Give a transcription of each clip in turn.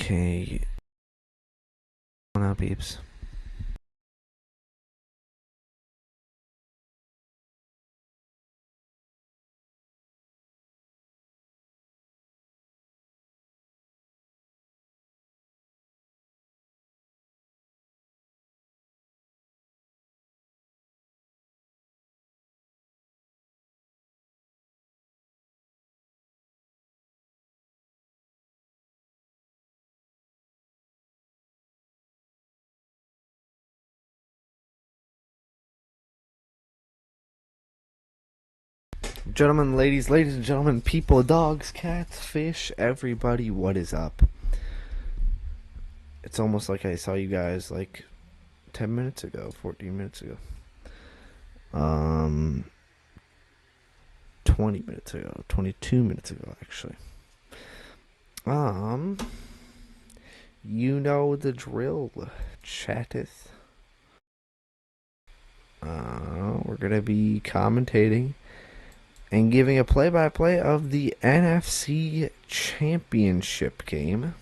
Okay. Come on out, peeps. Gentlemen, ladies and gentlemen, people, dogs, cats, fish, everybody, what is up? It's almost like I saw you guys like 10 minutes ago, 14 minutes ago. 20 minutes ago, 22 minutes ago, actually. You know the drill, chatteth. We're gonna be commentating and giving a play-by-play of the NFC Championship game.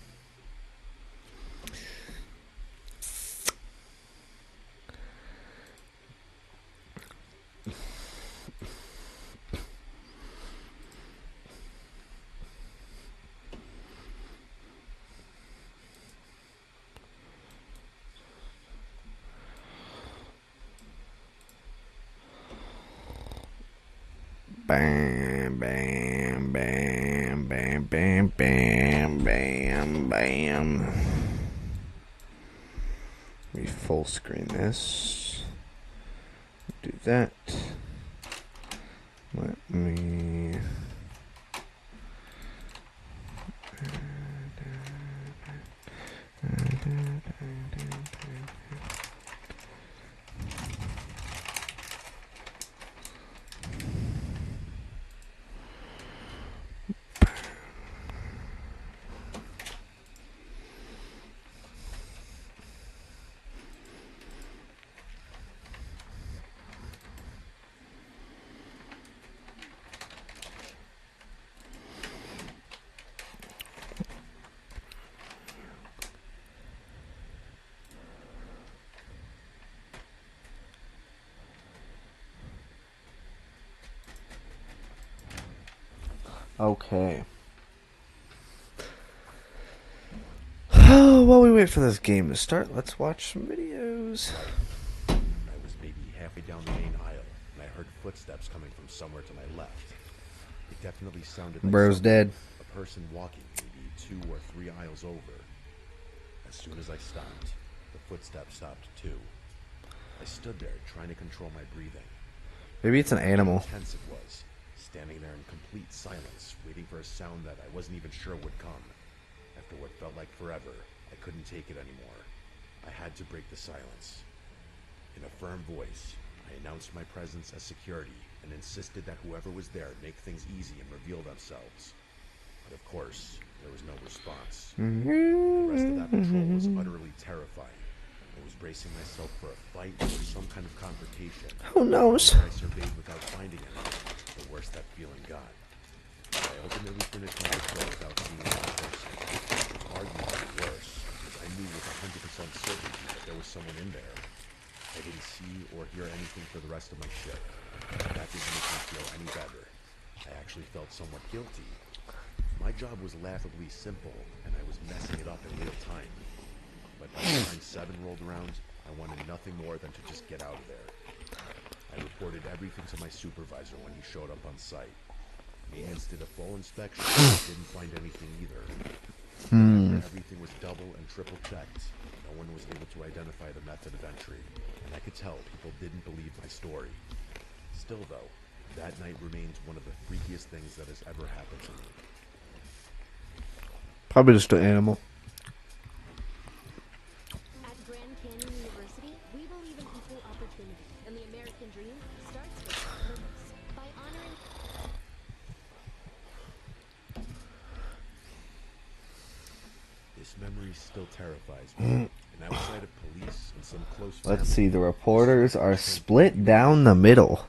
Bam, bam, bam, bam, bam, bam, bam, bam. Let me full screen this. Do that. Let me... Okay. While we wait for this game to start, let's watch some videos. I was maybe halfway down the main aisle, and I heard footsteps coming from somewhere to my left. It definitely sounded like Bro's dead. A person walking maybe 2 or 3 aisles over. As soon as I stopped, the footsteps stopped too. I stood there trying to control my breathing. Maybe it's an animal. How tense it was, standing there in complete silence, waiting for a sound that I wasn't even sure would come. After what felt like forever, I couldn't take it anymore. I had to break the silence. In a firm voice, I announced my presence as security and insisted that whoever was there make things easy and reveal themselves. But of course, there was no response. The rest of that patrol was utterly terrifying. I was bracing myself for a fight or some kind of confrontation. Who knows? The more I surveyed without finding anything, the worse that feeling got. I ultimately finished my patrol without seeing one person. Arguably worse, because I knew with 100% certainty that there was someone in there. I didn't see or hear anything for the rest of my shift. That didn't make me feel any better. I actually felt somewhat guilty. My job was laughably simple, and I was messing it up in real time. But by the time 7 rolled around, I wanted nothing more than to just get out of there. I reported everything to my supervisor when he showed up on site. Maintenance did a full inspection, but didn't find anything either. Everything was double and triple checked. No one was able to identify the method of entry, and I could tell people didn't believe my story. Still though, that night remains one of the freakiest things that has ever happened to me. Probably just an animal. At Grand Canyon University, we believe in equal opportunity, and the American dream starts with purpose. By honoring... This memory still terrifies me, and outside of police and some close Let's family, see, the reporters are split down the middle.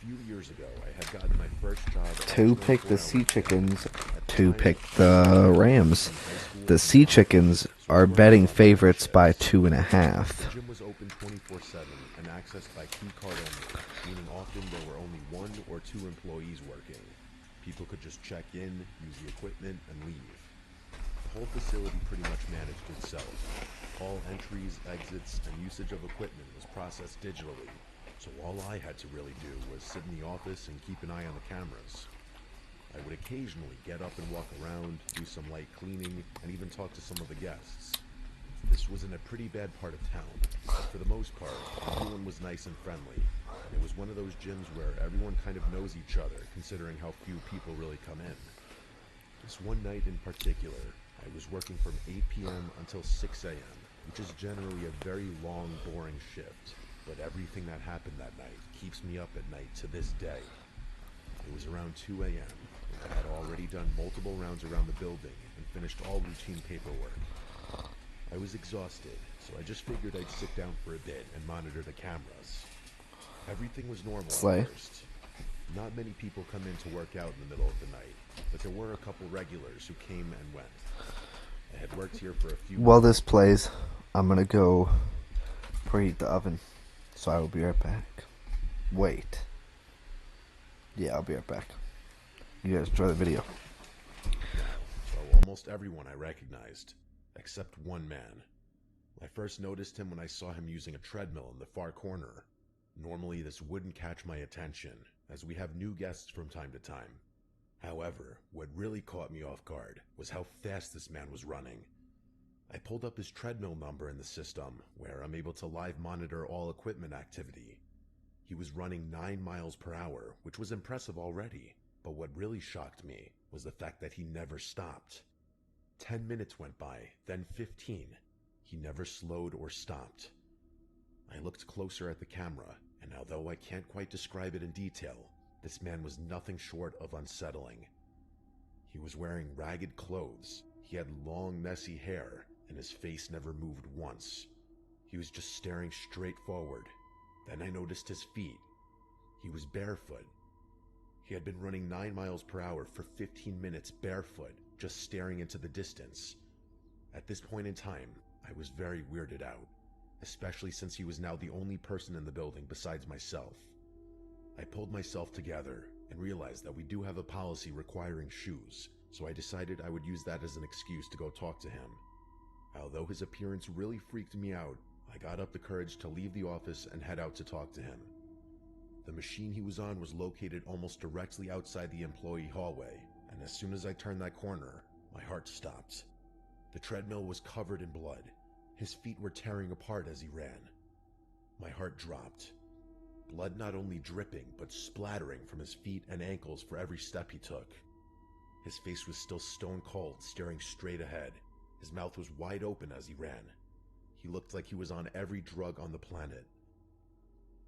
a few years ago, I had gotten my first job. 2 picked the Sea Chickens, 2 picked the Rams. the Sea Chickens are betting favorites by 2.5. The gym was open 24/7 and accessed by key card only, meaning often there were only 1 or 2 employees working. People could just check in, use the equipment, and leave. The whole facility pretty much managed itself. All entries, exits, and usage of equipment was processed digitally, so all I had to really do was sit in the office and keep an eye on the cameras. I would occasionally get up and walk around, do some light cleaning, and even talk to some of the guests. This was in a pretty bad part of town, but for the most part, everyone was nice and friendly, and it was one of those gyms where everyone kind of knows each other, considering how few people really come in. This one night in particular, I was working from 8 p.m. until 6 a.m., which is generally a very long, boring shift, but everything that happened that night keeps me up at night to this day. It was around 2 a.m., and I had already done multiple rounds around the building and finished all routine paperwork. I was exhausted, so I just figured I'd sit down for a bit and monitor the cameras. Everything was normal Slay. at first. Not many people come in to work out in the middle of the night, but there were a couple regulars who came and went. I had worked here for a few While months. this plays, I'm gonna go preheat the oven, so I will be right back. Wait. Yeah, I'll be right back. You guys enjoy the video. So almost everyone I recognized, except one man. I first noticed him when I saw him using a treadmill in the far corner. Normally this wouldn't catch my attention, as we have new guests from time to time. However, what really caught me off guard was how fast this man was running. I pulled up his treadmill number in the system, where I'm able to live monitor all equipment activity. He was running 9 miles per hour, which was impressive already, but what really shocked me was the fact that he never stopped. 10 minutes went by, then 15. He never slowed or stopped. I looked closer at the camera, and although I can't quite describe it in detail, this man was nothing short of unsettling. He was wearing ragged clothes, he had long, messy hair, and his face never moved once. He was just staring straight forward. Then I noticed his feet. He was barefoot. He had been running 9 miles per hour for 15 minutes barefoot, just staring into the distance. At this point in time, I was very weirded out, especially since he was now the only person in the building besides myself. I pulled myself together and realized that we do have a policy requiring shoes, so I decided I would use that as an excuse to go talk to him. Although his appearance really freaked me out, I got up the courage to leave the office and head out to talk to him. The machine he was on was located almost directly outside the employee hallway, and as soon as I turned that corner, my heart stopped. The treadmill was covered in blood. His feet were tearing apart as he ran. My heart dropped. Blood not only dripping, but splattering from his feet and ankles for every step he took. His face was still stone cold, staring straight ahead. His mouth was wide open as he ran. He looked like he was on every drug on the planet.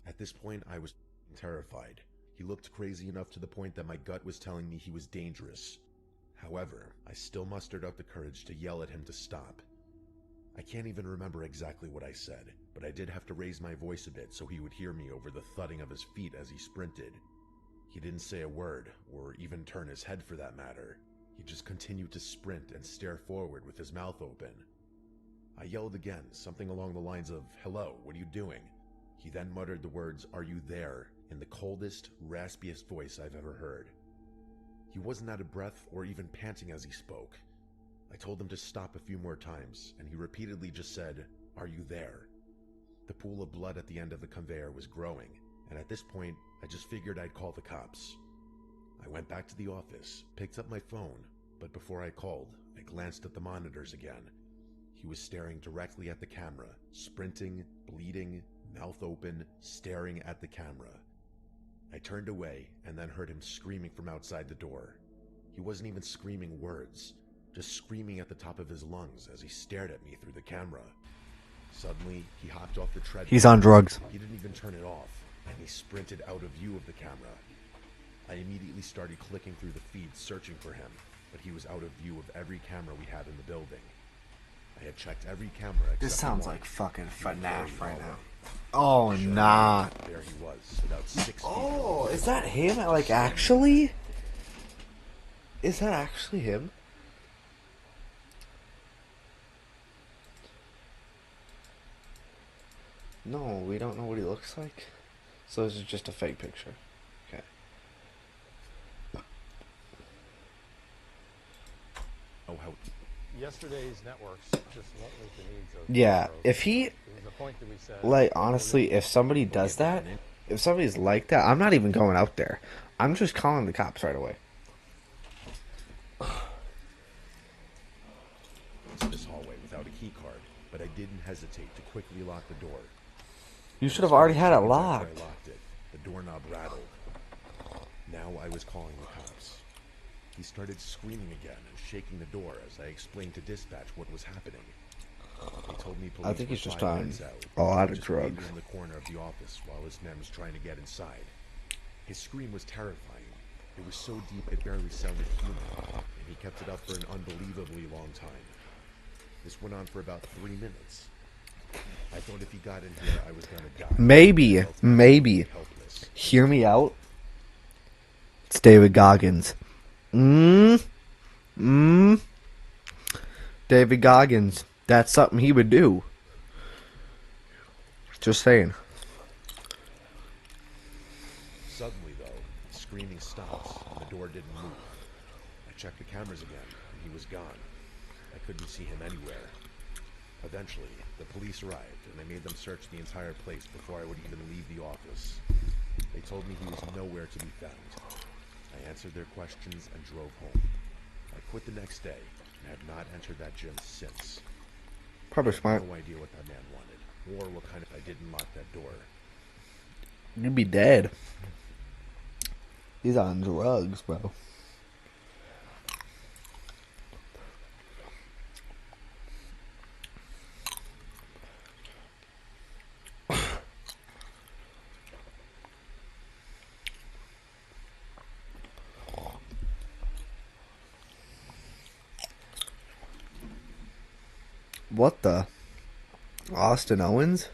At this point, I was terrified. He looked crazy enough to the point that my gut was telling me he was dangerous. However, I still mustered up the courage to yell at him to stop. I can't even remember exactly what I said, but I did have to raise my voice a bit so he would hear me over the thudding of his feet as he sprinted. He didn't say a word, or even turn his head for that matter. He just continued to sprint and stare forward with his mouth open. I yelled again, something along the lines of, "Hello, what are you doing?" He then muttered the words, "Are you there?" in the coldest, raspiest voice I've ever heard. He wasn't out of breath or even panting as he spoke. I told him to stop a few more times, and he repeatedly just said, "Are you there?" The pool of blood at the end of the conveyor was growing, and at this point, I just figured I'd call the cops. I went back to the office, picked up my phone, but before I called, I glanced at the monitors again. He was staring directly at the camera, sprinting, bleeding, mouth open, staring at the camera. I turned away and then heard him screaming from outside the door. He wasn't even screaming words, just screaming at the top of his lungs as he stared at me through the camera. Suddenly, he hopped off the treadmill. He's on drugs. He didn't even turn it off, and he sprinted out of view of the camera. I immediately started clicking through the feed, searching for him, but he was out of view of every camera we had in the building. I had checked every camera except This sounds one. like fucking He was FNAF very right now. hallway. Oh, Sure nah. enough, there he was, about 6 feet. Oh, is that him? Like, actually? Is that actually him? No, we don't know what he looks like. So this is just a fake picture. Okay. Oh, how Yesterday's networks just won't meet the needs of Yeah, tomorrow's. if he, It was a point that we said, like, well, honestly, if somebody does get that, an if somebody's like that, I'm not even going out there. I'm just calling the cops right away. into this hallway without a key card, but I didn't hesitate to quickly lock the door. You A should have already had it split second after locked. I locked it, the doorknob rattled. Now I was calling the cops. He started screaming again and shaking the door as I explained to dispatch what was happening. They told me police I think were he's just 5 on minutes out. a lot He of just waited drugs. in the corner of the office while his man was trying to get inside. His scream was terrifying. It was so deep it barely sounded human, and he kept it up for an unbelievably long time. This went on for about 3 minutes. I thought if he got in here, I was gonna die. Maybe, I felt maybe. absolutely helpless. Hear me out. It's David Goggins. David Goggins. That's something he would do. Just saying. Suddenly, though, the screaming stopped and the door didn't move. I checked the cameras again, and he was gone. I couldn't see him anywhere. Eventually, the police arrived, and they made them search the entire place before I would even leave the office. They told me he was nowhere to be found. I answered their questions and drove home. I quit the next day and have not entered that gym since. Probably I smart. have no idea what that man wanted, or what kind of I didn't lock that door. You'd be dead. He's on drugs, bro. What the? Austin Owens?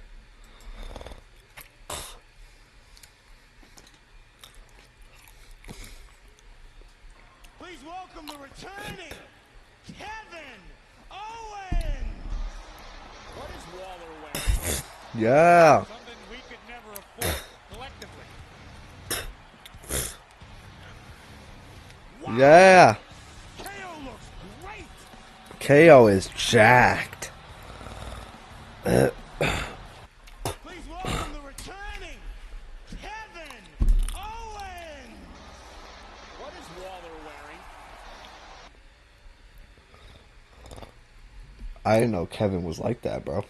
Please welcome the returning Kevin Owens. What is Waller wearing? Yeah. Something we could never afford collectively. Wow. Yeah. KO looks great. KO is jacked. Please welcome the returning Kevin Owens. What is Waller wearing? I didn't know Kevin was like that, bro.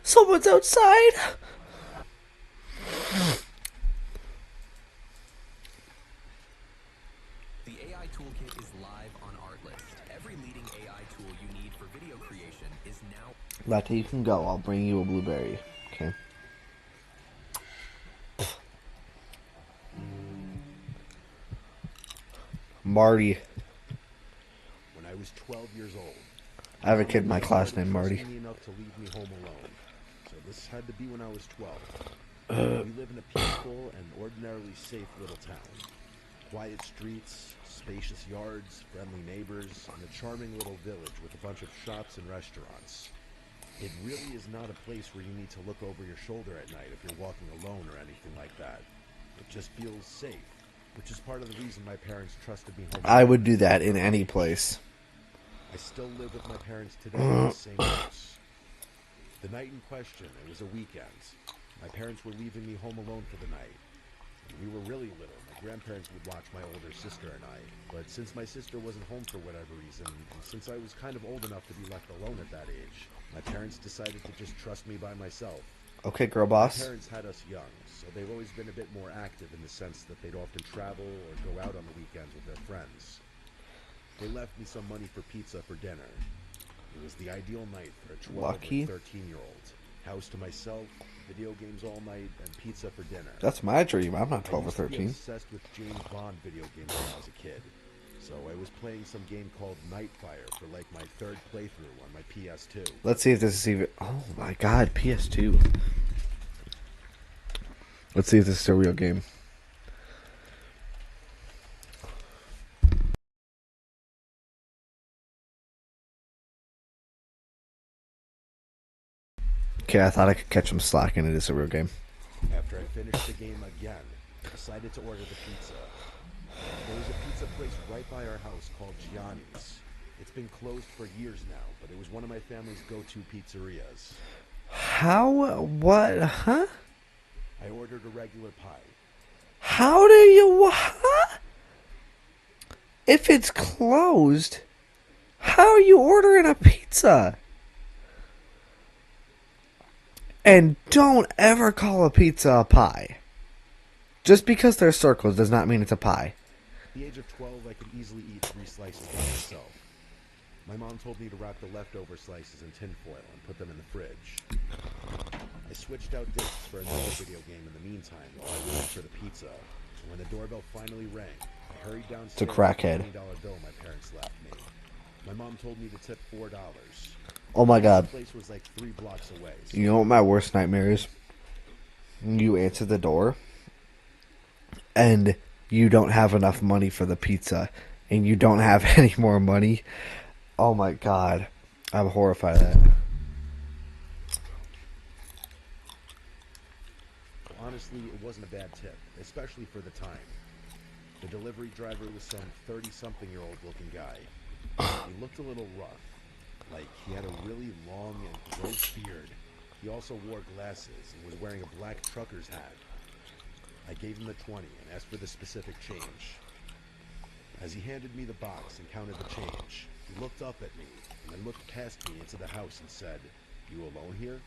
Someone's outside. The AI Toolkit is live on Artlist. Every leading AI tool you need for video creation is now... Latte, you can go. I'll bring you a blueberry. Okay. Marty. When I was 12 years old, I have a kid in my class named Marty. trusted me enough to leave me home alone. So this had to be when I was 12. We live in a peaceful and ordinarily safe little town. Quiet streets, spacious yards, friendly neighbors, and a charming little village with a bunch of shops and restaurants. It really is not a place where you need to look over your shoulder at night if you're walking alone or anything like that. It just feels safe, which is part of the reason my parents trusted me home. I would do that in any place. I still live with my parents today in the same house. The night in question, it was a weekend. My parents were leaving me home alone for the night. When we were really little, my grandparents would watch my older sister and I. But since my sister wasn't home for whatever reason, and since I was kind of old enough to be left alone at that age, my parents decided to just trust me by myself. Okay, girl My boss. parents had us young, so they've always been a bit more active in the sense that they'd often travel or go out on the weekends with their friends. They left me some money for pizza for dinner. It was the ideal night for a 12 Lucky. or 13-year-old. House to myself, video games all night, and pizza for dinner. That's my dream. I'm not I 12 or used to be 13. obsessed with James Bond video games when I was a kid. So I was playing some game called Nightfire for like my third playthrough on my PS2. Let's see if this is even... Oh my god, PS2. Let's see if this is a real game. Okay, I thought I could catch him slacking. It is a real game. After I finished the game again, I decided to order the pizza. There was a pizza place right by our house called Gianni's. It's been closed for years now, but it was one of my family's go-to pizzerias. How? What? Huh? I ordered a regular pie. How do you? Huh? If it's closed, how are you ordering a pizza? And don't ever call a pizza a pie. Just because they're circles does not mean it's a pie. At the age of 12, I could easily eat 3 slices by myself. My mom told me to wrap the leftover slices in tinfoil and put them in the fridge. I switched out discs for another video game in the meantime while I waited for the pizza. And when the doorbell finally rang, I hurried downstairs It's a crackhead. with the $20 bill my parents left me. My mom told me to tip $4. Oh my god. The place was like 3 blocks away. So You know what my worst nightmare is? You answer the door and you don't have enough money for the pizza and you don't have any more money. Oh my god. I'm horrified of that. honestly, it wasn't a bad tip, especially for the time. The delivery driver was some 30-something-year-old looking guy. He looked a little rough, like he had a really long and gross beard. He also wore glasses and was wearing a black trucker's hat. I gave him the 20 and asked for the specific change. As he handed me the box and counted the change, he looked up at me and then looked past me into the house and said, "You alone here?"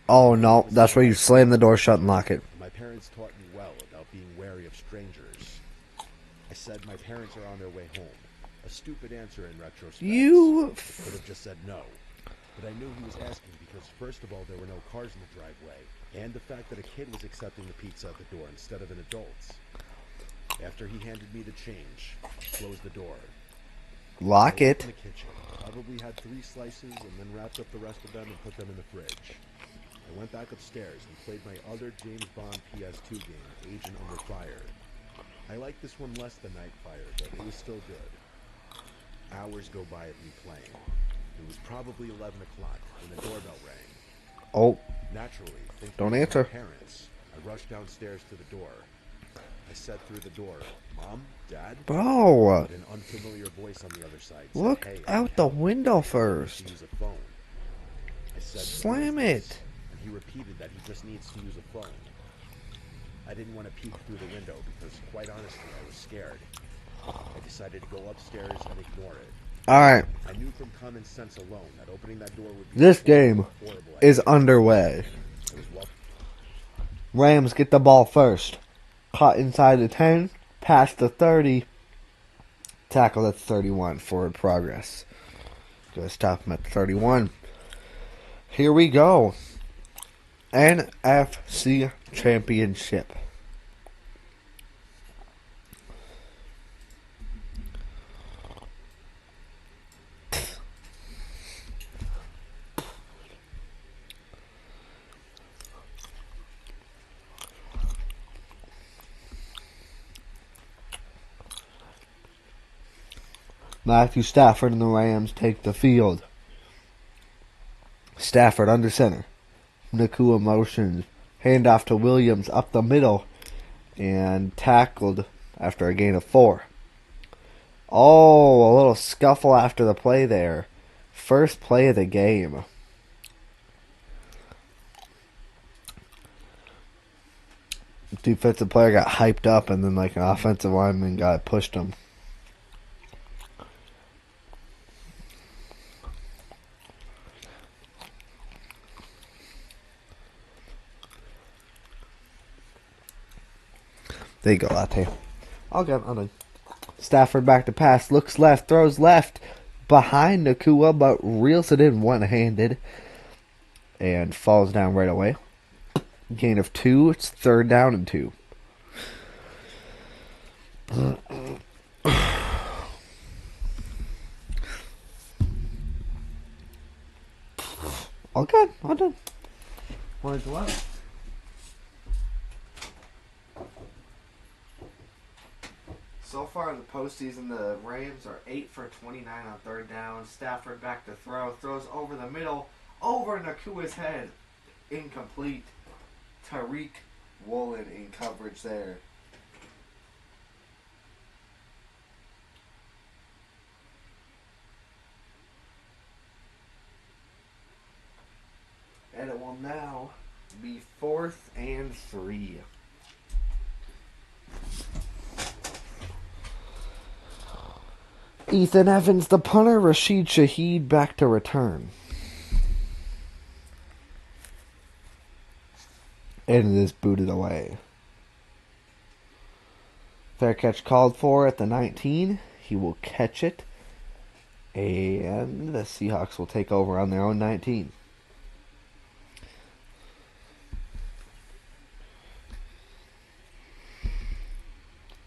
Oh no, that's where you slam the door shut and lock it. My parents taught me well about being wary of strangers. I said my parents are on their way home. A stupid answer in retrospect. I could have just said no. But I knew he was asking because, first of all, there were no cars in the driveway, and the fact that a kid was accepting the pizza at the door instead of an adult. After he handed me the change, he closed the door. Lock I it. went in the kitchen, probably had 3 slices, and then wrapped up the rest of them and put them in the fridge. I went back upstairs and played my other James Bond PS2 game, Agent Under Fire. I liked this one less than Nightfire, but it was still good. Hours go by of me playing. It was probably 11 o'clock when the doorbell rang. Oh, Naturally, thinking Don't it was my answer. parents, I rushed downstairs to the door. I said through the door, "Mom? Dad?" bro. But an unfamiliar voice on the other side said, Look "Hey, out the window I need first. to use a phone." I said, Slam "What is this?" it. And he repeated that he just needs to use a phone. I didn't want to peek through the window because, quite honestly, I was scared. I decided to go upstairs and ignore it. Alright, I knew from common sense alone that opening that door would be this a game horrible is idea. underway. It was well. Rams get the ball first. Caught inside the 10, past the 30, tackled at 31, forward progress. Gonna stop him at 31. Here we go. NFC Championship. Matthew Stafford and the Rams take the field. Stafford under center. Nakua motions. Handoff to Williams up the middle. And tackled after a gain of 4. Oh, a little scuffle after the play there. First play of the game. Defensive player got hyped up and then like an offensive lineman got pushed him. There you go, Latte. I'll get on. Stafford back to pass. Looks left. Throws left. Behind Nakua, but reels it in one-handed. And falls down right away. Gain of 2. It's 3rd down and 2. All good. All done. Want to do what? So far in the postseason, the Rams are 8 for 29 on 3rd down. Stafford back to throw. Throws over the middle. Over Nakua's head. incomplete. Tariq Woolen in coverage there. And it will now be 4th and 3. Ethan Evans, the punter. Rashid Shaheed back to return. And it is booted away. Fair catch called for at the 19. He will catch it. And the Seahawks will take over on their own 19.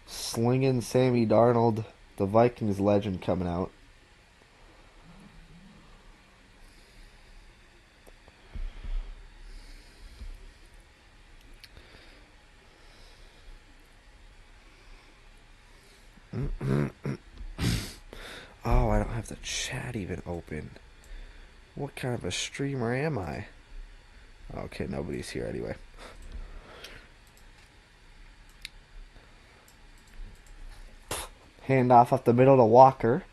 Slinging Sammy Darnold, the Vikings legend, coming out. Oh, I don't have the chat even open. What kind of a streamer am I? Okay, nobody's here anyway. Handoff up the middle to Walker.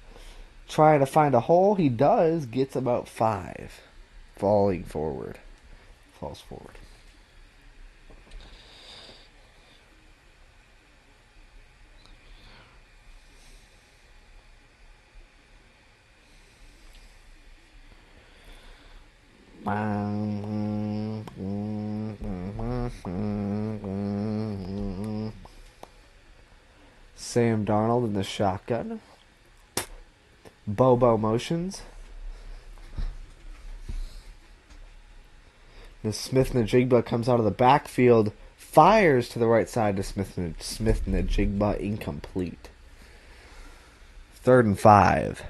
Trying to find a hole. He does. Gets about 5. Falling forward. Falls forward. Sam Darnold in the shotgun. Bobo motions. The Smith-Njigba comes out of the backfield. Fires to the right side to Smith-Njigba. Incomplete. 3rd and 5.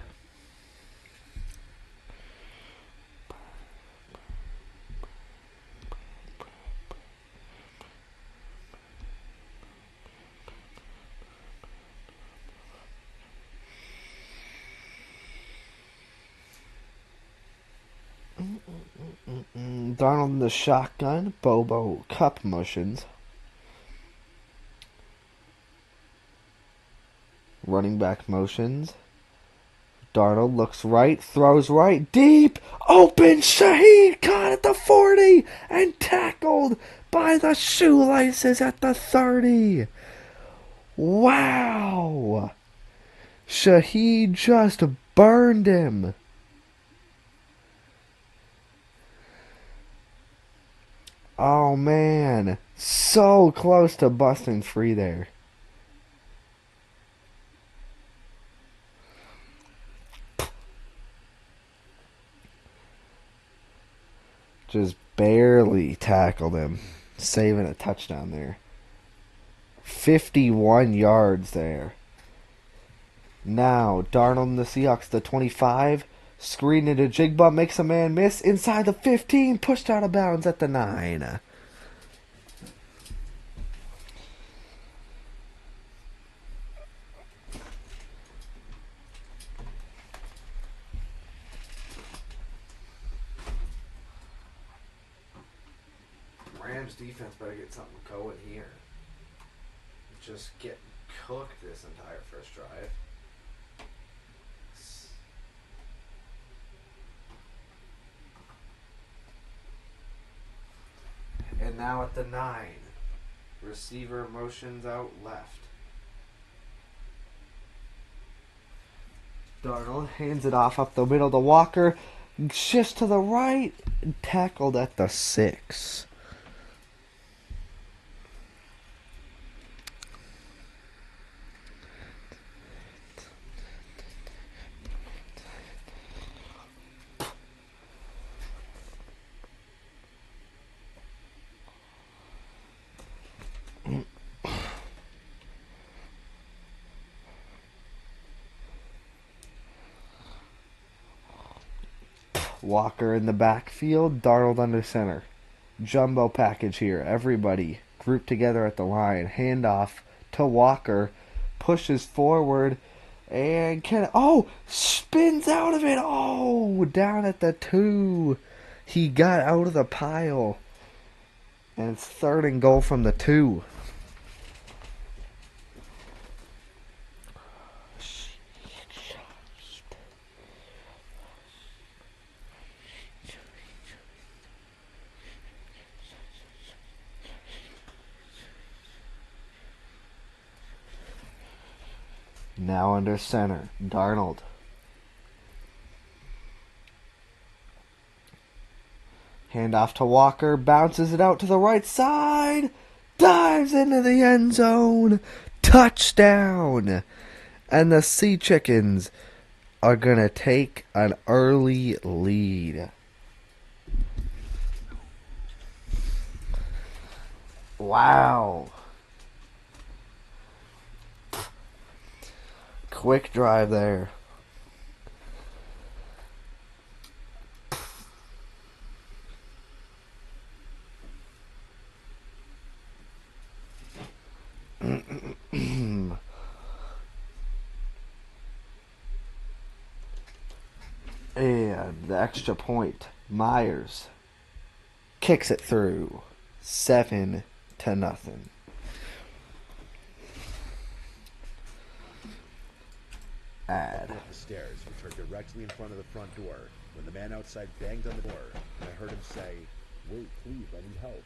Darnold in the shotgun. Bobo cup motions. Running back motions. Darnold looks right, throws right, deep, open, Shaheed caught at the 40 and tackled by the shoelaces at the 30. Wow. Shaheed just burned him. Oh, man. So close to busting free there. Just barely tackled him. Saving a touchdown there. 51 yards there. Now, Darnold and the Seahawks, the 25. Screen into Jigba, makes a man miss. Inside the 15, pushed out of bounds at the 9. Rams defense better get something going here. Just get cooked this entire first drive. And now at the 9. Receiver motions out left. Darnold hands it off up the middle to Walker. Shifts to the right. Tackled at the 6. Walker in the backfield, Darnold under center. Jumbo package here. Everybody grouped together at the line. Handoff to Walker. Pushes forward. And spins out of it. Oh, down at the 2. He got out of the pile. And it's 3rd and goal from the 2. Now under center, Darnold. Handoff to Walker, bounces it out to the right side, dives into the end zone, touchdown! And the Sea Chickens are going to take an early lead. Wow. Quick drive there. And the extra point. Myers kicks it through. 7-0. Add. Up the stairs, which are directly in front of the front door, when the man outside banged on the door, and I heard him say, "Wait, please, I need help."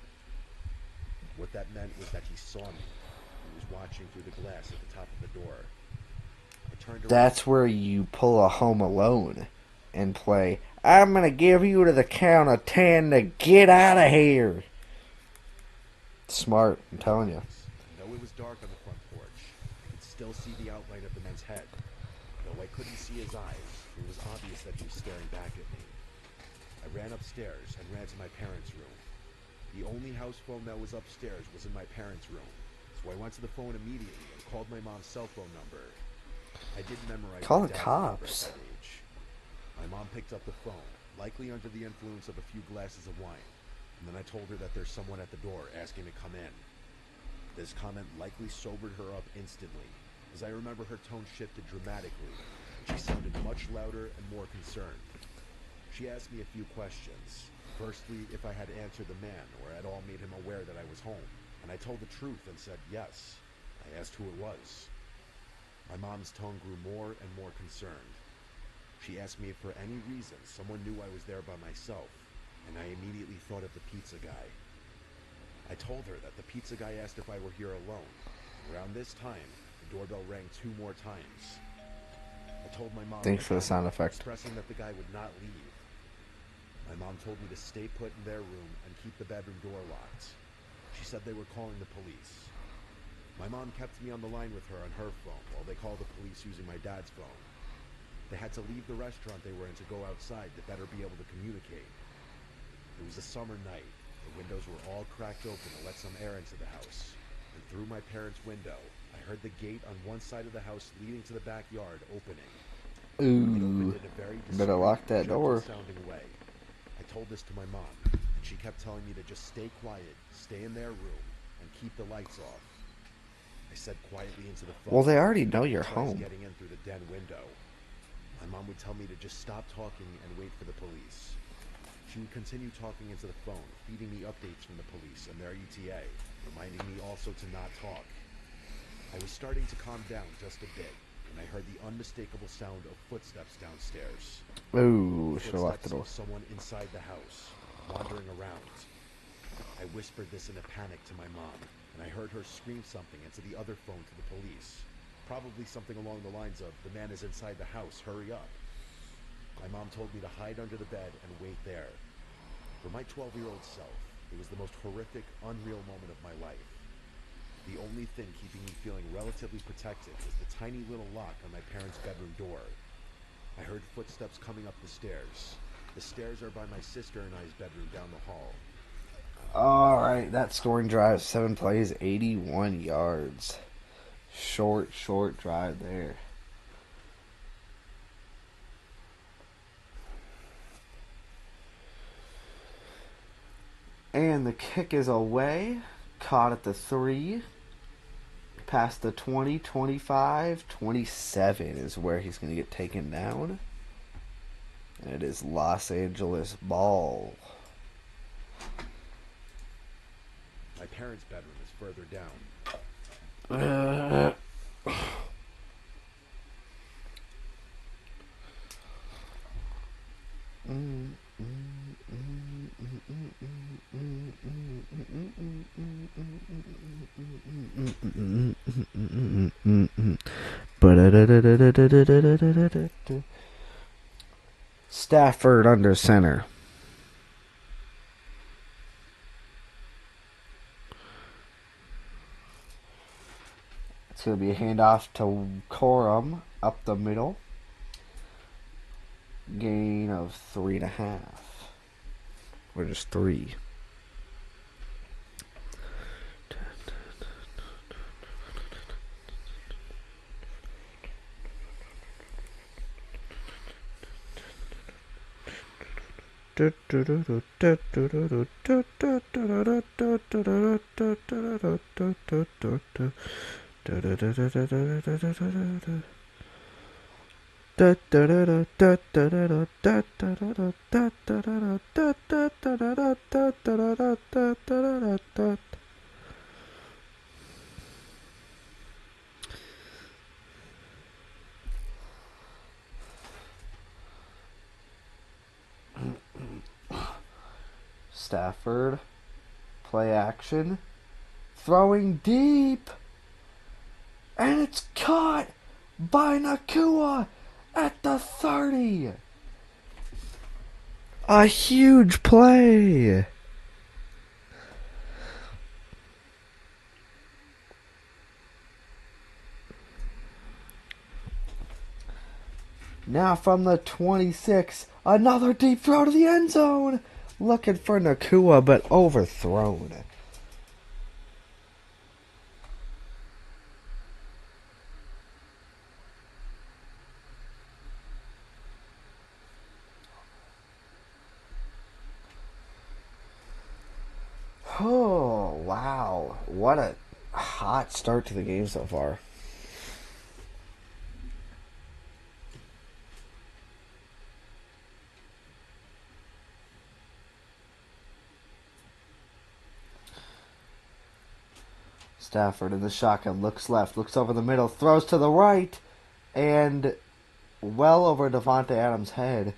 What that meant was that he saw me. He was watching through the glass at the top of the door. I turned around. That's where you pull a Home Alone and play, I'm going to give you to the count of 10 to get out of here. Smart, I'm telling you. Though it was dark on the front porch, I could still see the outline of the man's head. Though I couldn't see his eyes, it was obvious that he was staring back at me. I ran upstairs and ran to my parents' room. The only house phone that was upstairs was in my parents' room, so I went to the phone immediately and called my mom's cell phone number. I didn't memorize Call my the dad's number cops. at that age. My mom picked up the phone, likely under the influence of a few glasses of wine, and then I told her that there's someone at the door asking to come in. This comment likely sobered her up instantly, as I remember her tone shifted dramatically, and she sounded much louder and more concerned. She asked me a few questions. Firstly, if I had answered the man or at all made him aware that I was home, and I told the truth and said yes. I asked who it was. My mom's tone grew more and more concerned. She asked me if for any reason someone knew I was there by myself, and I immediately thought of the pizza guy. I told her that the pizza guy asked if I were here alone. Around this time, the doorbell rang 2 more times. I told my mom, Thanks for the sound effect. expressing that the guy would not leave. My mom told me to stay put in their room and keep the bedroom door locked. She said they were calling the police. My mom kept me on the line with her on her phone while they called the police using my dad's phone. They had to leave the restaurant they were in to go outside to better be able to communicate. It was a summer night. The windows were all cracked open to let some air into the house. And through my parents' window, I heard the gate on one side of the house leading to the backyard opening. It Ooh, opened in a very better lock that gentle door. sounding way. I told this to my mom, and she kept telling me to just stay quiet, stay in their room, and keep the lights off. I said quietly into the phone. Well, they already know you're twice home. Getting in through the den window. My mom would tell me to just stop talking and wait for the police. She would continue talking into the phone, feeding me updates from the police and their ETA, reminding me also to not talk. I was starting to calm down just a bit, and I heard the unmistakable sound of footsteps downstairs. Ooh, should have locked the door. Footsteps of someone inside the house, wandering around. I whispered this in a panic to my mom, and I heard her scream something into the other phone to the police. Probably something along the lines of, "The man is inside the house, hurry up." My mom told me to hide under the bed and wait there. For my 12-year-old self, it was the most horrific, unreal moment of my life. The only thing keeping me feeling relatively protected was the tiny little lock on my parents' bedroom door. I heard footsteps coming up the stairs. The stairs are by my sister and I's bedroom down the hall. Alright, that scoring drive, 7 plays, 81 yards. Short drive there. And the kick is away. Caught at the 3. Past the 20, 25, 27 is where he's going to get taken down. And it is Los Angeles ball. My parents' bedroom is further down. Stafford under center. It's going to be a handoff to Corum up the middle. Gain of 3.5. Or just 3. Stafford, play action, throwing deep, and it's caught by Nakua at the 30. A huge play. Now from the 26, another deep throw to the end zone. Looking for Nakua, but overthrown. Oh, wow. What a hot start to the game so far. Stafford in the shotgun, looks left, looks over the middle, throws to the right, and well over Devontae Adams' head.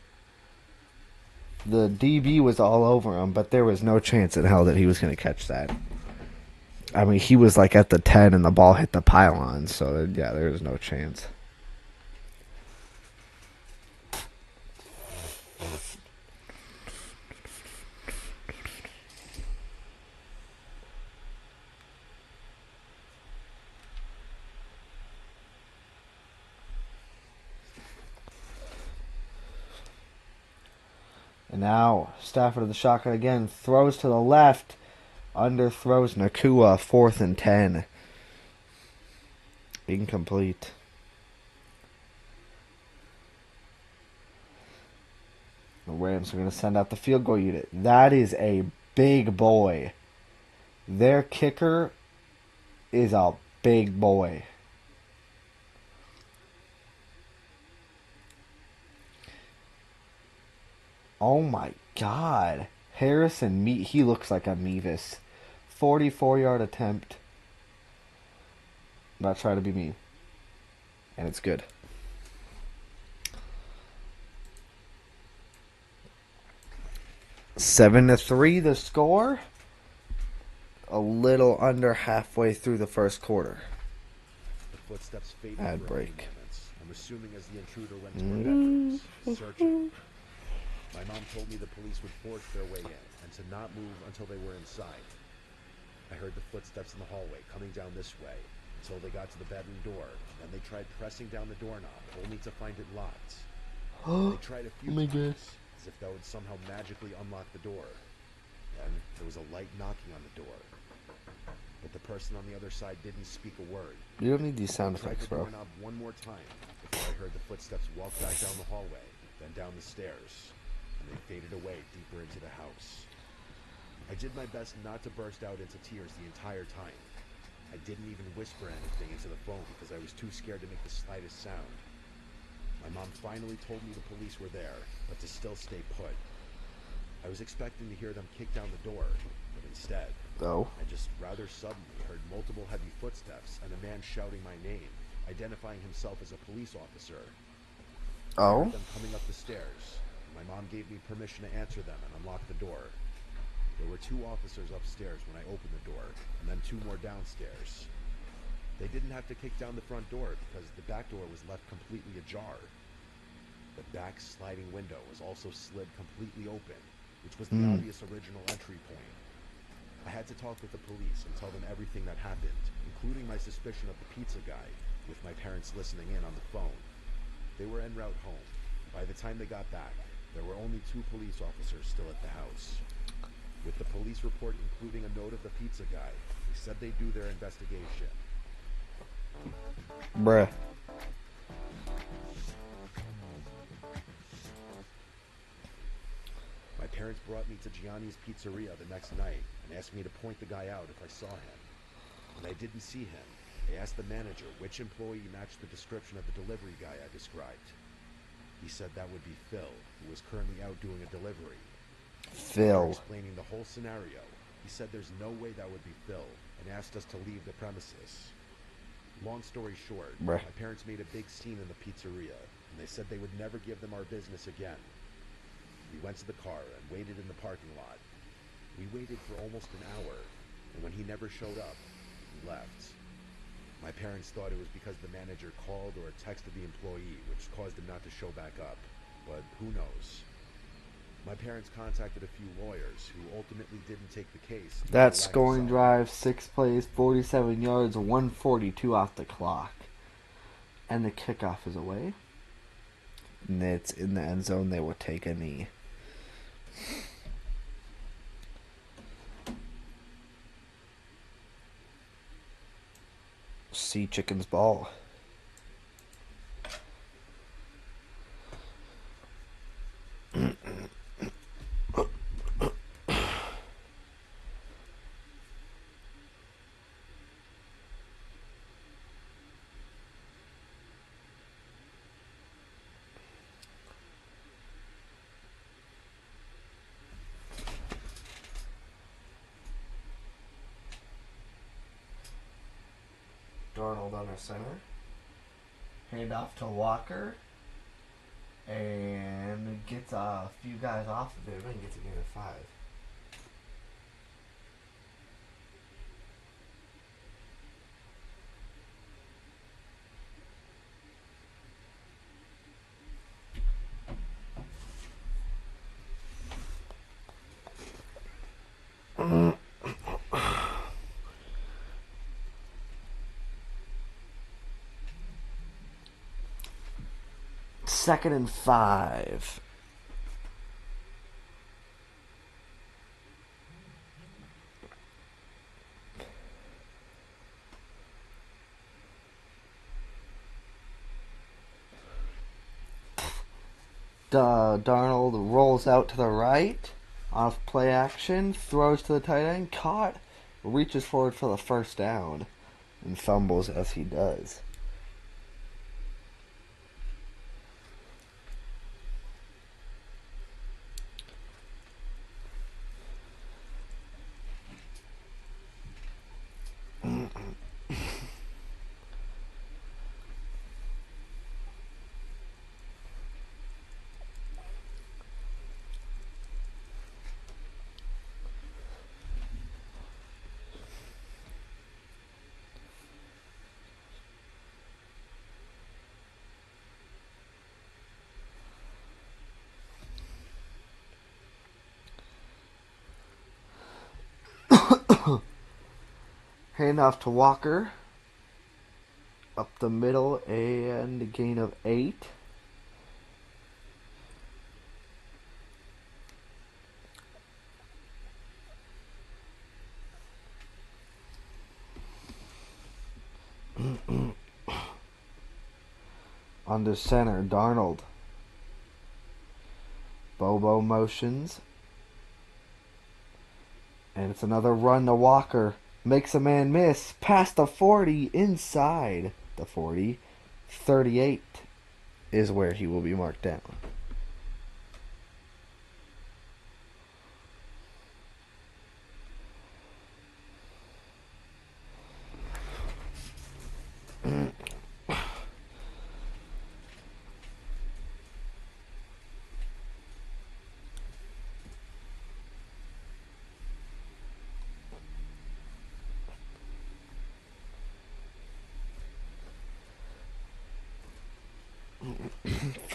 The DB was all over him, but there was no chance in hell that he was going to catch that. I mean, he was like at the 10 and the ball hit the pylon, so yeah, there was no chance. And now Stafford of the shotgun again, throws to the left, underthrows Nakua, 4th and 10. Incomplete. The Rams are going to send out the field goal unit. That is a big boy. Their kicker is a big boy. Oh my God. Harrison, he looks like a Mevis. 44-yard attempt. I'm not trying to be mean. And it's good. 7-3 the score. A little under halfway through the first quarter. The footsteps faded Ad for a break. few moments. I'm assuming as the intruder went to our bedrooms, searching. My mom told me the police would force their way in and to not move until they were inside. I heard the footsteps in the hallway coming down this way until they got to the bedroom door. Then they tried pressing down the doorknob, only to find it locked. They tried a few times, as if that would somehow magically unlock the door. Then there was a light knocking on the door. But the person on the other side didn't speak a word. You don't need these sound I tried effects, the bro. doorknob one more time before I heard the footsteps walk back down the hallway, then down the stairs. And they faded away deeper into the house. I did my best not to burst out into tears the entire time. I didn't even whisper anything into the phone because I was too scared to make the slightest sound. My mom finally told me the police were there, but to still stay put. I was expecting to hear them kick down the door, but instead, Oh. I just rather suddenly heard multiple heavy footsteps and a man shouting my name, identifying himself as a police officer. I Oh. heard them coming up the stairs. My mom gave me permission to answer them and unlock the door. There were 2 officers upstairs when I opened the door, and then 2 more downstairs. They didn't have to kick down the front door because the back door was left completely ajar. The back sliding window was also slid completely open, which was the obvious original entry point. I had to talk with the police and tell them everything that happened, including my suspicion of the pizza guy, with my parents listening in on the phone. They were en route home. By the time they got back, there were only 2 police officers still at the house. With the police report including a note of the pizza guy, they said they'd do their investigation. Bruh. My parents brought me to Gianni's Pizzeria the next night and asked me to point the guy out if I saw him. When I didn't see him, they asked the manager which employee matched the description of the delivery guy I described. He said that would be Phil, who was currently out doing a delivery. After Phil. explaining the whole scenario, he said there's no way that would be Phil and asked us to leave the premises. Long story short, Bruh. my parents made a big scene in the pizzeria, and they said they would never give them our business again. We went to the car and waited in the parking lot. We waited for almost an hour, and when he never showed up, we left. My parents thought it was because the manager called or texted the employee, which caused him not to show back up, but who knows? My parents contacted a few lawyers who ultimately didn't take the case. due to That lack of scoring solid drive, 6 plays, 47 yards, 142 off the clock. And the kickoff is away. And it's in the end zone. They will take a knee. Sea Chicken's ball. Darnold under center. Hand off to Walker. And gets a few guys off of him and gets a gain of 5. Second and 5. Darnold rolls out to the right. Off play action. Throws to the tight end. Caught. Reaches forward for the first down. And fumbles as he does. Handoff to Walker. Up the middle and a gain of 8. Under center, Darnold. Bobo motions. And it's another run to Walker. Makes a man miss. Past the 40. Inside the 40. 38 is where he will be marked down.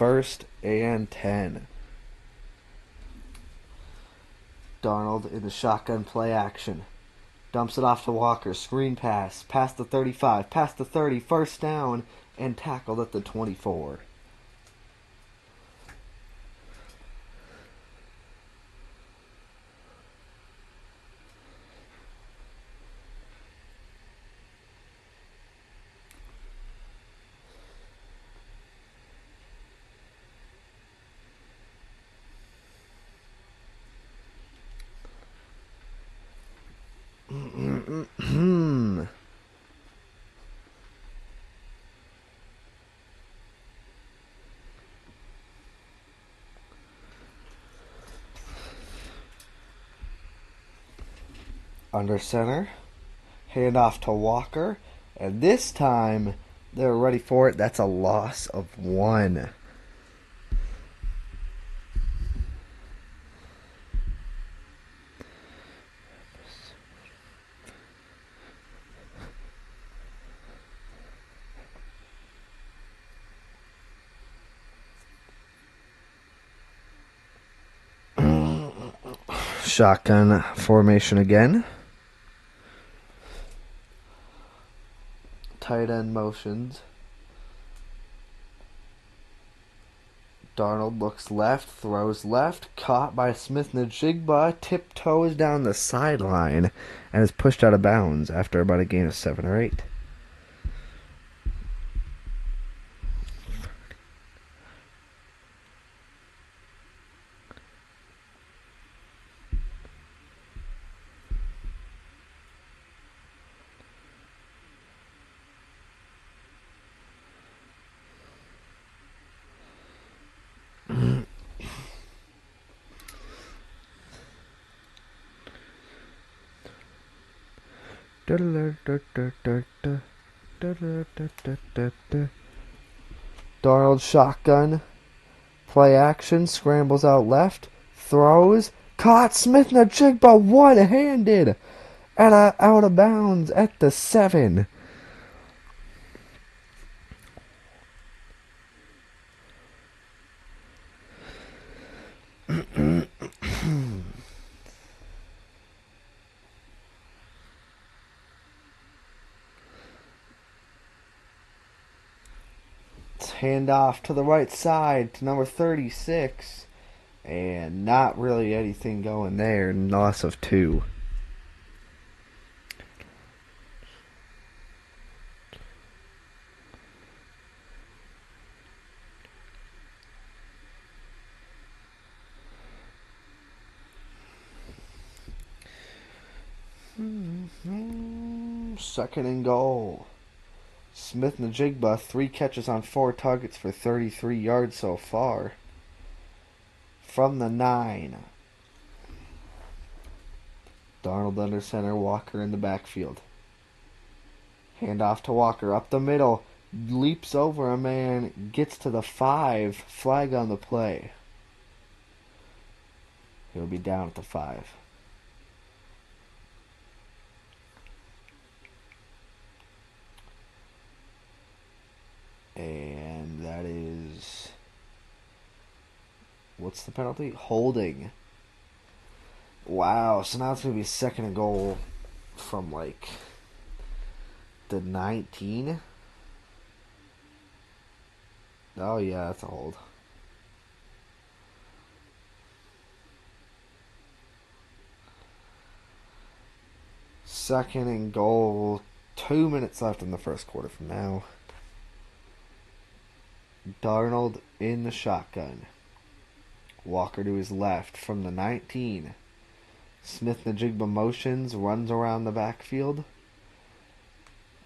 First and 10. Darnold in the shotgun play action. Dumps it off to Walker. Screen pass. Past the 35. Past the 30. First down. And tackled at the 24. Under center. Hand off to Walker. And this time, they're ready for it. That's a loss of 1. Shotgun formation again. Tight end motions. Darnold looks left, throws left, caught by Smith-Njigba, tiptoes down the sideline, and is pushed out of bounds after about a gain of 7 or 8. Darnold shotgun. Play action. Scrambles out left. Throws. Caught. Smith-Njigba one-handed. And out of bounds at the 7. Hand off to the right side to number 36. And not really anything going there. Loss of 2. Second and goal. Smith-Njigba, 3 catches on 4 targets for 33 yards so far. From the 9. Darnold under center, Walker in the backfield. Hand off to Walker, up the middle. Leaps over a man, gets to the 5. Flag on the play. He'll be down at the 5. And that is... What's the penalty? Holding. Wow, so now it's going to be second and goal from, like, the 19. Oh, yeah, that's a hold. Second and goal. 2 minutes left in the first quarter from now. Darnold in the shotgun. Walker to his left from the 19. Smith-Njigba motions, runs around the backfield.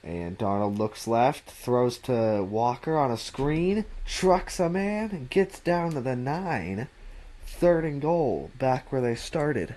And Darnold looks left, throws to Walker on a screen, trucks a man, and gets down to the 9. Third and goal, back where they started.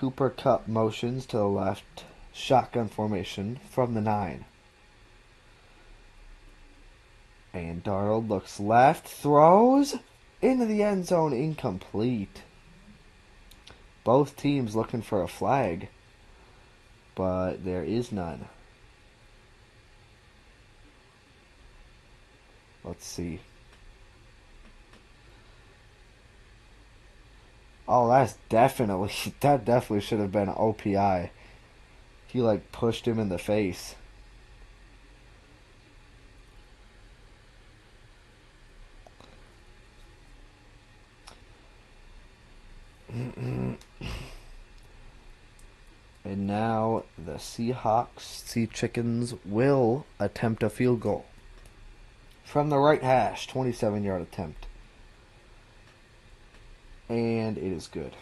Cooper Cup motions to the left, shotgun formation from the 9. And Darnold looks left, throws into the end zone, incomplete. Both teams looking for a flag, but there is none. Let's see. Oh, that definitely should have been an OPI. He like pushed him in the face. And now the Seahawks, Sea Chickens, will attempt a field goal. From the right hash, 27-yard attempt. And it is good.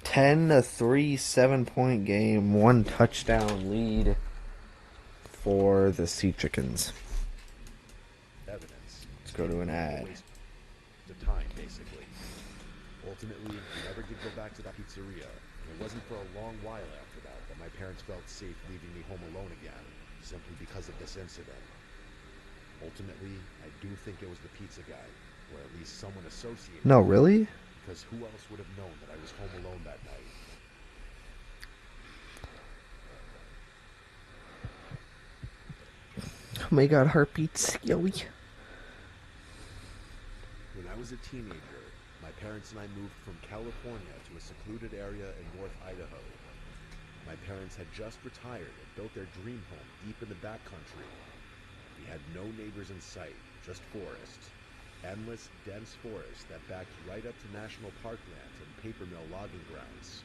10-3, 7-point game, 1 touchdown lead for the Sea Chickens. Evidence. Let's go to an ad. The time, basically. Ultimately, we never did go back to that pizzeria, and it wasn't for a long while after that my parents felt safe leaving me home alone again, simply because of this incident. Ultimately, I do think it was the pizza guy, or at least someone associated. No, really? Because who else would have known that I was home alone that night? Oh my god, heartbeats. Yoey. When I was a teenager, my parents and I moved from California to a secluded area in North Idaho. My parents had just retired and built their dream home deep in the backcountry. We had no neighbors in sight, just forest. Endless, dense forest that backed right up to national park lands and paper mill logging grounds.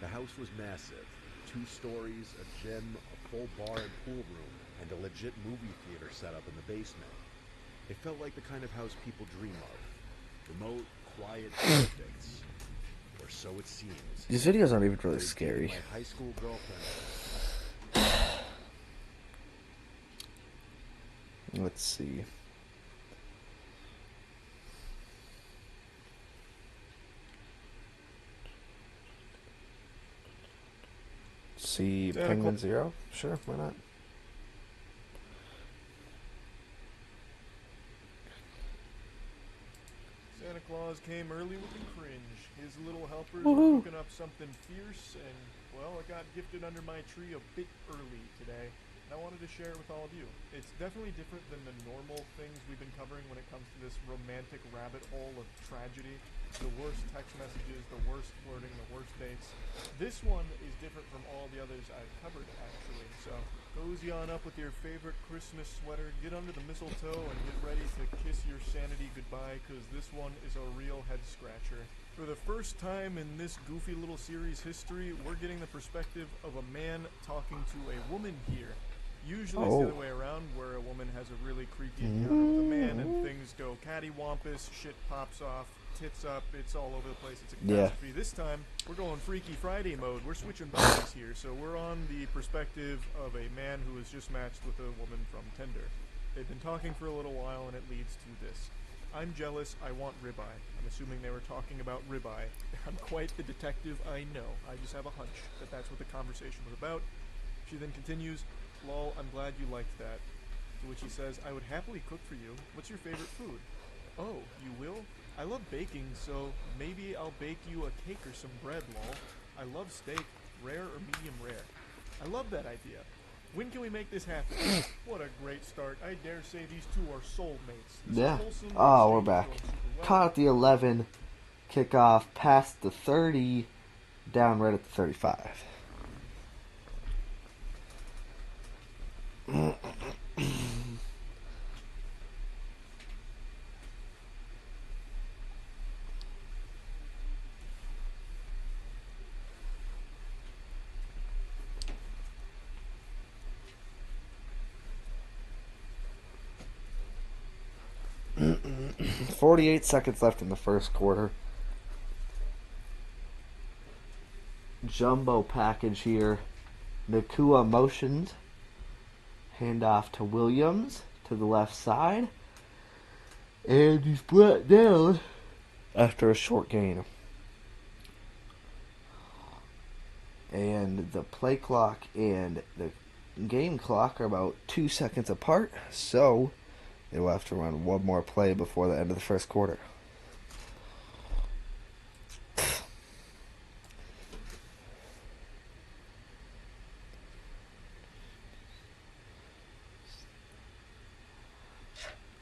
The house was massive. 2 stories, a gym, a full bar and pool room, and a legit movie theater set up in the basement. It felt like the kind of house people dream of. Remote, quiet, perfect. Or so it seems. These videos aren't even really I dated scary. My high school girlfriend. Let's see. See Penguin 0? Sure, why not? Santa Claus came early with a cringe. His little helpers were cooking up something fierce, and, well, it got gifted under my tree a bit early today. And I wanted to share it with all of you. It's definitely different than the normal things we've been covering when it comes to this romantic rabbit hole of tragedy. The worst text messages, the worst flirting, the worst dates. This one is different from all the others I've covered, actually. So cozy on up with your favorite Christmas sweater, get under the mistletoe, and get ready to kiss your sanity goodbye, because this one is a real head scratcher. For the first time in this goofy little series history, we're getting the perspective of a man talking to a woman here. Usually it's the other way around, where a woman has a really creepy encounter with a man and things go cattywampus, shit pops off, tits up, it's all over the place, it's a catastrophe. This time, we're going Freaky Friday mode. We're switching bodies here, so we're on the perspective of a man who has just matched with a woman from Tinder. They've been talking for a little while, and it leads to this. I'm jealous, I want ribeye. I'm assuming they were talking about ribeye. I'm quite the detective, I know. I just have a hunch that that's what the conversation was about. She then continues, lol, I'm glad you liked that. To which he says, I would happily cook for you. What's your favorite food? Oh, you will? I love baking, so maybe I'll bake you a cake or some bread, lol. I love steak, rare or medium rare. I love that idea. When can we make this happen? What a great start. I dare say these two are soulmates. This Yeah. is wholesome, Oh, we're exchange back. going super well. Caught at the 11. Kickoff past the 30. Down right at the 35. .48 seconds left in the first quarter. Jumbo package here. Nakua motions. Handoff to Williams to the left side. And he's brought down after a short gain. And the play clock and the game clock are about 2 seconds apart, so they will have to run one more play before the end of the first quarter.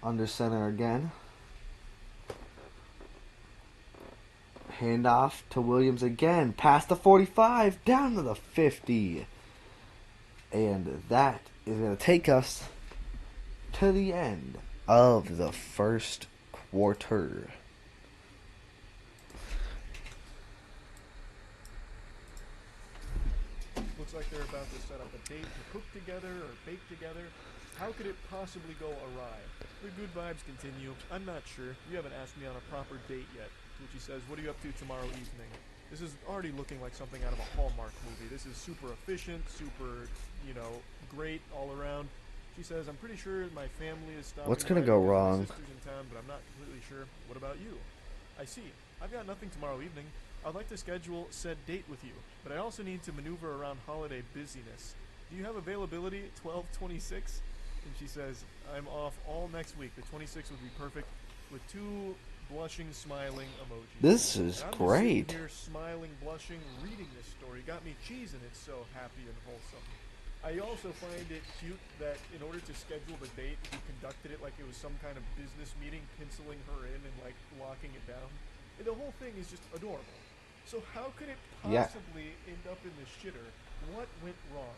Under center again. Handoff to Williams again. Past the 45. Down to the 50. And that is going to take us to the end of the first quarter. Looks like they're about to set up a date to cook together or bake together. How could it possibly go awry? The good vibes continue. I'm not sure. You haven't asked me on a proper date yet. To which he says, what are you up to tomorrow evening? This is already looking like something out of a Hallmark movie. This is super efficient, super, great all around. She says, I'm pretty sure my family is stopping. What's gonna by go because my wrong? sister's in town, but I'm not completely sure. What about you? I see. I've got nothing tomorrow evening. I'd like to schedule said date with you, but I also need to maneuver around holiday busyness. Do you have availability at 12:26? And she says, I'm off all next week. The 26th would be perfect, with 2 blushing, smiling emojis. This is And I'm great. Just sitting here smiling, blushing, reading this story. Got me cheesing it so happy and wholesome. I also find it cute that in order to schedule the date, he conducted it like it was some kind of business meeting, penciling her in and locking it down. And the whole thing is just adorable. So how could it Yeah. possibly end up in the shitter? What went wrong?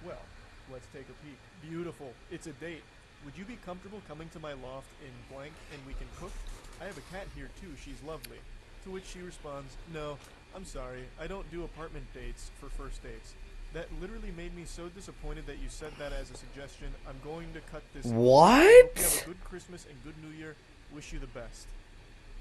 Well, let's take a peek. Beautiful. It's a date. Would you be comfortable coming to my loft in blank and we can cook? I have a cat here too. She's lovely. To which she responds, no, I'm sorry. I don't do apartment dates for first dates. That literally made me so disappointed that you said that as a suggestion. I'm going to cut this. What? I hope you have a good Christmas and good New Year. Wish you the best.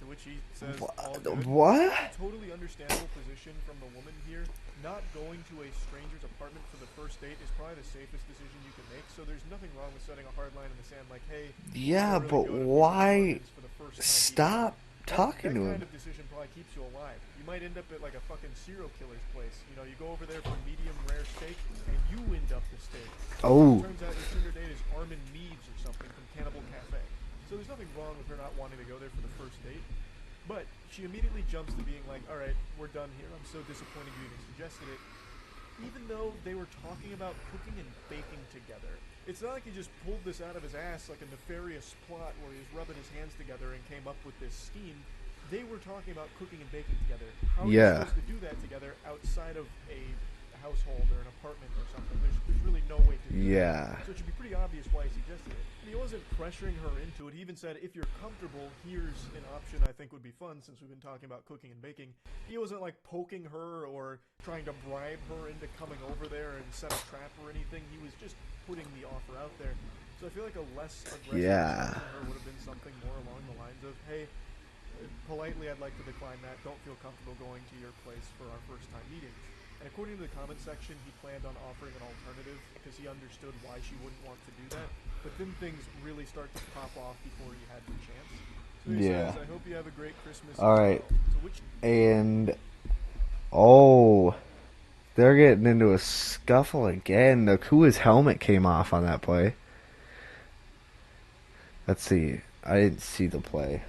To which he says, all good. What? Totally understandable position from the woman here. Not going to a stranger's apartment for the first date is probably the safest decision you can make. So there's nothing wrong with setting a hard line in the sand, like, hey. Yeah, really but go to why people's apartments for the first time stop talking that to kind him? of decision probably keeps you alive. You might end up at like a fucking serial killer's place. You go over there for medium rare steak, and you end up the steak. Oh. Turns out your Tinder date is Armin Meads or something from Cannibal Cafe. So there's nothing wrong with her not wanting to go there for the first date. But she immediately jumps to being like, alright, we're done here. I'm so disappointed you even suggested it. Even though they were talking about cooking and baking together. It's not like he just pulled this out of his ass like a nefarious plot where he was rubbing his hands together and came up with this scheme. They were talking about cooking and baking together. How are you supposed to do that together outside of a household or an apartment or something? There's really no way to do that. So it should be pretty obvious why he suggested it. And he wasn't pressuring her into it. He even said, if you're comfortable, here's an option I think would be fun since we've been talking about cooking and baking. He wasn't like poking her or trying to bribe her into coming over there and set a trap or anything. He was just putting the offer out there. So I feel like a less aggressive response from her would have been something more along the lines of, hey, politely I'd like to decline that. Don't feel comfortable going to your place for our first time meeting. And according to the comment section, he planned on offering an alternative because he understood why she wouldn't want to do that. But then things really start to pop off before he had the chance. So he says, I hope you have a great Christmas. Alright. To which And they're getting into a scuffle again. Nakua's helmet came off on that play. Let's see. I didn't see the play.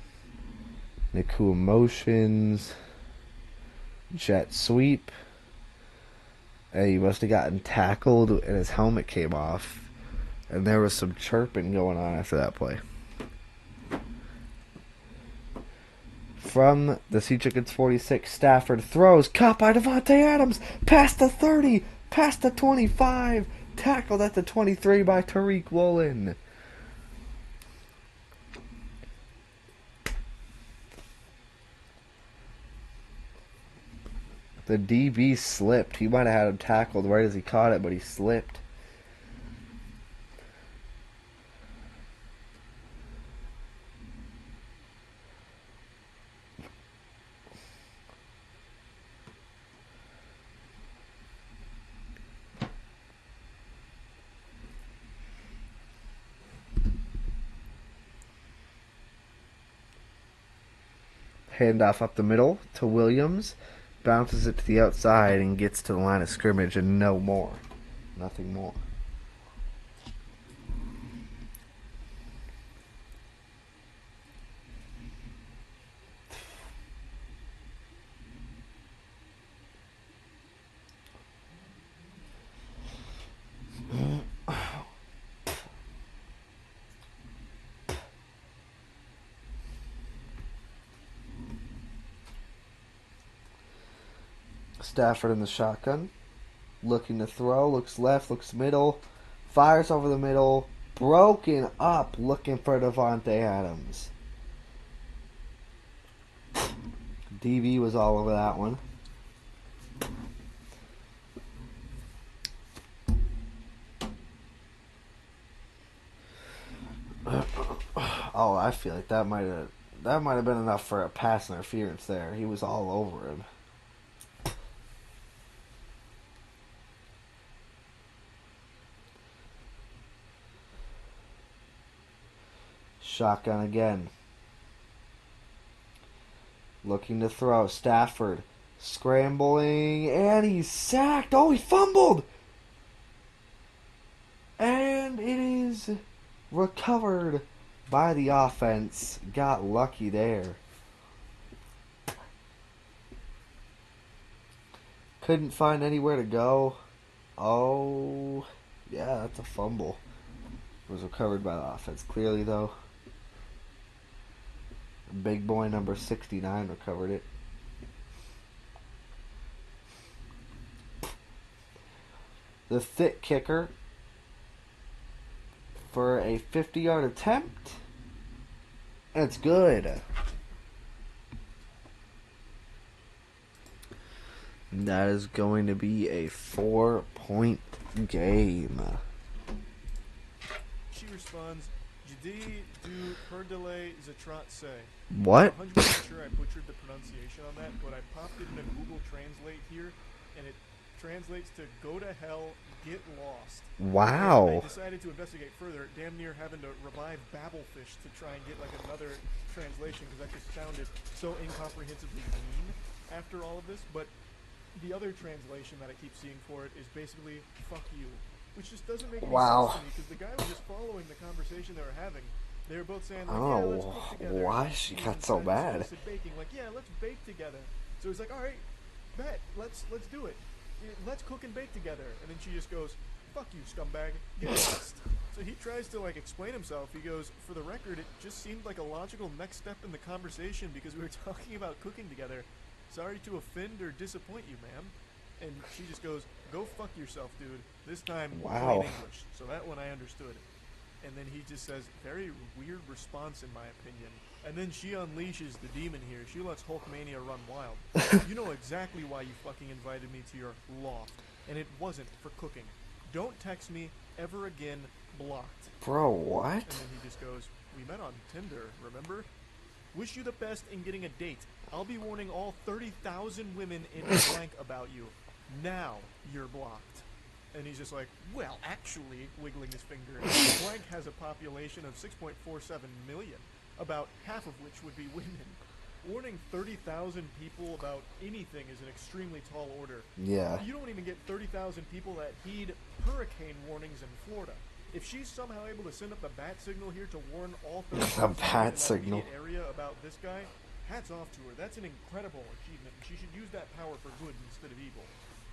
Nakua motions. Jet sweep. And he must have gotten tackled and his helmet came off. And there was some chirping going on after that play. From the Sea Chickens 46, Stafford throws. Caught by Devontae Adams. Past the 30. Past the 25. Tackled at the 23 by Tariq Woolen. The DB slipped. He might have had him tackled right as he caught it, but he slipped. Handoff up the middle to Williams. bounces it to the outside and gets to the line of scrimmage and no more. Nothing more. Stafford in the shotgun, looking to throw, looks left, looks middle, fires over the middle, broken up, looking for Devontae Adams. DB was all over that one. Oh, I feel like that might have been enough for a pass interference there. He was all over him. Shotgun again. Looking to throw. Stafford scrambling, and he's sacked. Oh, he fumbled! And it is recovered by the offense. Got lucky there. Couldn't find anywhere to go. Oh, yeah, that's a fumble. It was recovered by the offense. Clearly, though, big boy number 69 recovered it. The thick kicker for a 50-yard attempt. That's good. That is going to be a 4-point game. She responds, Jdi du Perdele Zatratse. What? I'm 100% sure I butchered the pronunciation on that, but I popped it in a Google Translate here, and it translates to go to hell, get lost. Wow. And I decided to investigate further, damn near having to revive Babelfish to try and get like another translation, because that just sounded so incomprehensibly mean after all of this. But the other translation that I keep seeing for it is basically fuck you, which just doesn't make any sense to me, because the guy was just following the conversation they were having. They were both saying, like, yeah, let's cook together. Why she got so mad? Baking, like, yeah, let's bake together. So he's like, all right, bet, let's do it. Let's cook and bake together. And then she just goes, fuck you, scumbag, get lost. So he tries to, like, explain himself. He goes, for the record, it just seemed like a logical next step in the conversation because we were talking about cooking together. Sorry to offend or disappoint you, ma'am. And she just goes, go fuck yourself, dude. This time, plain English. So that one I understood. And then he just says, very weird response in my opinion. And then she unleashes the demon here. She lets Hulkmania run wild. You know exactly why you fucking invited me to your loft. And it wasn't for cooking. Don't text me ever again, blocked. Bro, what? And then he just goes, we met on Tinder, remember? Wish you the best in getting a date. I'll be warning all 30,000 women in blank about you. Now you're blocked. And he's just like, well, actually, wiggling his finger, blank has a population of 6.47 million, about half of which would be women. Warning 30,000 people about anything is an extremely tall order. Yeah. You don't even get 30,000 people that heed hurricane warnings in Florida. If she's somehow able to send up the bat signal here to warn all 30,000 The bat signal. area about this guy, hats off to her. That's an incredible achievement. She should use that power for good instead of evil.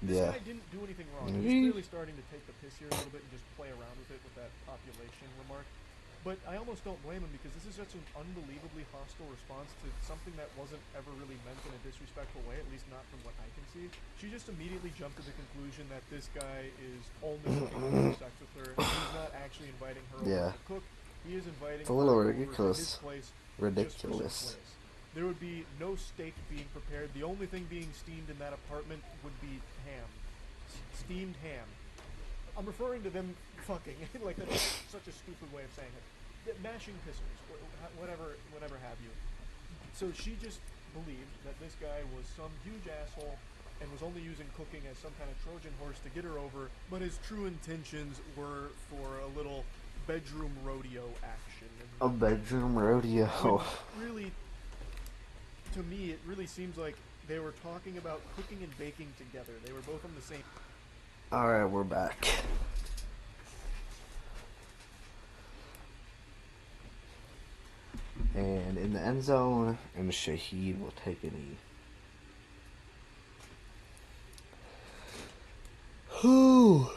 This guy didn't do anything wrong. He's clearly starting to take the piss here a little bit and just play around with it with that population remark. But I almost don't blame him because this is such an unbelievably hostile response to something that wasn't ever really meant in a disrespectful way, at least not from what I can see. She just immediately jumped to the conclusion that this guy is only looking to have sex with her. He's not actually inviting her over to cook. He is inviting her over to his place just for some place. There would be no steak being prepared. The only thing being steamed in that apartment would be ham. Steamed ham. I'm referring to them fucking. Like, that's such a stupid way of saying it. Mashing pissers, whatever have you. So she just believed that this guy was some huge asshole and was only using cooking as some kind of Trojan horse to get her over, but his true intentions were for a little bedroom rodeo action. And a bedroom rodeo. really, to me, it really seems like They were talking about cooking and baking together. They were both on the same. Alright, we're back. And in the end zone, and Shaheed will take a knee. Whew.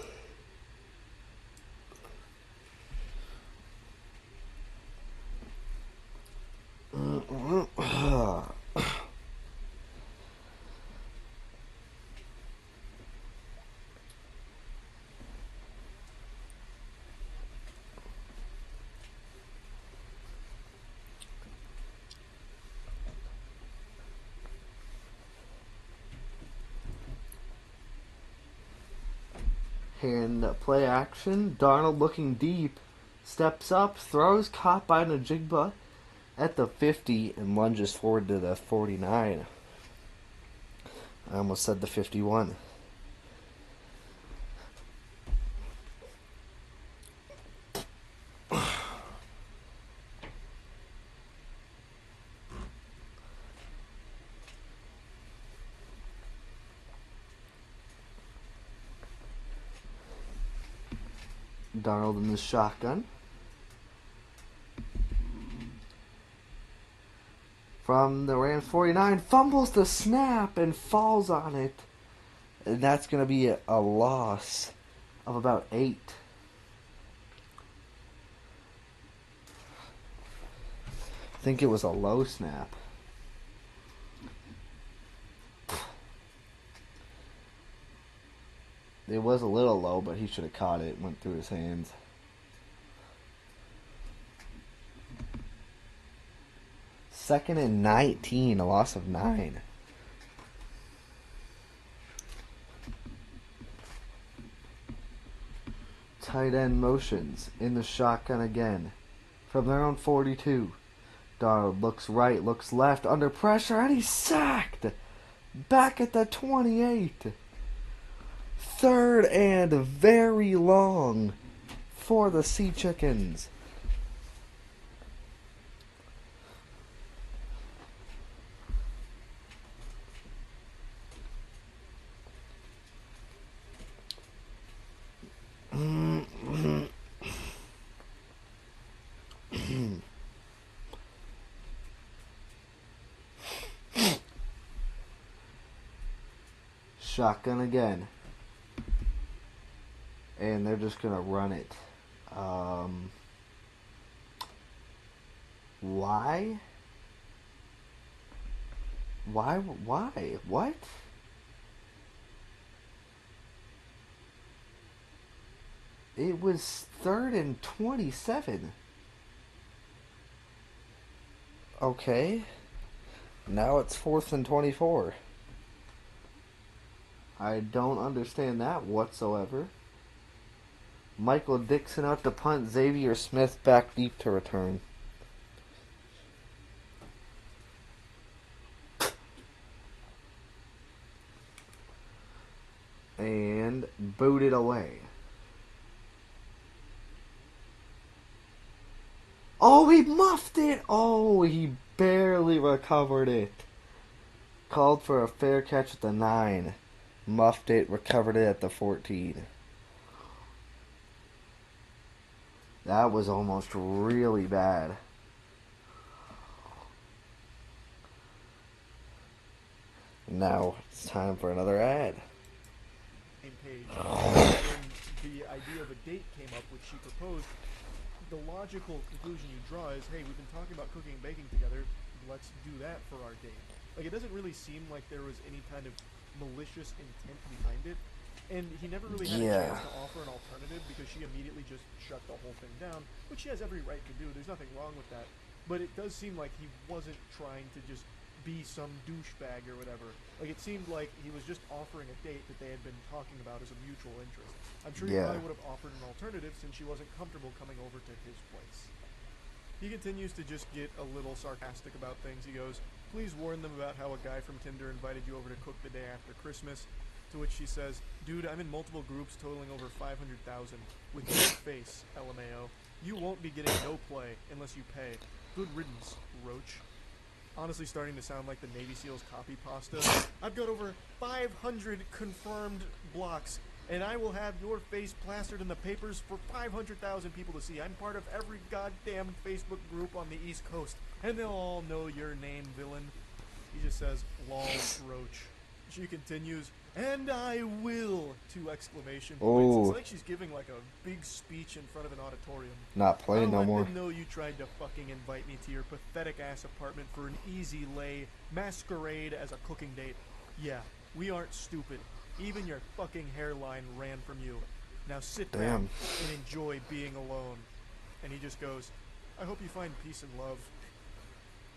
And play action. Darnold looking deep. Steps up. Throws. Caught by Najigba at the 50 and lunges forward to the 49. I almost said the 51. Darnold in the shotgun. From the Rams 49, fumbles the snap and falls on it. And that's going to be a loss of about 8. I think it was a low snap. It was a little low, but he should have caught it. It went through his hands. Second and 19, a loss of 9. Tight end motions in the shotgun again. From their own 42. Darnold looks right, looks left, under pressure, and he's sacked! Back at the 28. Third and very long for the Sea Chickens. Shotgun again. And they're just going to run it. Why? Why? What? It was 3rd and 27. Okay. Now it's 4th and 24. I don't understand that whatsoever. Michael Dixon out to punt. Xavier Smith back deep to return. And booted away. Oh, he muffed it! Oh, he barely recovered it. Called for a fair catch at the 9. Muffed it, recovered it at the 14. That was almost really bad. Now it's time for another ad. Same page. When the idea of a date came up, which she proposed, the logical conclusion you draw is, hey, we've been talking about cooking and baking together, let's do that for our date. Like, it doesn't really seem like there was any kind of malicious intent behind it. And he never really had a chance to offer an alternative because she immediately just shut the whole thing down, which she has every right to do. There's nothing wrong with that. But it does seem like he wasn't trying to just be some douchebag or whatever. Like, it seemed like he was just offering a date that they had been talking about as a mutual interest. I'm sure he probably would have offered an alternative since she wasn't comfortable coming over to his place. He continues to just get a little sarcastic about things. He goes, please warn them about how a guy from Tinder invited you over to cook the day after Christmas. To which she says, dude, I'm in multiple groups totaling over 500,000. With your face, LMAO. You won't be getting no play unless you pay. Good riddance, Roach. honestly starting to sound like the Navy SEALs copy pasta. I've got over 500 confirmed blocks, and I will have your face plastered in the papers for 500,000 people to see. I'm part of every goddamn Facebook group on the East Coast, and they'll all know your name, villain. He just says, lol, roach. She continues, and I will, 2 exclamation points. Oh. It's like she's giving like a big speech in front of an auditorium. Not playing no Let more. them know you tried to fucking invite me to your pathetic ass apartment for an easy lay masquerade as a cooking date. Yeah, we aren't stupid. Even your fucking hairline ran from you. Now sit back Damn. and enjoy being alone. And he just goes, I hope you find peace and love.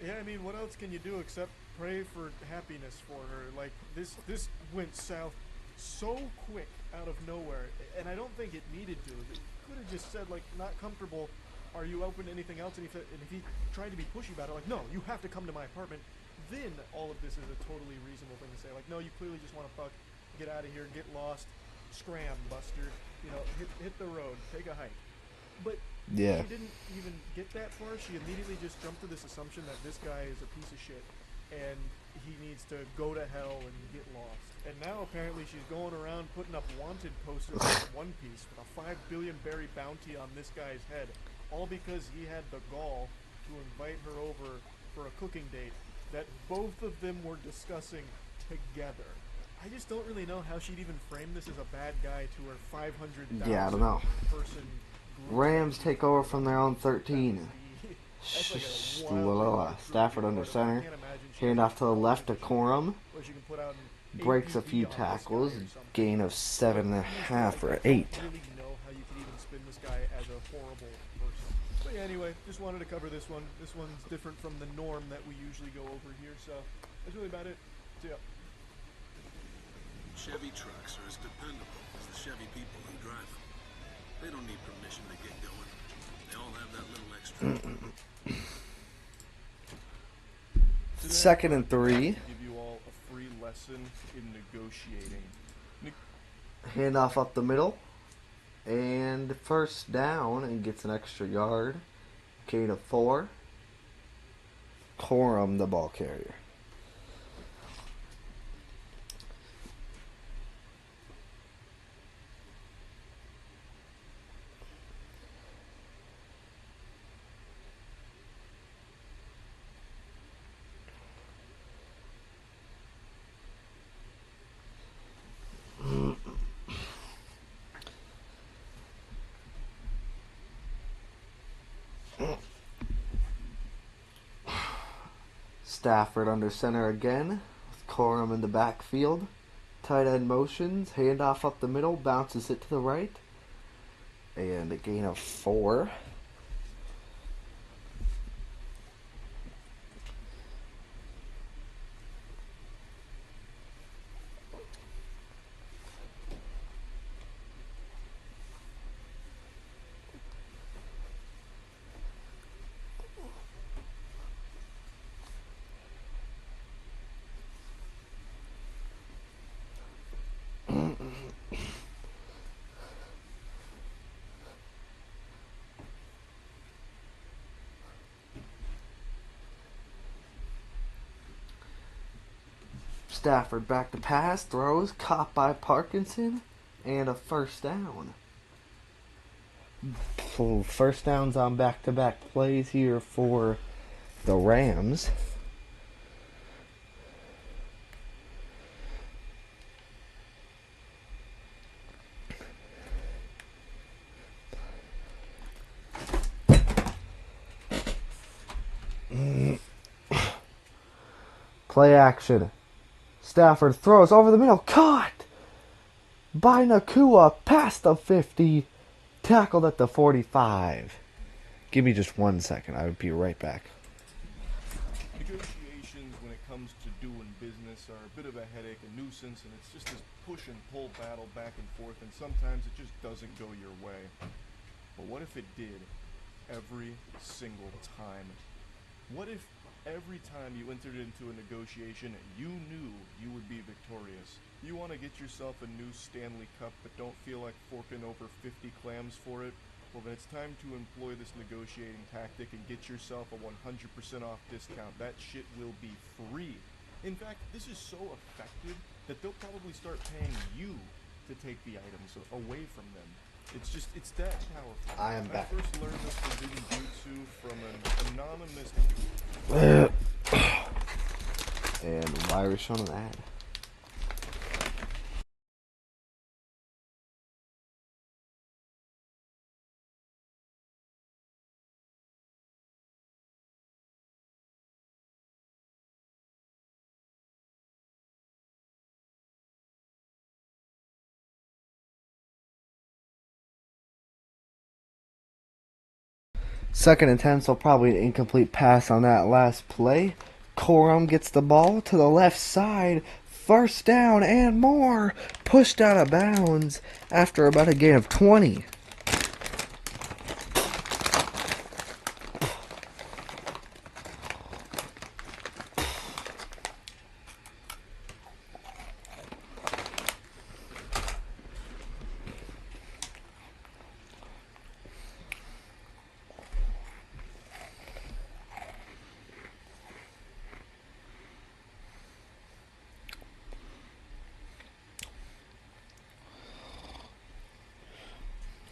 Yeah, I mean, what else can you do except pray for happiness for her? Like, this went south so quick out of nowhere, and I don't think it needed to. It could have just said, like, not comfortable, are you open to anything else? And if he tried to be pushy about it, like, no, you have to come to my apartment, then all of this is a totally reasonable thing to say. Like, no, you clearly just want to fuck, get out of here, get lost, scram, Buster, you know, hit the road, take a hike. But Yeah. she didn't even get that far. She immediately just jumped to this assumption that this guy is a piece of shit and he needs to go to hell and get lost. And now apparently she's going around putting up wanted posters of One Piece with a 5 billion berry bounty on this guy's head, all because he had the gall to invite her over for a cooking date that both of them were discussing together. I just don't really know how she'd even frame this as a bad guy to her 500,000 Yeah, I don't know. person group. Rams take over from their own 13. That's like a wild Stafford under center. I can't imagine she Hand has off to the left to Corum. where she can put out an Breaks a APB few on this guy or tackles. something. Gain of 7.5 for 8. I don't really know how you could even spin this guy as a horrible person. But yeah, anyway, just wanted to cover this one. This one's different from the norm that we usually go over here, so that's really about it. So yeah. Chevy trucks are as dependable as the Chevy people who drive them. They don't need permission to get going. They all have that little extra. Second and 3. Give you all a free lesson in negotiating. Hand off up the middle. And first down and gets an extra yard. Gain of 4. Corum the ball carrier. Stafford under center again, with Corum in the backfield. Tight end motions, handoff up the middle, bounces it to the right. And a gain of 4. Stafford back to pass, throws, caught by Parkinson, and a first down. First downs on back-to-back plays here for the Rams. Play action. Stafford throws over the middle. Caught by Nakua past the 50. Tackled at the 45. Give me just 1 second. I would be right back. Negotiations when it comes to doing business are a bit of a headache, a nuisance, and it's just this push and pull battle back and forth, and sometimes it just doesn't go your way. But what if it did every single time? What if every time you entered into a negotiation, you knew you would be victorious? You want to get yourself a new Stanley Cup, but don't feel like forking over 50 clams for it? well then it's time to employ this negotiating tactic and get yourself a 100% off discount. That shit will be free. In fact, this is so effective that they'll probably start paying you to take the items away from them. It's that powerful. I am back. I first learned this forbidden jutsu from an anonymous. And why are we showing an ad? Second and 10, so probably an incomplete pass on that last play. Corum gets the ball to the left side. First down and more. Pushed out of bounds after about a gain of 20.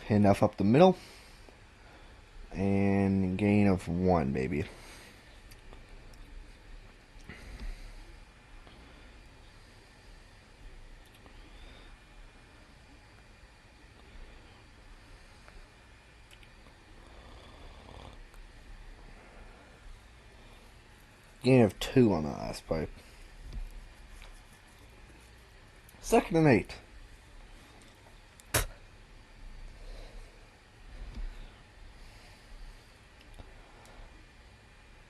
Handoff up the middle. And gain of 1, baby. Gain of 2 on the last play. Second and 8.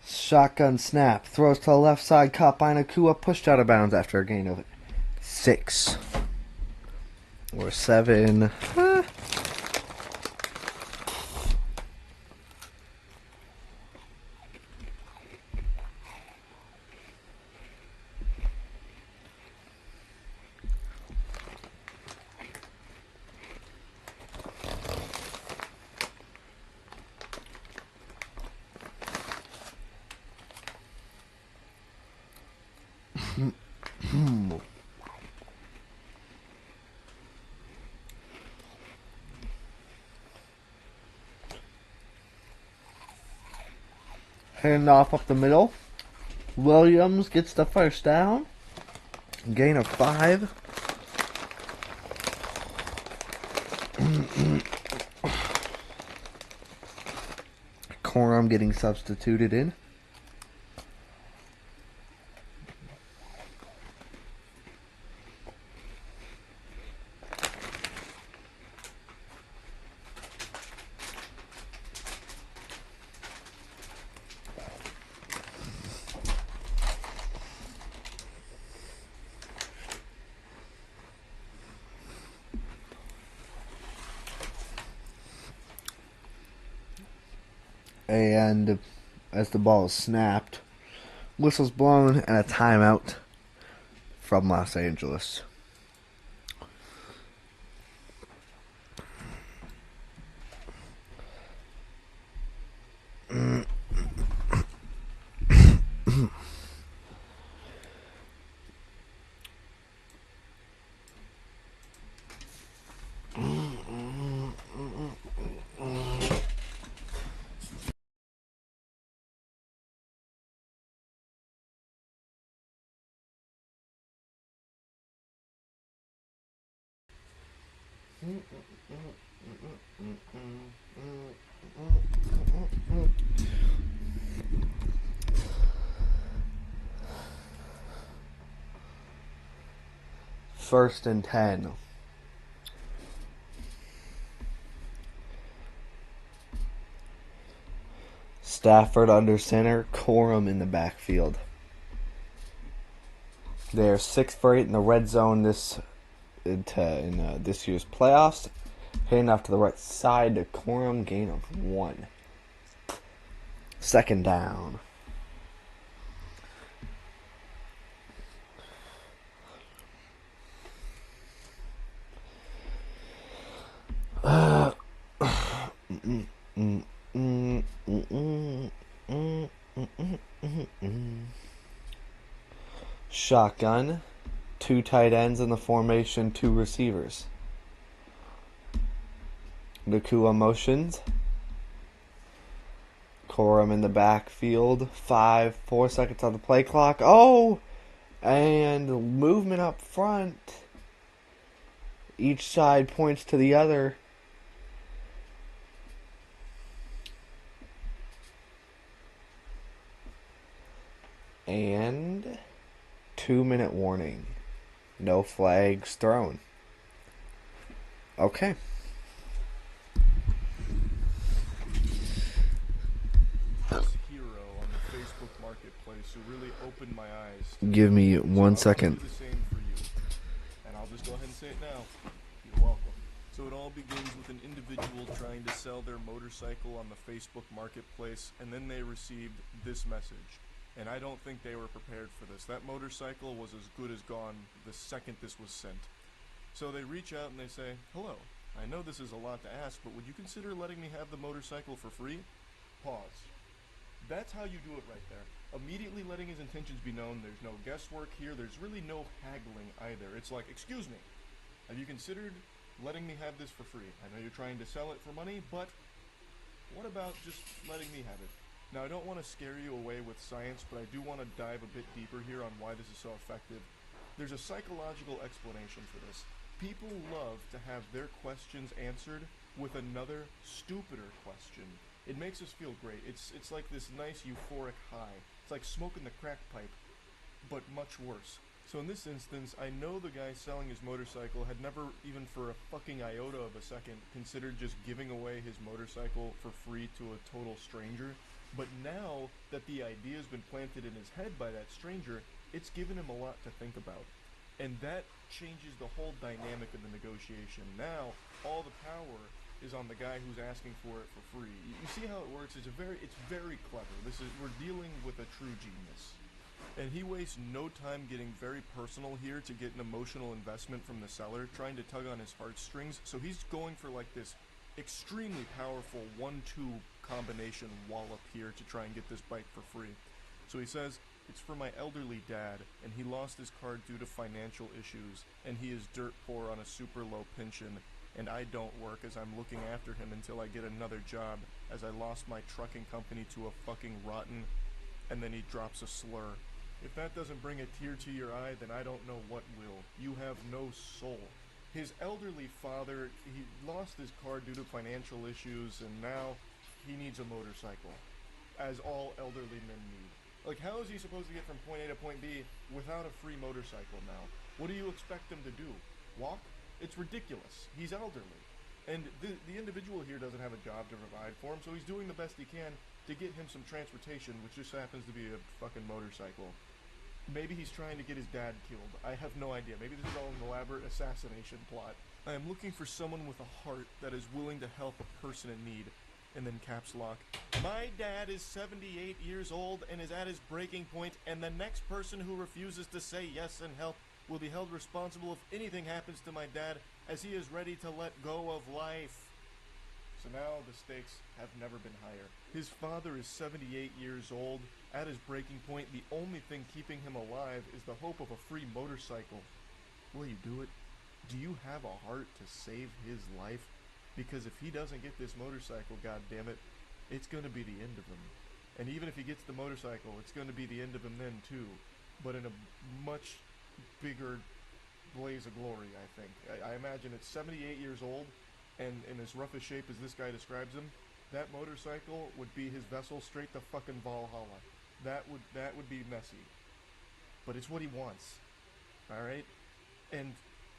Shotgun snap. Throws to the left side. Caught by Nakua. Pushed out of bounds after a gain of 6. Or 7. Handoff up the middle. Williams gets the first down. Gain of 5. Corum getting substituted in. And as the ball is snapped, whistle's blown and a timeout from Los Angeles. First and 10. Stafford under center, Corum in the backfield. They're 6 for 8 in the red zone this year's playoffs. Handing off to the right side to Corum, gain of 1. Second down. Mm, mm, mm, mm, mm, mm, mm, mm, mm. Shotgun, two tight ends in the formation, two receivers. Nakua motions. Corum in the backfield. 4 seconds on the play clock. Oh! And movement up front. Each side points to the other. And 2-minute warning. No flags thrown. Okay. This hero on the Facebook Marketplace who really opened my eyes. Give me So 1 I'll second. do the same for you. And I'll just go ahead and say it now. You're welcome. So it all begins with an individual trying to sell their motorcycle on the Facebook Marketplace, and then they received this message. And I don't think they were prepared for this. That motorcycle was as good as gone the second this was sent. So they reach out and they say, "Hello, I know this is a lot to ask, but would you consider letting me have the motorcycle for free?" Pause. That's how you do it right there. Immediately letting his intentions be known. There's no guesswork here. There's really no haggling either. It's like, "Excuse me, have you considered letting me have this for free? I know you're trying to sell it for money, but what about just letting me have it?" Now, I don't want to scare you away with science, but I do want to dive a bit deeper here on why this is so effective. There's a psychological explanation for this. People love to have their questions answered with another, stupider question. It makes us feel great. It's like this nice euphoric high. It's like smoking the crack pipe, but much worse. So in this instance, I know the guy selling his motorcycle had never, even for a fucking iota of a second, considered just giving away his motorcycle for free to a total stranger. But now that the idea has been planted in his head by that stranger, it's given him a lot to think about. And that changes the whole dynamic of the negotiation. Now, all the power is on the guy who's asking for it for free. You see how it works? It's very clever. We're dealing with a true genius. And he wastes no time getting very personal here to get an emotional investment from the seller, trying to tug on his heartstrings. So he's going for like this extremely powerful 1-2 combination wallop here to try and get this bike for free. So he says, "It's for my elderly dad, and he lost his car due to financial issues, and he is dirt poor on a super low pension, and I don't work as I'm looking after him until I get another job, as I lost my trucking company to a fucking rotten," and then he drops a slur. If that doesn't bring a tear to your eye, then I don't know what will. You have no soul. His elderly father, he lost his car due to financial issues, and now he needs a motorcycle, as all elderly men need. Like, how is he supposed to get from point A to point B without a free motorcycle now? What do you expect him to do? Walk? It's ridiculous. He's elderly. And the individual here doesn't have a job to provide for him, so he's doing the best he can to get him some transportation, which just happens to be a fucking motorcycle. Maybe he's trying to get his dad killed. I have no idea. Maybe this is all an elaborate assassination plot. I am looking for someone with a heart that is willing to help a person in need. And then caps lock. "My dad is 78 years old and is at his breaking point, and the next person who refuses to say yes and help will be held responsible if anything happens to my dad, as he is ready to let go of life." So now the stakes have never been higher. His father is 78 years old. At his breaking point, the only thing keeping him alive is the hope of a free motorcycle. Will you do it? Do you have a heart to save his life? Because if he doesn't get this motorcycle, goddammit, it's going to be the end of him. And even if he gets the motorcycle, it's going to be the end of him then too. But in a much bigger blaze of glory, I think. I imagine it's 78 years old, and in as rough a shape as this guy describes him, that motorcycle would be his vessel straight to fucking Valhalla. That would be messy. But it's what he wants. Alright? And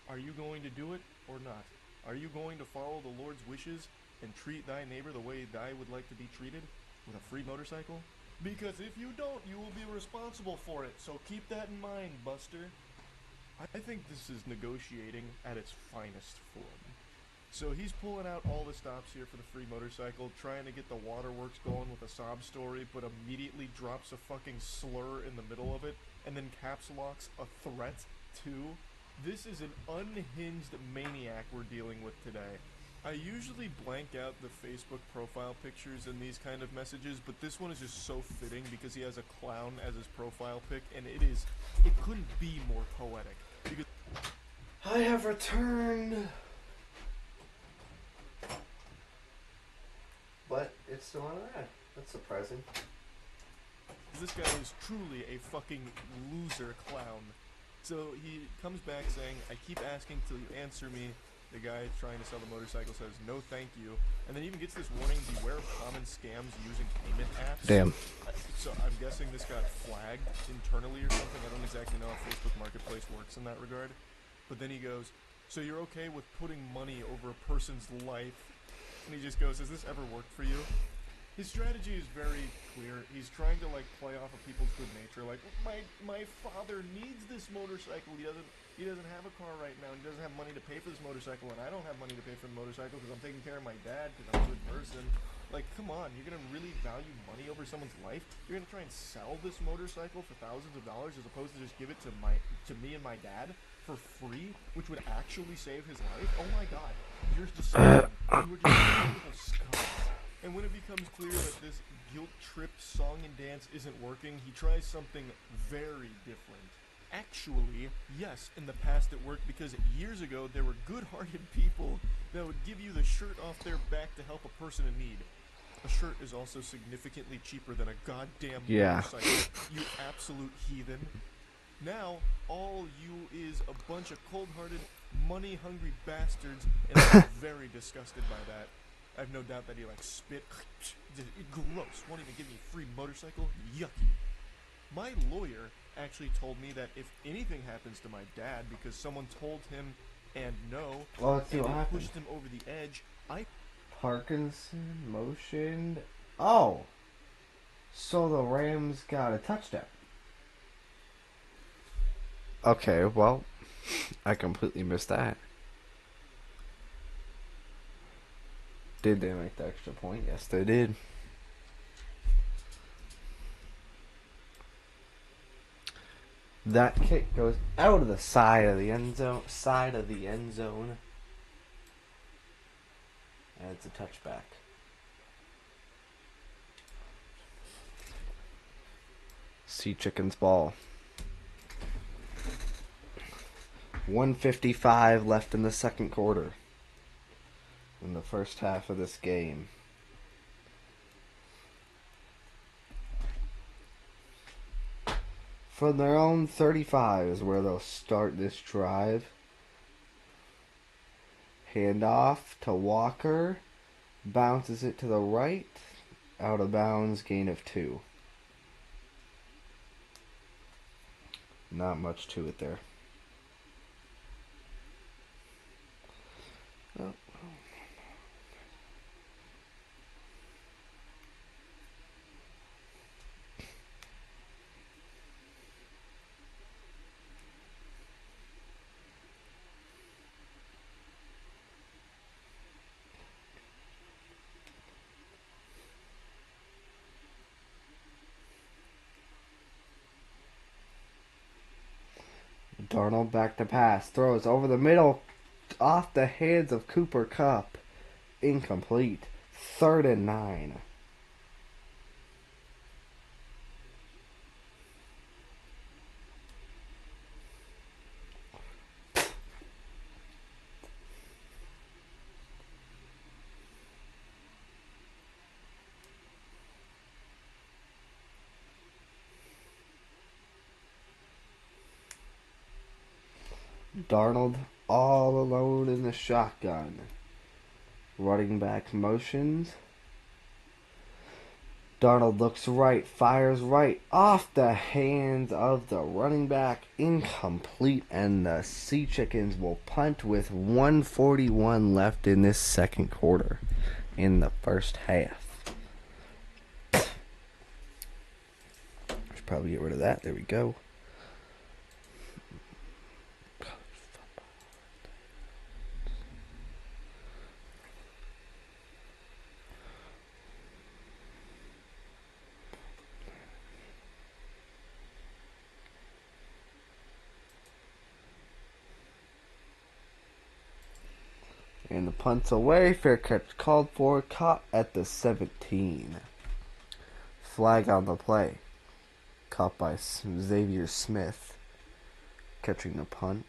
are you going to do it or not? Are you going to follow the Lord's wishes and treat thy neighbor the way thy would like to be treated, with a free motorcycle? Because if you don't, you will be responsible for it. So keep that in mind, Buster. I think this is negotiating at its finest form. So he's pulling out all the stops here for the free motorcycle, trying to get the waterworks going with a sob story, but immediately drops a fucking slur in the middle of it, and then caps locks a threat too. This is an unhinged maniac we're dealing with today. I usually blank out the Facebook profile pictures in these kind of messages, but this one is just so fitting because he has a clown as his profile pic, and it couldn't be more poetic. Because I have returned. But it's still on red. That's surprising. this guy is truly a fucking loser clown. So he comes back saying, I keep asking till you answer me. The guy trying to sell the motorcycle says, no thank you. And then even gets this warning, beware of common scams using payment apps. Damn. So I'm guessing this got flagged internally or something. I don't exactly know how Facebook Marketplace works in that regard. But then he goes, so you're okay with putting money over a person's life? And he just goes, has this ever worked for you? His strategy is very clear. He's trying to like play off of people's good nature. Like, my father needs this motorcycle. He doesn't have a car right now. He doesn't have money to pay for this motorcycle, and I don't have money to pay for the motorcycle because I'm taking care of my dad because I'm a good person. Like, come on, you're gonna really value money over someone's life? You're gonna try and sell this motorcycle for thousands of dollars as opposed to just give it to me and my dad for free, which would actually save his life? Oh my god, you're disgusting. You were just a terrible scum. And when it becomes clear that this guilt trip song and dance isn't working, he tries something very different. Actually, yes, in the past it worked because years ago there were good-hearted people that would give you the shirt off their back to help a person in need. A shirt is also significantly cheaper than a goddamn motorcycle, you absolute heathen. Now, all you is a bunch of cold-hearted, money-hungry bastards, and I'm very disgusted by that. I have no doubt that he like spit. Gross. Won't even give me a free motorcycle. Yucky. My lawyer actually told me that if anything happens to my dad because someone told him and no, Well, let's see and what it happened. pushed him over the edge, Parkinson motioned. Oh, so the Rams got a touchdown. Okay, well, I completely missed that. Did they make the extra point? Yes, they did. That kick goes out of the side of the end zone. And it's a touchback. Sea Chicken's ball. 1:55 left in the second quarter. In the first half of this game. From their own 35 is where they'll start this drive. Handoff to Walker. Bounces it to the right. Out of bounds, gain of 2. Not much to it there. Oh. Darnold back to pass. Throws over the middle. Off the hands of Cooper Kupp. Incomplete. 3rd and 9. Darnold all alone in the shotgun. Running back motions. Darnold looks right, fires right, off the hands of the running back, incomplete, and the Sea Chickens will punt with 1:41 left in this second quarter, in the first half. Should probably get rid of that. There we go. And the punt's away. Fair catch called for. Caught at the 17. Flag on the play. Caught by Xavier Smith. Catching the punt.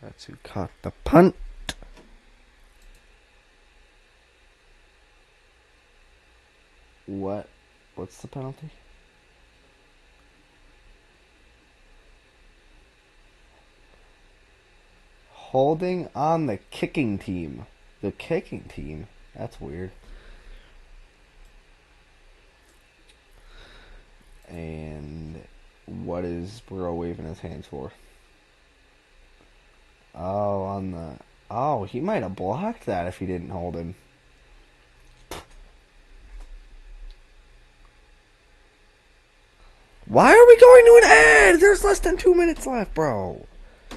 That's who caught the punt. What's the penalty? Holding on the kicking team. The kicking team? That's weird. And what is Burrow waving his hands for? Oh, he might have blocked that if he didn't hold him. Why are we going to an ad? There's less than 2 minutes left, bro. I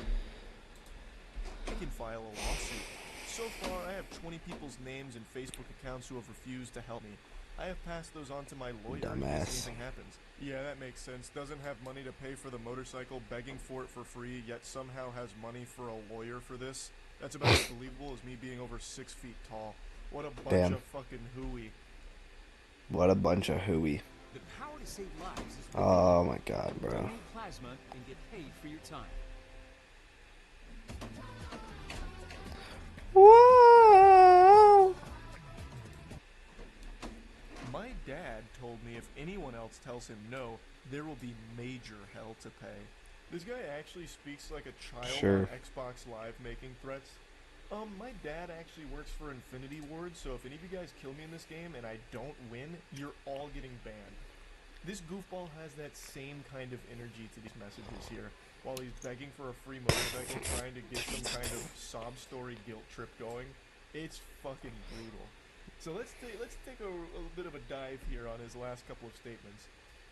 can file a lawsuit. So far, I have 20 people's names and Facebook accounts who have refused to help me. I have passed those on to my lawyer in Dumbass. case anything happens. Yeah, that makes sense. Doesn't have money to pay for the motorcycle, begging for it for free, yet somehow has money for a lawyer for this. That's about as believable as me being over 6 feet tall. What a bunch Damn. of fucking hooey. What a bunch of hooey. The power to save lives is Oh my god, bro. donate plasma and get paid for your time. Whoa! My dad told me if anyone else tells him no, there will be major hell to pay. This guy actually speaks like a child Sure. on Xbox Live making threats. My dad actually works for Infinity Ward, so if any of you guys kill me in this game and I don't win, you're all getting banned. This goofball has that same kind of energy to these messages here, while he's begging for a free motorcycle, trying to get some kind of sob story guilt trip going. It's fucking brutal. So let's take a bit of a dive here on his last couple of statements.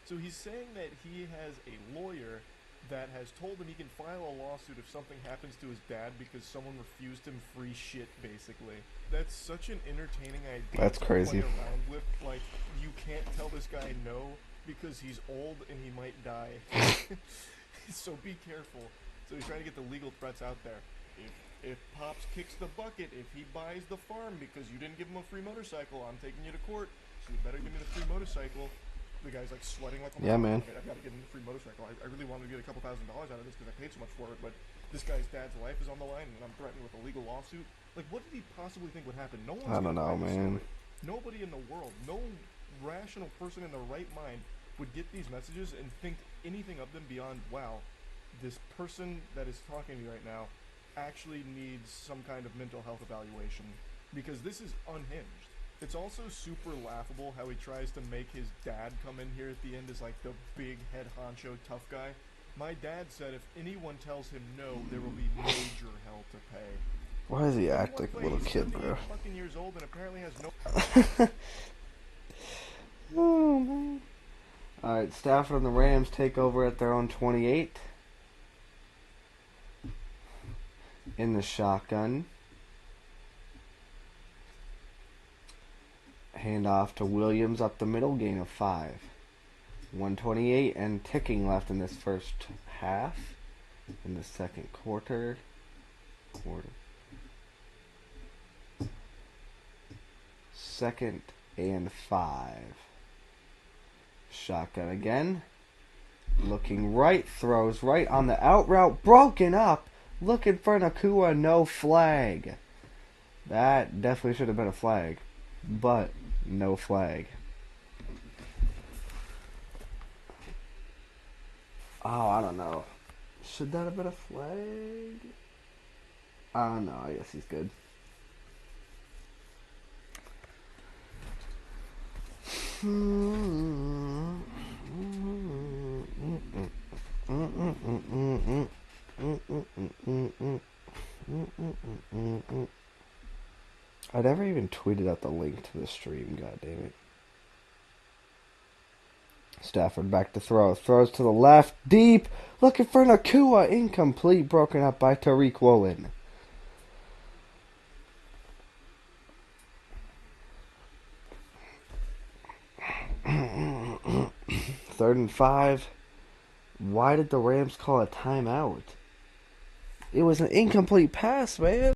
So he's saying that he has a lawyer that has told him he can file a lawsuit if something happens to his dad because someone refused him free shit, basically. That's such an entertaining idea. That's to crazy. Play around with. Like, you can't tell this guy no because he's old and he might die. So be careful. So he's trying to get the legal threats out there. If Pops kicks the bucket, if he buys the farm because you didn't give him a free motorcycle, I'm taking you to court. So you better give me the free motorcycle. The guy's like sweating like, Yeah, man. I've got to get him the free motorcycle. I really wanted to get a couple $1,000s out of this because I paid so much for it, but this guy's dad's life is on the line and I'm threatened with a legal lawsuit. Like, what did he possibly think would happen? No one's I don't gonna know, buy this man. story. Nobody in the world, no rational person in their right mind would get these messages and think anything of them beyond, wow, this person that is talking to me right now actually needs some kind of mental health evaluation, because this is unhinged. It's also super laughable how he tries to make his dad come in here at the end as like the big head honcho tough guy. My dad said if anyone tells him no, there will be major hell to pay. Why does he act like a little He's kid, 78 bro? fucking years old and apparently has no. Oh, man. Alright, Stafford and the Rams take over at their own 28. In the shotgun. Hand off to Williams up the middle, gain of 5. 128 and ticking left in this first half. In the second quarter. Second and 5. Shotgun again. Looking right, throws right on the out route, broken up. Looking for Nakua, no flag. That definitely should have been a flag, but no flag. Oh, I don't know. Should that have been a flag? I don't know. I guess he's good. I never even tweeted out the link to the stream, god damn it. Stafford back to throw. Throws to the left. Deep. Looking for Nakua. Incomplete. Broken up by Tariq Woolen. Third and 5. Why did the Rams call a timeout? It was an incomplete pass, man.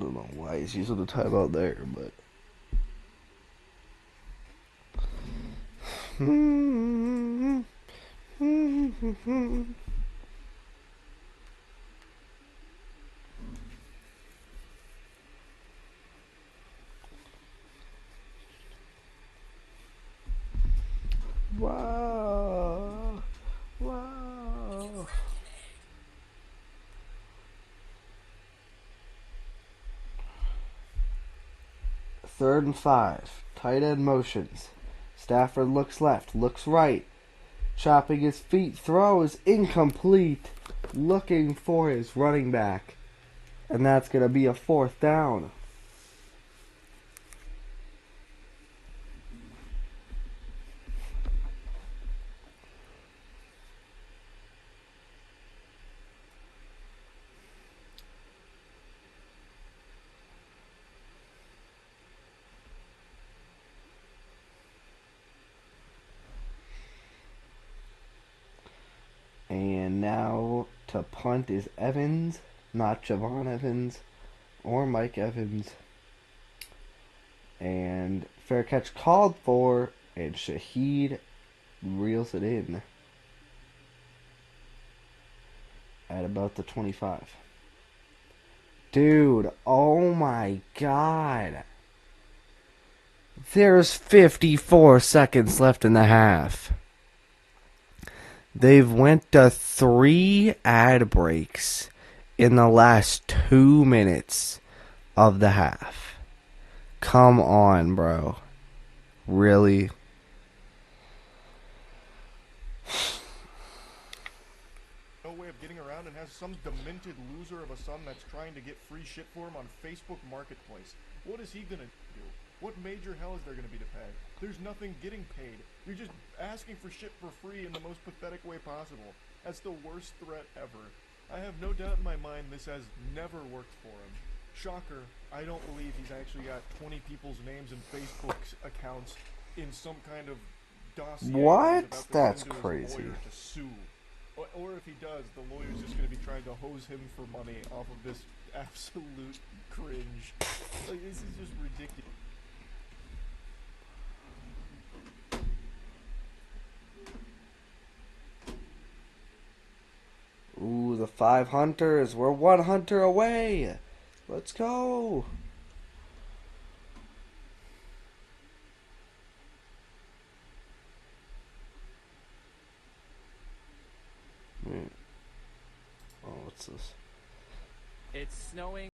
don't know why he's using the timeout there, but. Wow. Wow. Third and 5. Tight end motions. Stafford looks left, looks right. Chopping his feet, throws incomplete. Looking for his running back. And that's going to be a 4th down. And now to punt is Evans, not Javon Evans or Mike Evans. And fair catch called for, and Shaheed reels it in at about the 25. Dude, oh my god. There's 54 seconds left in the half. They've went to 3 ad breaks in the last 2 minutes of the half. Come on, bro. Really? No way of getting around and has some demented loser of a son that's trying to get free shit for him on Facebook Marketplace. What is he gonna do? What major hell is there gonna be to pay? There's nothing getting paid. You're just asking for shit for free in the most pathetic way possible. That's the worst threat ever. I have no doubt in my mind this has never worked for him. Shocker, I don't believe he's actually got 20 people's names and Facebook accounts in some kind of dossier. What? About to That's send to his crazy. lawyer to sue. Or if he does, the lawyer's just going to be trying to hose him for money off of this absolute cringe. Like, this is just ridiculous. Ooh, the 5 hunters. We're 1 hunter away. Let's go. Oh, what's this? It's snowing.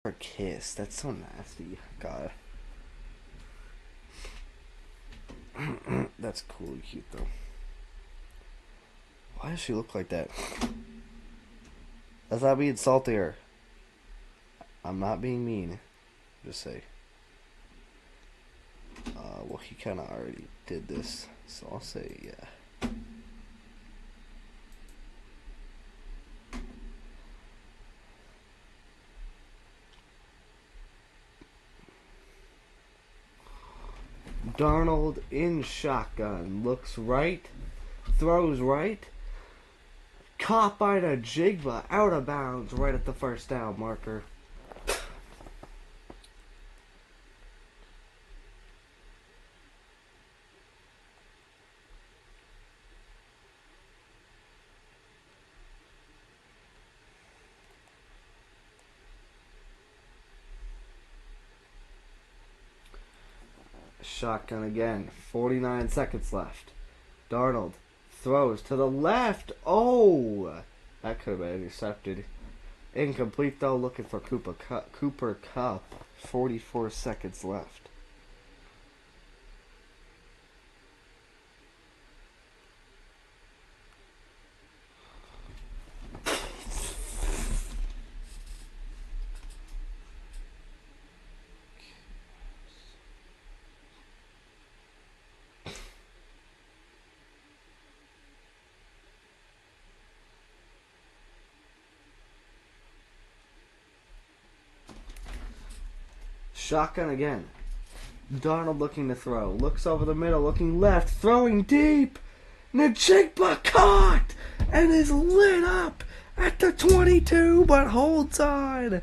For kiss. That's so nasty. God. That's cool and cute though. Why does she look like that? That's not being salty her. I'm not being mean. Just say. Well, he kind of already did this, so I'll say yeah. Darnold in shotgun. Looks right. Throws right. Caught by the Jigba. Out of bounds right at the first down marker. Shotgun again. 49 seconds left. Darnold throws to the left. Oh! That could have been intercepted. Incomplete though, looking for Cooper Kupp. 44 seconds left. Shotgun again. Darnold looking to throw. Looks over the middle, looking left, throwing deep. Najigba caught and is lit up at the 22, but holds on.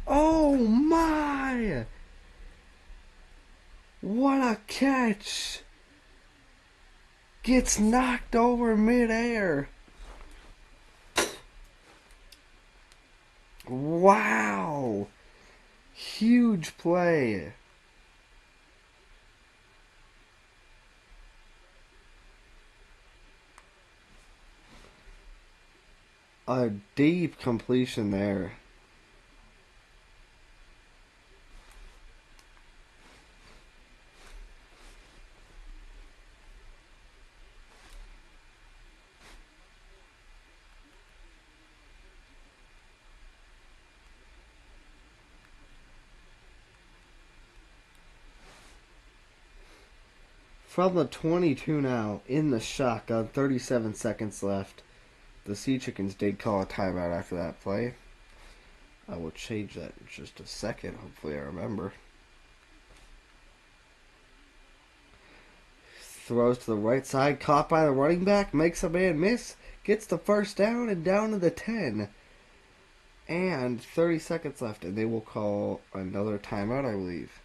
Oh my! What a catch! Gets knocked over midair. Wow! Huge play. A deep completion there. From the 22 now, in the shotgun, 37 seconds left. The Sea Chickens did call a timeout after that play. I will change that in just a second. Hopefully I remember. Throws to the right side, caught by the running back, makes a man miss, gets the first down and down to the 10. And 30 seconds left, and they will call another timeout, I believe.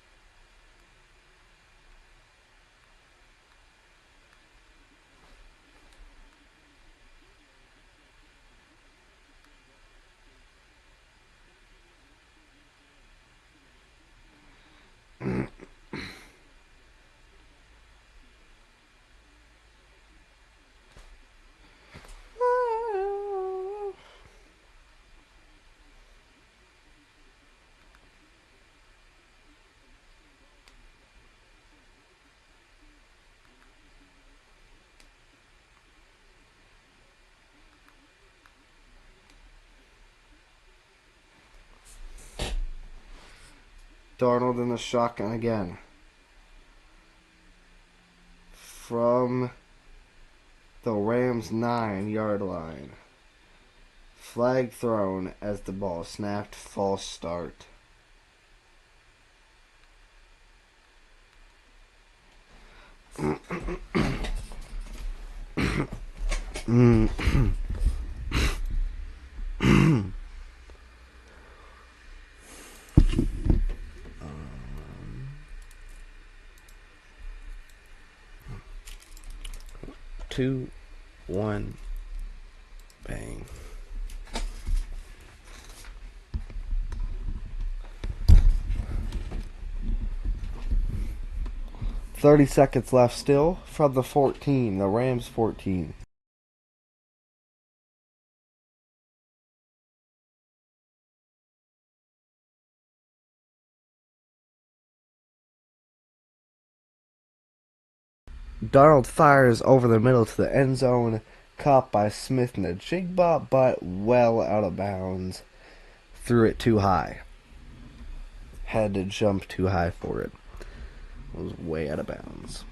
Darnold in the shotgun again. From the Rams' 9-yard line. Flag thrown as the ball snapped. False start. Two, one, bang. "30 seconds left still from the 14, the Rams 14. Darnold fires over the middle to the end zone, caught by Smith and Najigba, but well out of bounds. Threw it too high. Had to jump too high for it. It was way out of bounds.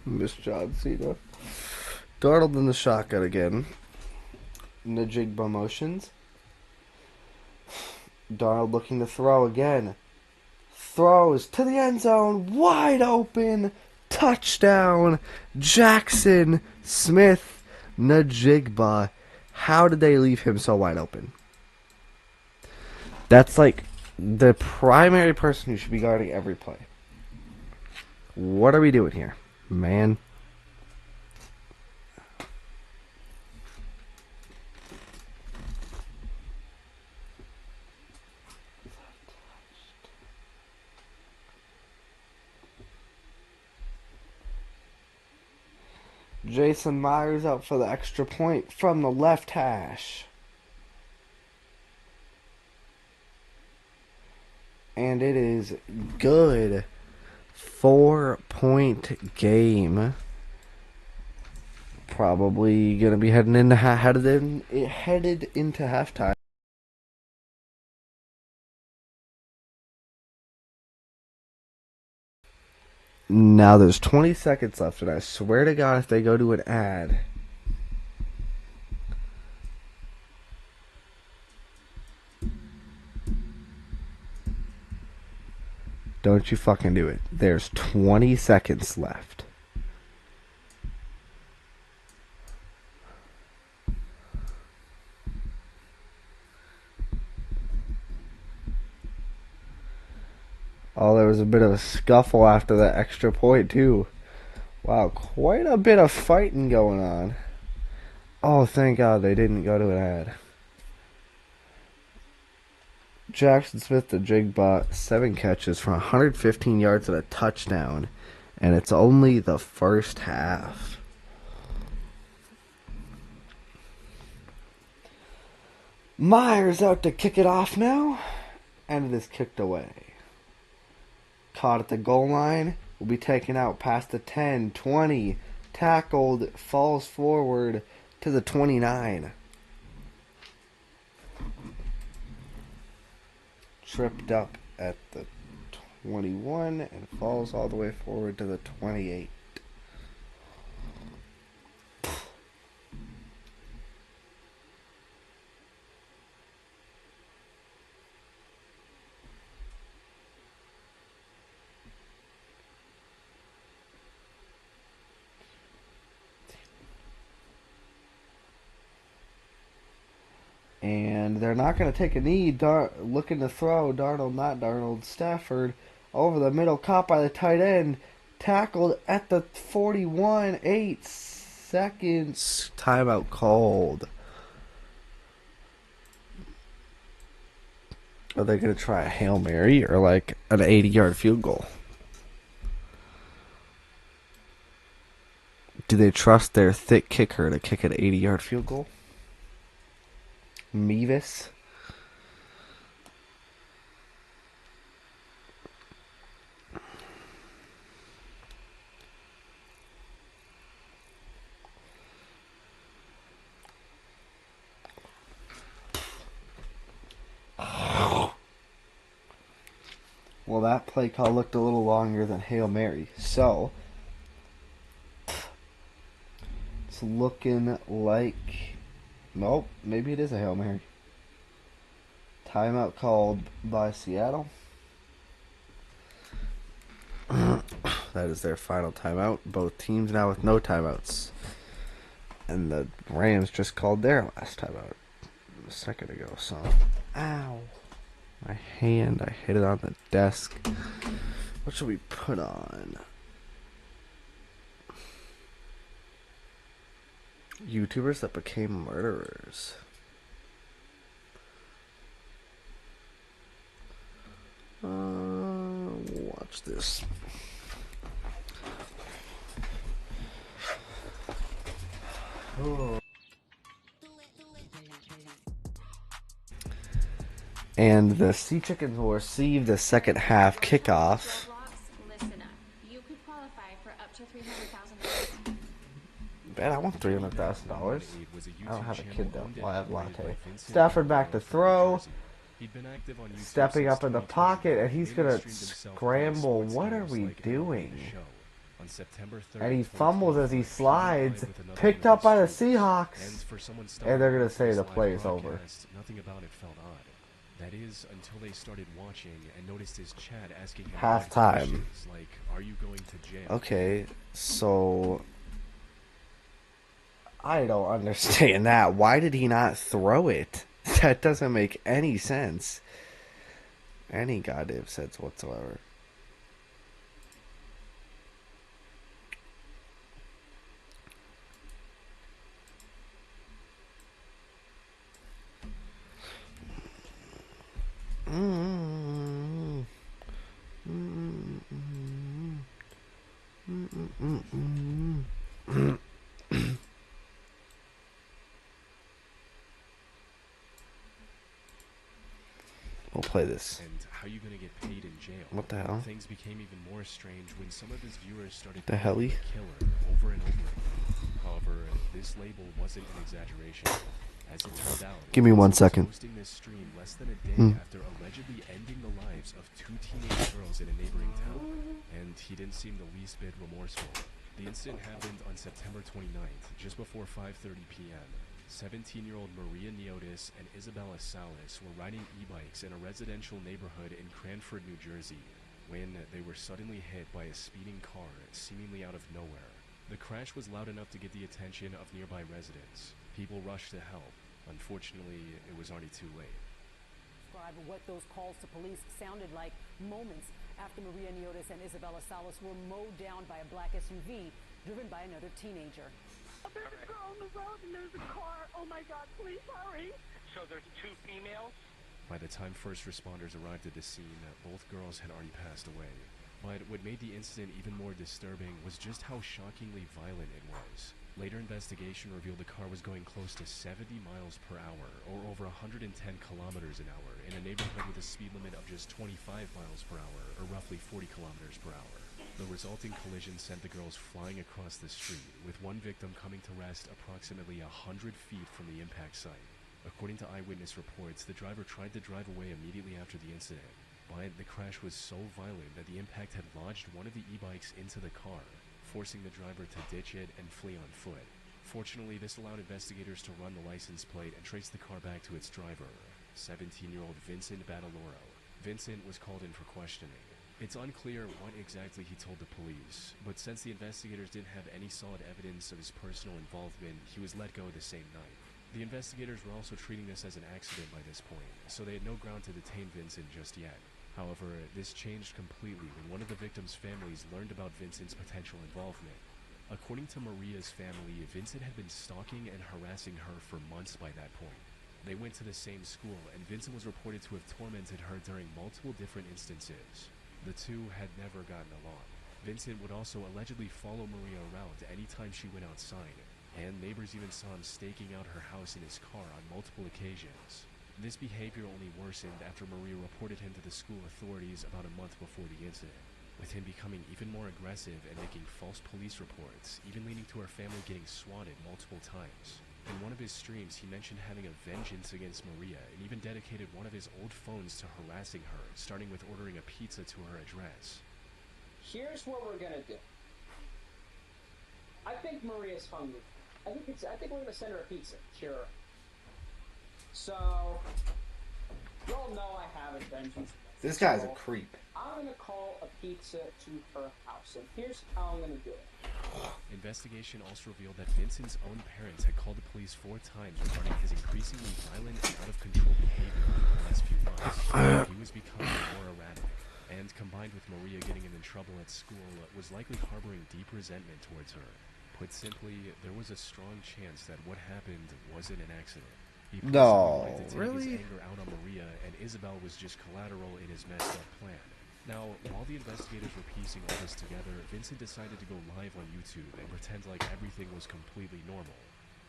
Miss John Cena. Darnold in the shotgun again. Najigba motions. Darnold looking to throw again. Throws to the end zone. Wide open. Touchdown. Jackson Smith Najigba. How did they leave him so wide open? That's like the primary person who should be guarding every play. What are we doing here, man? Jason Myers out for the extra point from the left hash. And it is good. 4-point game. Probably gonna be headed into halftime. Now there's 20 seconds left, and I swear to God, if they go to an ad, don't you fucking do it. There's 20 seconds left. Oh, there was a bit of a scuffle after that extra point, too. Wow, quite a bit of fighting going on. Oh, thank God they didn't go to an ad. Jackson Smith, the Jigbot, 7 catches for 115 yards and a touchdown. And it's only the first half. Myers out to kick it off now. And it is kicked away. Caught at the goal line. Will be taken out past the 10, 20. Tackled. Falls forward to the 29. Tripped up at the 21 and falls all the way forward to the 28. And they're not going to take a knee. Looking to throw. Darnold, not Darnold. Stafford over the middle. Caught by the tight end. Tackled at the 41. 8 seconds. Timeout called. Are they going to try a Hail Mary or like an 80-yard field goal? Do they trust their thick kicker to kick an 80-yard field goal? Mevis. Well, that play call looked a little longer than Hail Mary. So, it's looking like... Nope, maybe it is a Hail Mary. Timeout called by Seattle. That is their final timeout. Both teams now with no timeouts. And the Rams just called their last timeout a second ago. So, ow. My hand, I hit it on the desk. What should we put on? YouTubers that became murderers. Watch this. Oh. And the Sea Chickens will receive the second half kickoff. Listen up. You could qualify for up to $300,000. Bet I want $300,000. I don't have a kid though. Well, I have Latte. Stafford back to throw. Stepping up in the pocket, and he's gonna scramble. What are we doing? And he fumbles as he slides. Picked up by the Seahawks. And they're gonna say the play is over. Nothing about it felt odd. That is until they started watching and noticed his chat asking him halftime. Like, are you going to jail? Okay, so I don't understand that. Why did he not throw it? That doesn't make any sense. Any goddamn sense whatsoever. We'll play this. And how you gonna get paid in jail? What the hell? Things became even more strange when some of his viewers started The calling helly? him a killer over and over again. However, this label wasn't an exaggeration. As it turned out, Give me 1 Vincent was second. hosting this stream less than a day after allegedly ending the lives of 2 teenage girls in a neighboring town, and he didn't seem the least bit remorseful. The incident happened on September 29th, just before 5:30 p.m. 17-year-old Maria Neotis and Isabella Salas were riding e-bikes in a residential neighborhood in Cranford, New Jersey, when they were suddenly hit by a speeding car, seemingly out of nowhere. The crash was loud enough to get the attention of nearby residents. People rushed to help. Unfortunately, it was already too late. Describe what those calls to police sounded like moments after Maria Neotis and Isabella Salas were mowed down by a black SUV driven by another teenager. There's a girl on the road and there's a car. Oh my God, please hurry. So there's 2 females? By the time first responders arrived at the scene, both girls had already passed away. But what made the incident even more disturbing was just how shockingly violent it was. Later investigation revealed the car was going close to 70 miles per hour, or over 110 kilometers an hour, in a neighborhood with a speed limit of just 25 miles per hour, or roughly 40 kilometers per hour. The resulting collision sent the girls flying across the street, with one victim coming to rest approximately 100 feet from the impact site. According to eyewitness reports, the driver tried to drive away immediately after the incident, but the crash was so violent that the impact had lodged one of the e-bikes into the car, forcing the driver to ditch it and flee on foot. Fortunately, this allowed investigators to run the license plate and trace the car back to its driver, 17-year-old Vincent Badaloro. Vincent was called in for questioning. It's unclear what exactly he told the police, but since the investigators didn't have any solid evidence of his personal involvement, he was let go the same night. The investigators were also treating this as an accident by this point, so they had no ground to detain Vincent just yet. However, this changed completely when one of the victims' families learned about Vincent's potential involvement. According to Maria's family, Vincent had been stalking and harassing her for months by that point. They went to the same school, and Vincent was reported to have tormented her during multiple different instances. The two had never gotten along. Vincent would also allegedly follow Maria around anytime she went outside, and neighbors even saw him staking out her house in his car on multiple occasions. This behavior only worsened after Maria reported him to the school authorities about a month before the incident, with him becoming even more aggressive and making false police reports, even leading to her family getting swatted multiple times. In one of his streams, he mentioned having a vengeance against Maria and even dedicated one of his old phones to harassing her, starting with ordering a pizza to her address. Here's what we're gonna do. I think Maria's hungry. I think we're gonna send her a pizza. Sure. So, y'all know I have a vengeance. This guy's a creep. I'm gonna call a pizza to her house, and here's how I'm gonna do it. Investigation also revealed that Vincent's own parents had called the police 4 times regarding his increasingly violent and out-of-control behavior over the last few months. He was becoming more erratic, and combined with Maria getting him in trouble at school, was likely harboring deep resentment towards her. Put simply, there was a strong chance that what happened wasn't an accident. He wanted to take his anger out on Maria, and Isabel was just collateral in his messed up plan. Now, while the investigators were piecing all this together, Vincent decided to go live on YouTube and pretend like everything was completely normal.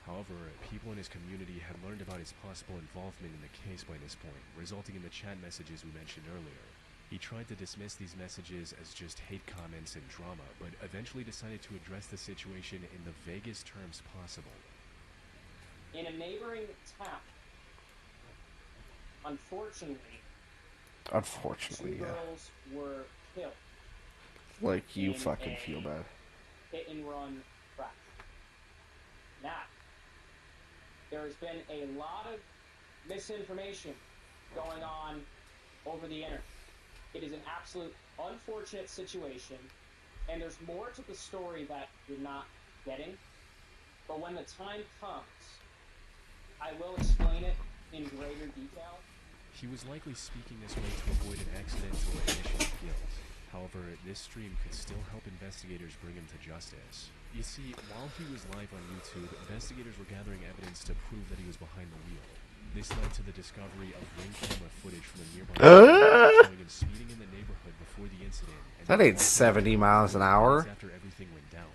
However, people in his community had learned about his possible involvement in the case by this point, resulting in the chat messages we mentioned earlier. He tried to dismiss these messages as just hate comments and drama, but eventually decided to address the situation in the vaguest terms possible. In a neighboring town, unfortunately, two girls were killed. Like you fucking feel bad. Hit and run crash. Now, there has been a lot of misinformation going on over the internet. It is an absolute unfortunate situation, and there's more to the story that you're not getting. But when the time comes, I will explain it in greater detail. He was likely speaking this way to avoid an accidental admission of guilt. However, this stream could still help investigators bring him to justice. You see, while he was live on YouTube, investigators were gathering evidence to prove that he was behind the wheel. This led to the discovery of ring camera footage from a nearby showing him speeding in the neighborhood before the incident. That ain't 70 miles an hour. After everything went down.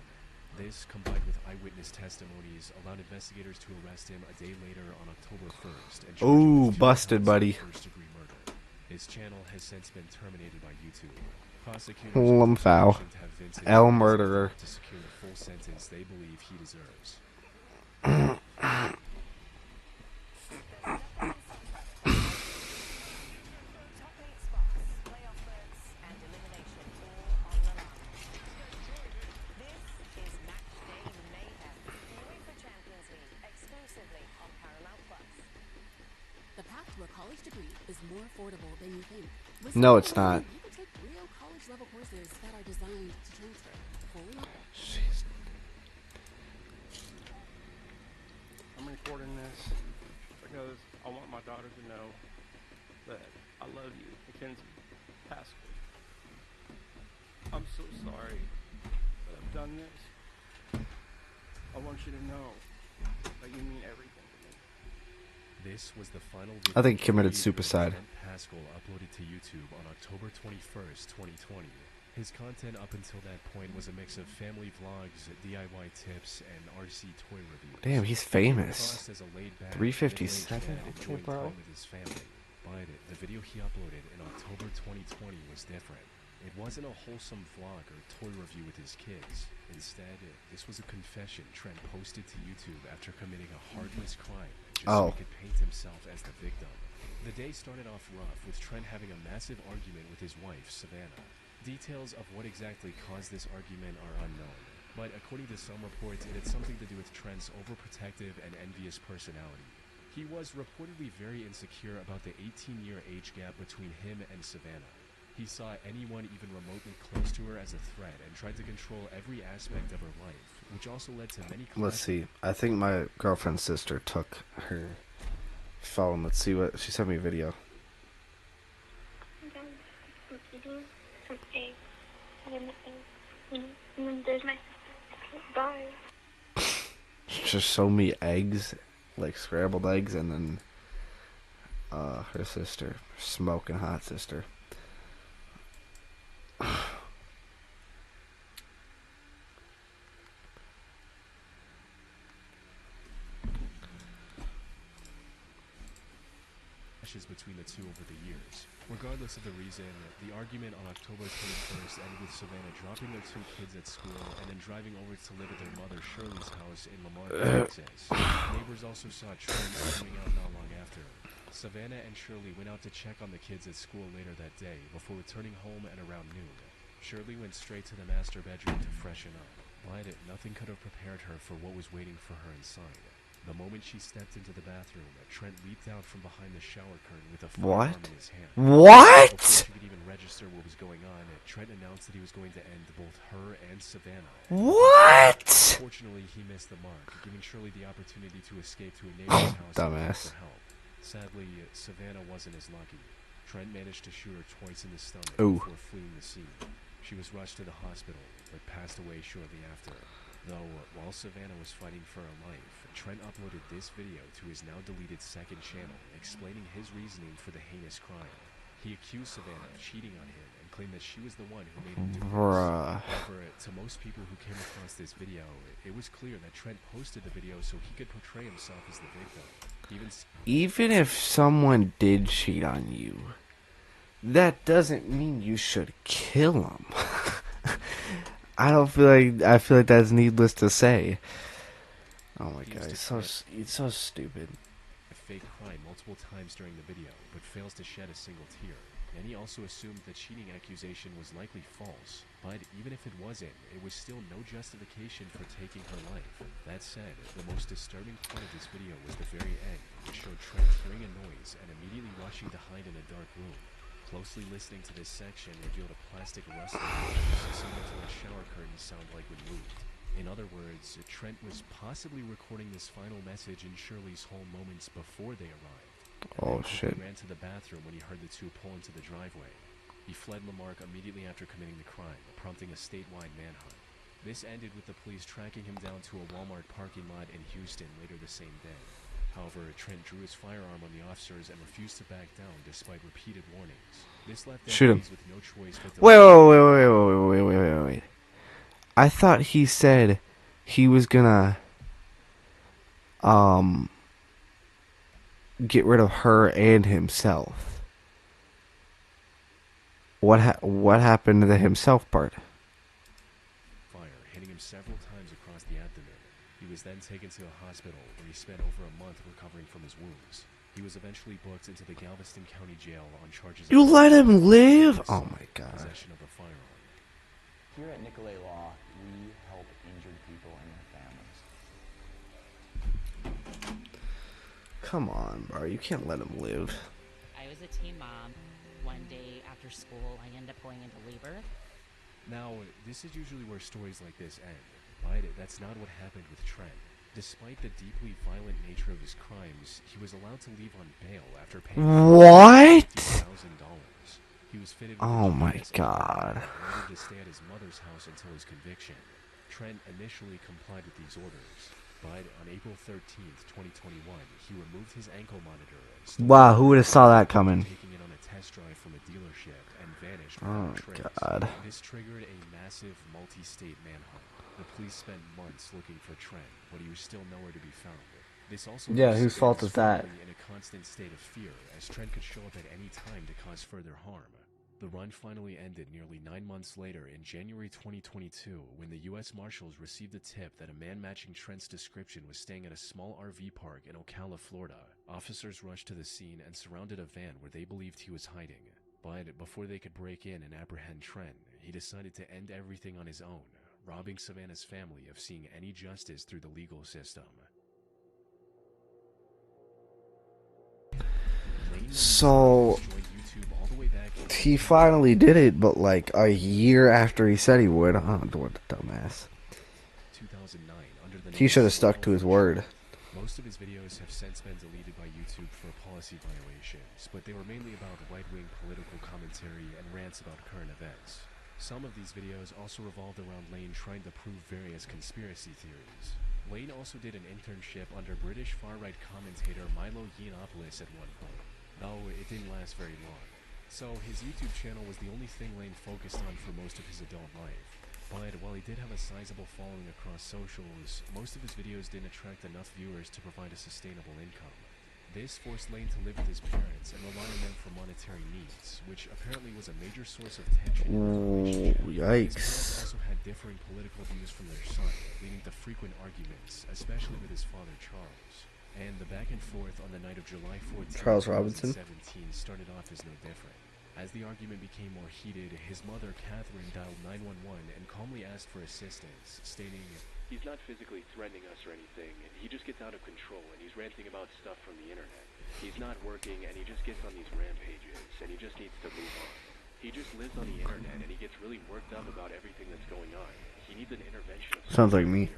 This, combined with eyewitness testimonies, allowed investigators to arrest him a day later on October 1st. And ooh, busted, buddy. First-degree murder. His channel has since been terminated by YouTube. Prosecutors Lumfow. to have Vincent L twice murderer. to secure the full sentence they believe he deserves. The path to a college degree is more affordable than you think. With No, it's Seahawks, not. you can take real college-level courses that are designed to transfer fully. I'm recording this because I want my daughter to know that I love you, Mackenzie Pascal. I'm so sorry that I've done this. I want you to know that you mean everything to me. This was the final I think he video committed suicide. Trent Pascal uploaded to YouTube on October 21st, 2020. His content up until that point was a mix of family vlogs, DIY tips, and RC toy reviews. Damn, he's famous. 357? Okay, bro. With his family. But the video he uploaded in October 2020 was different. It wasn't a wholesome vlog or toy review with his kids. Instead, this was a confession Trent posted to YouTube after committing a heartless crime, just so he could paint himself as the victim. The day started off rough, with Trent having a massive argument with his wife, Savannah. Details of what exactly caused this argument are unknown, but according to some reports, it had something to do with Trent's overprotective and envious personality. He was reportedly very insecure about the 18-year age gap between him and Savannah. He saw anyone even remotely close to her as a threat and tried to control every aspect of her life, which also led to many... Let's see. I think my girlfriend's sister took her phone. Let's see what... She sent me a video. Some eggs. And then there's my sister. Bye. Just show me eggs, like scrambled eggs, and then her sister, smoking hot sister. Between the two over the years. Regardless of the reason, the argument on October 21st ended with Savannah dropping their two kids at school and then driving over to live at their mother Shirley's house in Lamar, Texas. Neighbors also saw Trent coming out not long after. Savannah and Shirley went out to check on the kids at school later that day before returning home at around noon. Shirley went straight to the master bedroom to freshen up. But nothing could have prepared her for what was waiting for her inside. The moment she stepped into the bathroom, Trent leaped out from behind the shower curtain with a firearm in his hand. What? Before she could even register what was going on, Trent announced that he was going to end both her and Savannah. What? Unfortunately, he missed the mark, giving Shirley the opportunity to escape to a neighbor's house Dumbass. for help. Sadly, Savannah wasn't as lucky. Trent managed to shoot her twice in the stomach before fleeing the scene. She was rushed to the hospital, but passed away shortly after. Though, while Savannah was fighting for her life, Trent uploaded this video to his now-deleted second channel, explaining his reasoning for the heinous crime. He accused Savannah of cheating on him and claimed that she was the one who made him do this. However, to most people who came across this video, it was clear that Trent posted the video so he could portray himself as the victim. Even if someone did cheat on you, that doesn't mean you should kill them. I feel like that's needless to say. Oh my god, it's so stupid. A fake crime multiple times during the video, but fails to shed a single tear. And he also assumed the cheating accusation was likely false. But even if it wasn't, it was still no justification for taking her life. That said, the most disturbing part of this video was the very end, which showed Trent hearing a noise and immediately rushing to hide in a dark room. Closely listening to this section revealed a plastic rustling noise, similar to what shower curtains sound like when moved. In other words, Trent was possibly recording this final message in Shirley's home moments before they arrived. Oh shit. He ran to the bathroom when he heard the two pull into the driveway. He fled Lamarck immediately after committing the crime, prompting a statewide manhunt. This ended with the police tracking him down to a Walmart parking lot in Houston later the same day. However, Trent drew his firearm on the officers and refused to back down despite repeated warnings. This left them with no choice but to... Wait. I thought he said he was gonna get rid of her and himself. what happened to the himself part? Fire hitting him several times across the abdomen. He was then taken to a hospital where he spent over a month recovering from his wounds. He was eventually booked into the Galveston County Jail on charges You of let him live? Oh my god. possession of a firearm. Here at Nicolay Law, we help injured people and their families. Come on, bro. You can't let him live. I was a teen mom. One day after school, I ended up going into labor. Now, this is usually where stories like this end, but that's not what happened with Trent. Despite the deeply violent nature of his crimes, he was allowed to leave on bail after paying What? $50,000. He was fitted with Oh a my GPS god. and wanted to stay at his mother's house until his conviction. Trent initially complied with these orders, but on April 13th, 2021, he removed his ankle monitor and stole Wow, who would have saw that coming? taking it on a test drive from a dealership and vanished Oh without trace. god. This triggered a massive multi-state manhunt. The police spent months looking for Trent, but he was still nowhere to be found. This also Yeah, left whose fault Savannah's is that? family in a constant state of fear, as Trent could show up at any time to cause further harm. The run finally ended nearly 9 months later in January 2022 when the U.S. Marshals received a tip that a man matching Trent's description was staying at a small RV park in Ocala, Florida. Officers rushed to the scene and surrounded a van where they believed he was hiding. But before they could break in and apprehend Trent, he decided to end everything on his own, robbing Savannah's family of seeing any justice through the legal system. So he finally did it, but like a year after he said he would. Oh, what a dumbass. 2009, under the He should have stuck to his word. Most of his videos have since been deleted by YouTube for policy violations, but they were mainly about right-wing political commentary and rants about current events. Some of these videos also revolved around Lane trying to prove various conspiracy theories. Lane also did an internship under British far-right commentator Milo Yiannopoulos at one point, though it didn't last very long. So his YouTube channel was the only thing Lane focused on for most of his adult life. But while he did have a sizable following across socials, most of his videos didn't attract enough viewers to provide a sustainable income. This forced Lane to live with his parents and rely on them for monetary needs, which apparently was a major source of tension in the relationship. His parents Yikes. also had differing political views from their son, leading to frequent arguments, especially with his father Charles. And the back and forth on the night of July 14, Charles Robinson? 2017 started off as no different. As the argument became more heated, his mother, Catherine, dialed 911 and calmly asked for assistance, stating, "He's not physically threatening us or anything. He just gets out of control and he's ranting about stuff from the internet. He's not working and he just gets on these rampages and he just needs to move on. He just lives on the internet and he gets really worked up about everything that's going on. He needs an intervention of Sounds like me.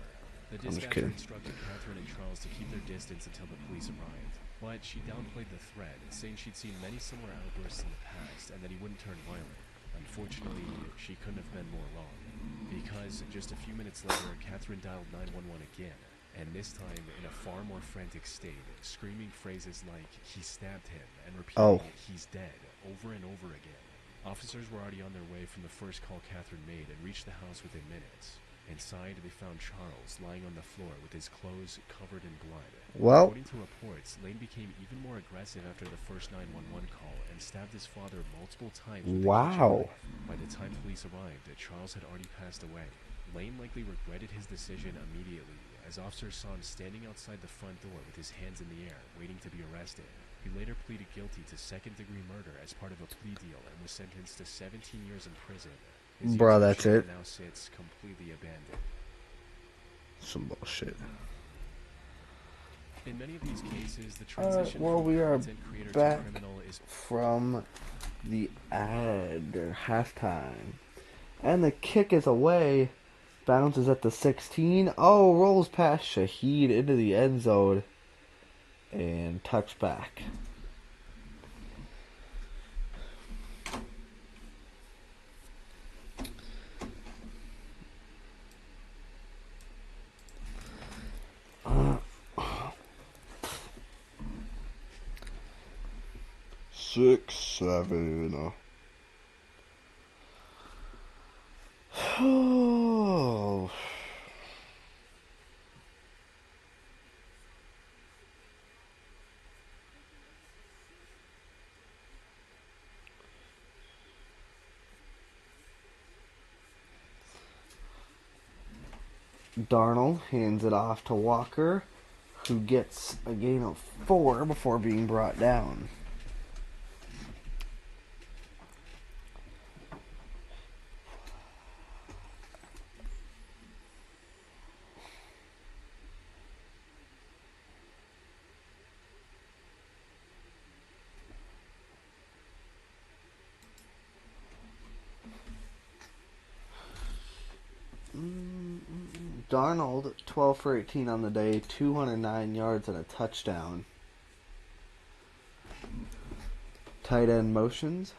The I'm just dispatcher kidding. instructed Catherine and Charles to keep their distance until the police arrived. But she downplayed the threat, saying she'd seen many similar outbursts in the past and that he wouldn't turn violent. Unfortunately, she couldn't have been more wrong, because just a few minutes later, Catherine dialed 911 again, and this time in a far more frantic state, screaming phrases like, "He stabbed him," and repeating, "He's dead," over and over again. Officers were already on their way from the first call Catherine made and reached the house within minutes. Inside, they found Charles lying on the floor with his clothes covered in blood. Well. According to reports, Lane became even more aggressive after the first 911 call and stabbed his father multiple times with a Wow. kitchen knife. By the time police arrived, Charles had already passed away. Lane likely regretted his decision immediately, as officers saw him standing outside the front door with his hands in the air, waiting to be arrested. He later pleaded guilty to second-degree murder as part of a plea deal and was sentenced to 17 years in prison. His Bruh, YouTube that's channel it? now sits completely abandoned. Some bullshit. In many of these cases, the Alright, transition well, from we are content creator back to criminal is from the ad, or halftime. And the kick is away. Bounces at the 16. Oh, rolls past Shaheed into the end zone. And touchback. Six, seven. Oh. Darnold hands it off to Walker, who gets a gain of 4 before being brought down. Darnold, 12 for 18 on the day, 209 yards and a touchdown. Tight end motions.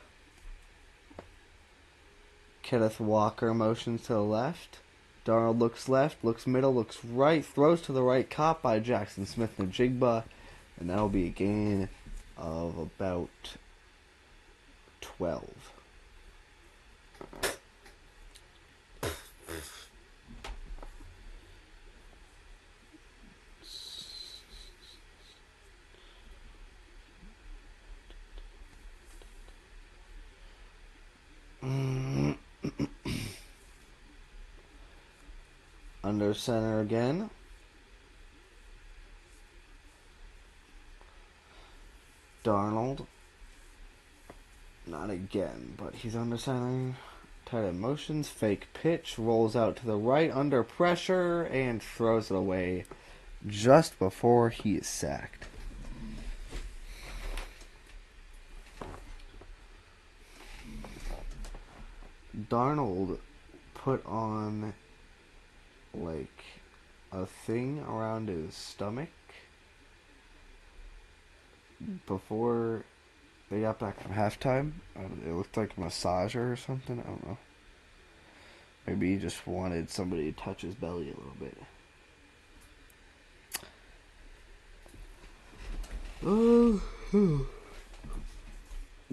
Kenneth Walker motions to the left. Darnold looks left, looks middle, looks right, throws to the right, caught by Jackson Smith-Njigba, and that'll be a gain of about 12. Under center again. Darnold. Not again, but he's under center. Tight end motions, fake pitch, rolls out to the right under pressure, and throws it away just before he is sacked. Darnold put on like a thing around his stomach before they got back from halftime. It looked like a massager or something. I don't know. Maybe he just wanted somebody to touch his belly a little bit.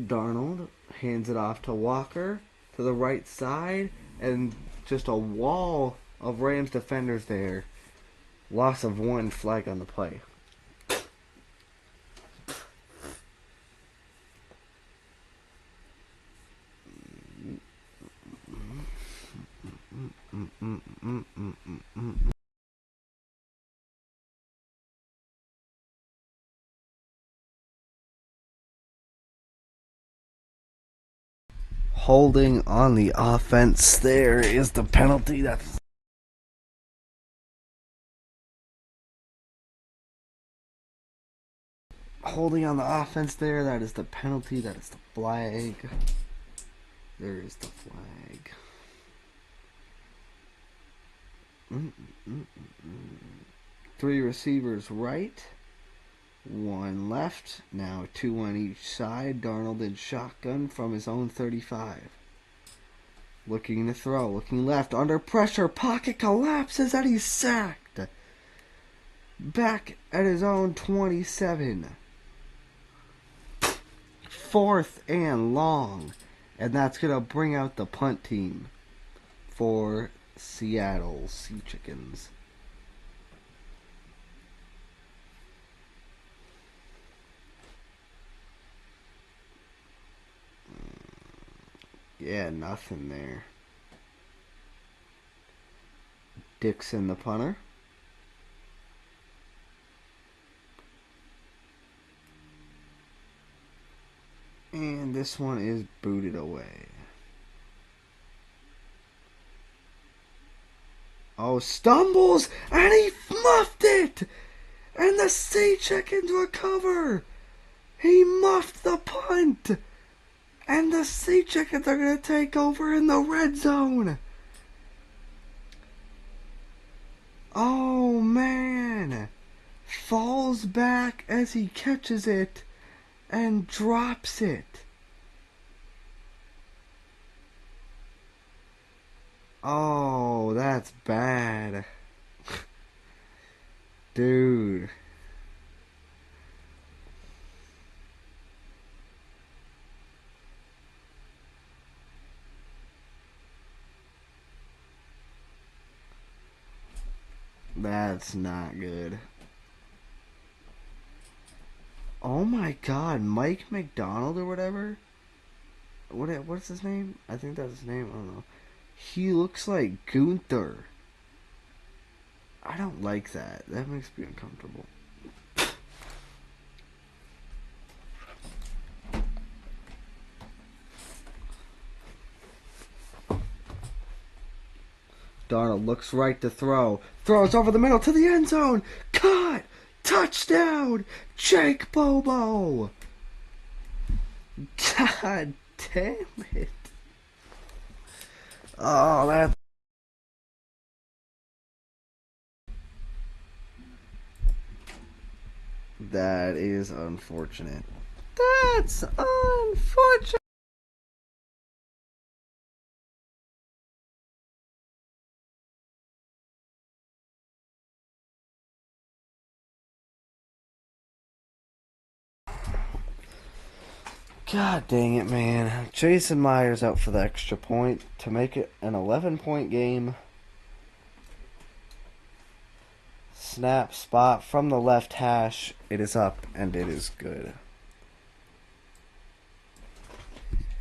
Darnold hands it off to Walker to the right side, and just a wall of Rams defenders there. Loss of 1, flag on the play. Holding on the offense, there is the penalty. That's holding on the offense there. That is the penalty. That is the flag. There is the flag. 3 receivers right, 1 left. Now 2 on each side. Darnold in shotgun from his own 35. Looking to throw, looking left, under pressure, pocket collapses, and he's sacked. Back at his own 27. 4th and long. And that's going to bring out the punt team for Seattle Sea Chickens. Yeah, nothing there. Dixon the punter. And this one is booted away. Oh, stumbles, and he muffed it! And the Sea Chickens recover! He muffed the punt! And the Sea Chickens are going to take over in the red zone! Oh, man! Falls back as he catches it and drops it. Oh, that's bad. Dude. That's not good. Oh my god, Mike McDonald or whatever? What's his name? I think that's his name. I don't know. He looks like Gunther. I don't like that. That makes me uncomfortable. Darnold looks right to throw. Throws over the middle to the end zone. Caught! Touchdown! Jake Bobo! God damn it. Oh, that is unfortunate. That's unfortunate. God dang it, man. Jason Myers out for the extra point to make it an 11-point game. Snap spot from the left hash. It is up and it is good.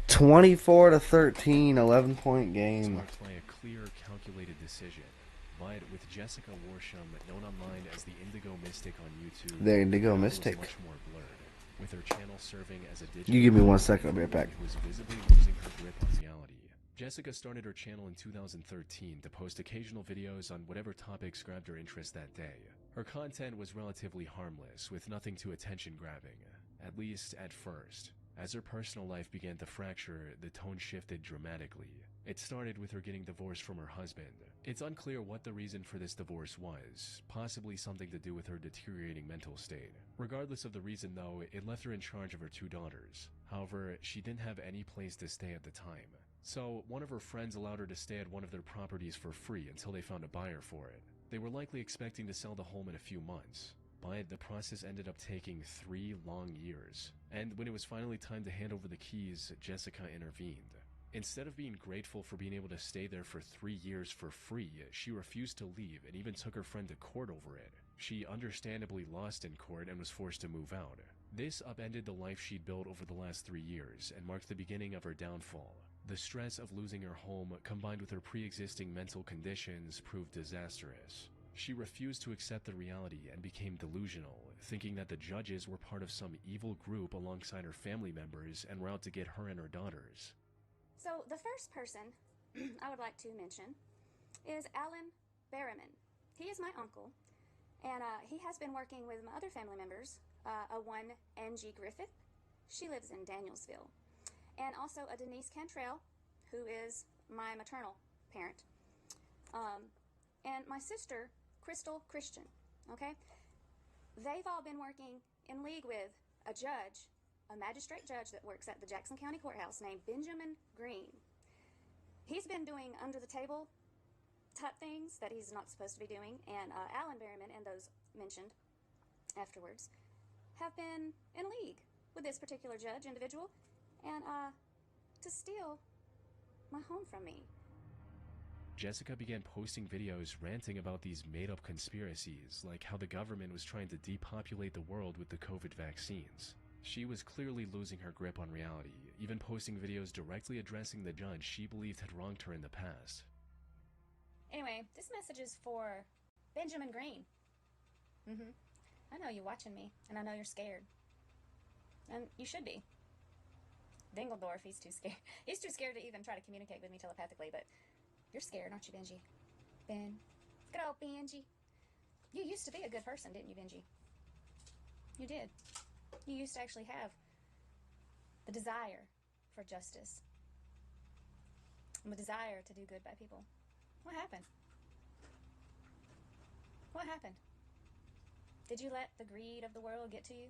24-13, 11-point game. Marked by a clear, calculated decision. But with Jessica Worsham, known online as the Indigo Mystic on YouTube, The Indigo was Mystic. much more blurred. With her channel serving as a digital You give me 1 second, I'll be right back. who was visibly losing her grip on reality. Jessica started her channel in 2013 to post occasional videos on whatever topics grabbed her interest that day. Her content was relatively harmless, with nothing too attention-grabbing, at least at first. As her personal life began to fracture, the tone shifted dramatically. It started with her getting divorced from her husband. It's unclear what the reason for this divorce was, possibly something to do with her deteriorating mental state. Regardless of the reason though, it left her in charge of her 2 daughters. However, she didn't have any place to stay at the time. So, one of her friends allowed her to stay at one of their properties for free until they found a buyer for it. They were likely expecting to sell the home in a few months, but the process ended up taking 3 long years. And when it was finally time to hand over the keys, Jessica intervened. Instead of being grateful for being able to stay there for 3 years for free, she refused to leave and even took her friend to court over it. She understandably lost in court and was forced to move out. This upended the life she'd built over the last 3 years and marked the beginning of her downfall. The stress of losing her home, combined with her pre-existing mental conditions, proved disastrous. She refused to accept the reality and became delusional, thinking that the judges were part of some evil group alongside her family members and were out to get her and her daughters. So the first person I would like to mention is Alan Berriman. He is my uncle, and he has been working with my other family members, a one Angie Griffith. She lives in Danielsville. And also a Denise Cantrell, who is my maternal parent. And my sister, Crystal Christian, okay? They've all been working in league with a judge, a magistrate judge that works at the Jackson County Courthouse named Benjamin Green. He's been doing under-the-table type things that he's not supposed to be doing, and Alan Berriman and those mentioned afterwards have been in league with this particular judge individual, and to steal my home from me. Jessica began posting videos ranting about these made-up conspiracies, like how the government was trying to depopulate the world with the COVID vaccines. She was clearly losing her grip on reality, even posting videos directly addressing the judge she believed had wronged her in the past. Anyway, this message is for Benjamin Green. I know you're watching me, and I know you're scared. And you should be. Dingledorf, he's too scared. He's too scared to even try to communicate with me telepathically, but you're scared, aren't you, Benji? Ben. Good old Benji. You used to be a good person, didn't you, Benji? You did. You used to actually have the desire for justice. And the desire to do good by people. What happened? What happened? Did you let the greed of the world get to you?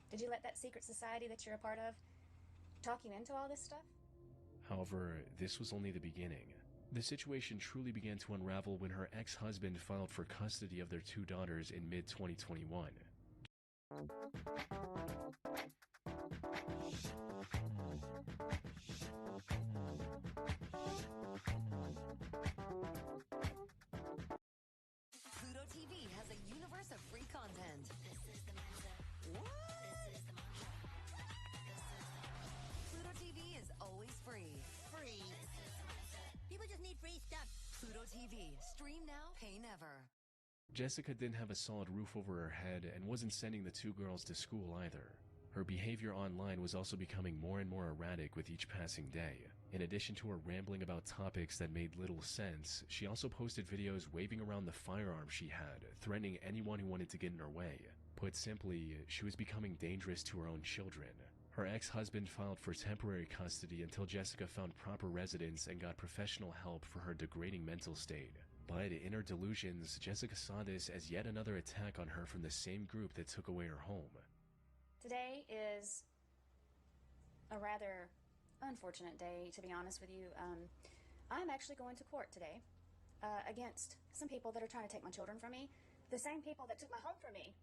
Did you let that secret society that you're a part of talk you into all this stuff? However, this was only the beginning. The situation truly began to unravel when her ex-husband filed for custody of their 2 daughters in mid-2021. Pluto TV has a universe of free content. Pluto TV is always free. Free. People just need free stuff. Pluto TV. Stream now, pay never. Jessica didn't have a solid roof over her head and wasn't sending the two girls to school either. Her behavior online was also becoming more and more erratic with each passing day. In addition to her rambling about topics that made little sense, she also posted videos waving around the firearm she had, threatening anyone who wanted to get in her way. Put simply, she was becoming dangerous to her own children. Her ex-husband filed for temporary custody until Jessica found proper residence and got professional help for her degrading mental state. But in her delusions, Jessica saw this as yet another attack on her from the same group that took away her home. Today is a rather unfortunate day, to be honest with you. I'm actually going to court today against some people that are trying to take my children from me. The same people that took my home from me.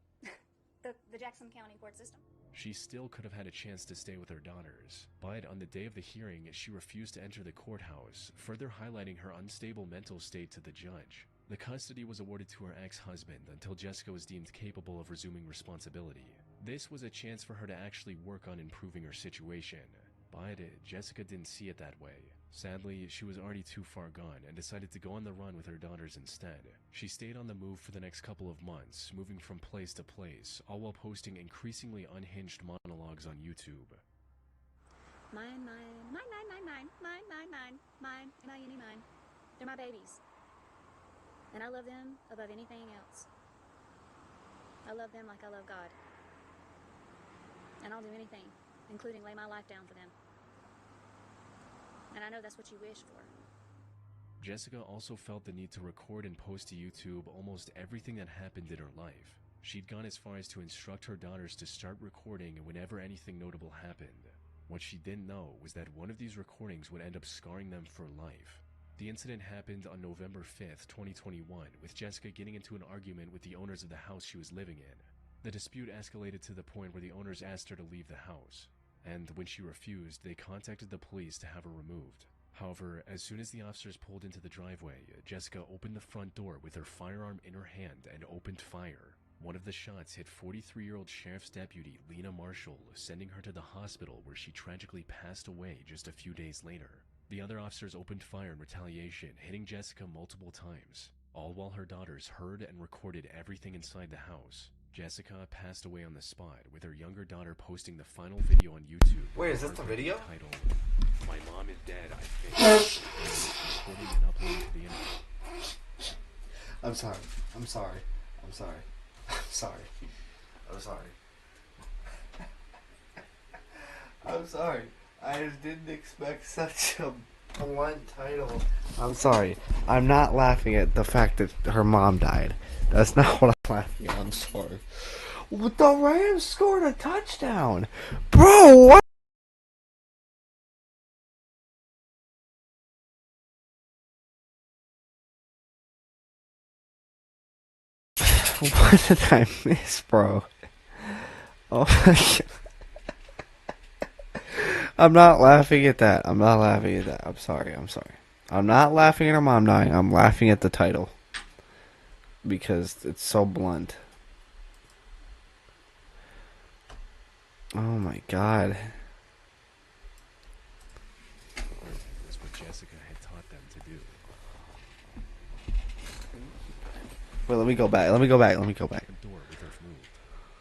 the Jackson County court system. She still could have had a chance to stay with her daughters, but on the day of the hearing, she refused to enter the courthouse, further highlighting her unstable mental state to the judge. The custody was awarded to her ex-husband until Jessica was deemed capable of resuming responsibility. This was a chance for her to actually work on improving her situation, but Jessica didn't see it that way. Sadly, she was already too far gone and decided to go on the run with her daughters instead. She stayed on the move for the next couple of months, moving from place to place, all while posting increasingly unhinged monologues on YouTube. Mine, mine, mine, mine, mine, mine, mine, mine, mine, mine, mine. They're my babies. And I love them above anything else. I love them like I love God. And I'll do anything, including lay my life down for them. And I know that's what you wish for. Jessica also felt the need to record and post to YouTube almost everything that happened in her life. She'd gone as far as to instruct her daughters to start recording whenever anything notable happened. What she didn't know was that one of these recordings would end up scarring them for life. The incident happened on November 5th, 2021, with Jessica getting into an argument with the owners of the house she was living in. The dispute escalated to the point where the owners asked her to leave the house, and when she refused, they contacted the police to have her removed. However, as soon as the officers pulled into the driveway, Jessica opened the front door with her firearm in her hand and opened fire. One of the shots hit 43-year-old Sheriff's Deputy Lena Marshall, sending her to the hospital where she tragically passed away just a few days later. The other officers opened fire in retaliation, hitting Jessica multiple times, all while her daughters heard and recorded everything inside the house. Jessica passed away on the spot, with her younger daughter posting the final video on YouTube. Wait, is this the video? Titled, "My mom is dead, I think." Recording and uploading to the internet. I'm sorry. I'm sorry. I'm sorry. I'm sorry. I'm sorry. I'm sorry. I just didn't expect such a blunt title. I'm sorry. I'm not laughing at the fact that her mom died. That's not what I'm laughing at. I'm sorry. The Rams scored a touchdown. Bro, what? What did I miss, bro? Oh my God. I'm not laughing at that. I'm not laughing at that. I'm sorry. I'm sorry. I'm not laughing at her mom dying. I'm laughing at the title. Because it's so blunt. Oh my God. Was what Jessica had taught them to do. Wait, let me go back. Let me go back. Let me go back. The door with her moved.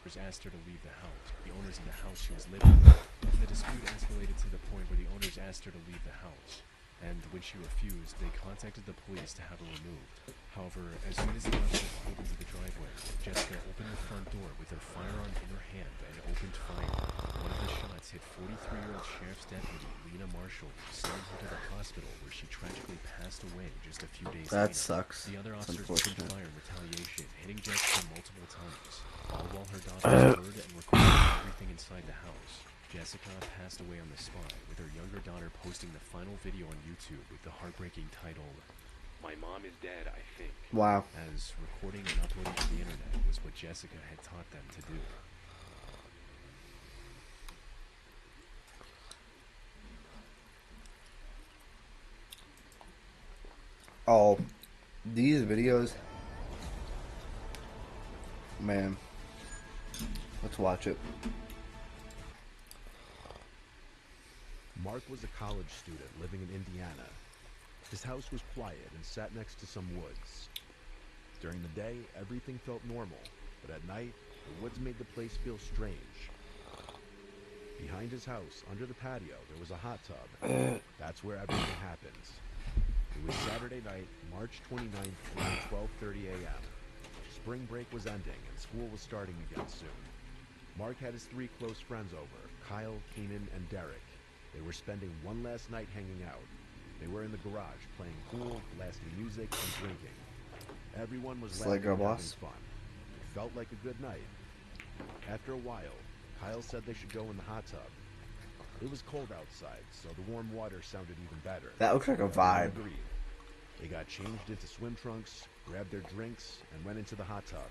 Owners asked her to leave the house. The owners of the house she was living in. The dispute escalated to the point where the owners asked her to leave the house. And when she refused, they contacted the police to have her removed. However, as soon as the officers pulled into the driveway, Jessica opened the front door with her firearm in her hand and opened fire. One of the shots hit 43-year-old Sheriff's Deputy Lena Marshall, sending her to the hospital where she tragically passed away just a few days later. That sucks. The other It's officers opened unfortunate. fire in retaliation, hitting Jessica multiple times, all while her daughters heard and recorded everything inside the house. Jessica passed away on the spot, with her younger daughter posting the final video on YouTube with the heartbreaking title, "My mom is dead, I think." Wow. As recording and uploading to the internet was what Jessica had taught them to do. Oh, these videos, man. Let's watch it. Mark was a college student living in Indiana. His house was quiet and sat next to some woods. During the day, everything felt normal, but at night, the woods made the place feel strange. Behind his house, under the patio, there was a hot tub. That's where everything happens. It was Saturday night, March 29th, around 12:30 a.m. Spring break was ending and school was starting again soon. Mark had his 3 close friends over, Kyle, Keenan, and Derek. They were spending one last night hanging out. They were in the garage, playing pool, blasting music, and drinking. Everyone was laughing and having fun. It felt like a good night. After a while, Kyle said they should go in the hot tub. It was cold outside, so the warm water sounded even better. That looks like a Everyone vibe. agreed. They got changed into swim trunks, grabbed their drinks, and went into the hot tub.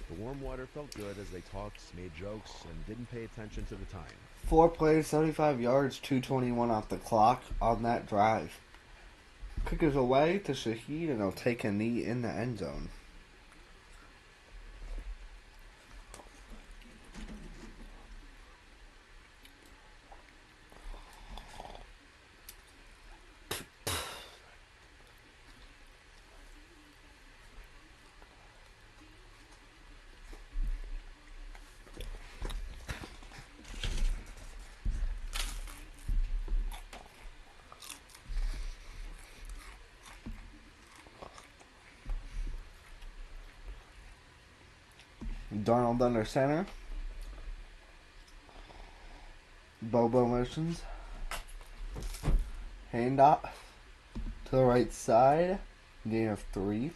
The warm water felt good as they talked, made jokes, and didn't pay attention to the time. 4 plays, 75 yards, 2:21 off the clock on that drive. Kickers away to Shaheed, and he'll take a knee in the end zone. Darnold under center. Bobo motions. Handoff to the right side. Gain of 3.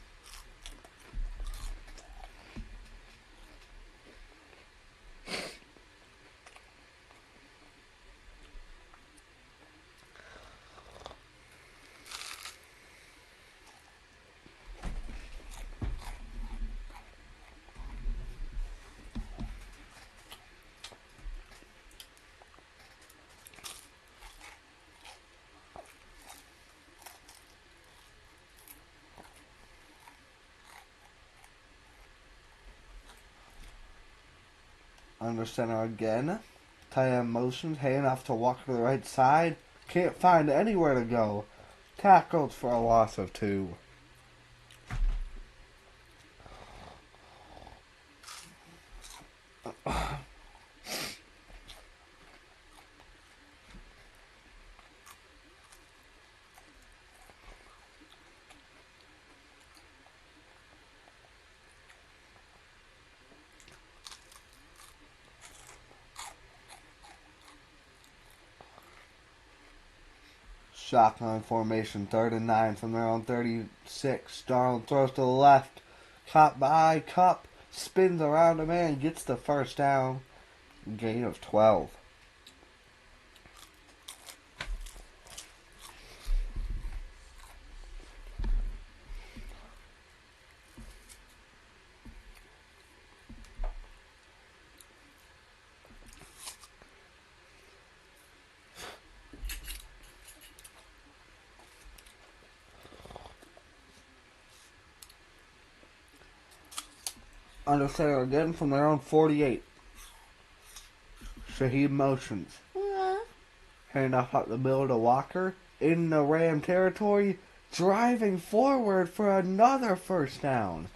Under center again. Tight end motions. Handoff to Walker to the right side. Can't find anywhere to go. Tackled for a loss of 2. Shotgun formation, 3rd and 9 from their own 36. Darnold throws to the left. Caught by Cup. Spins around a man. Gets the first down. Gain of 12. Under center again from their own 48. Shaheed motions. Handoff up the middle to Walker. In the Ram territory. Driving forward for another first down.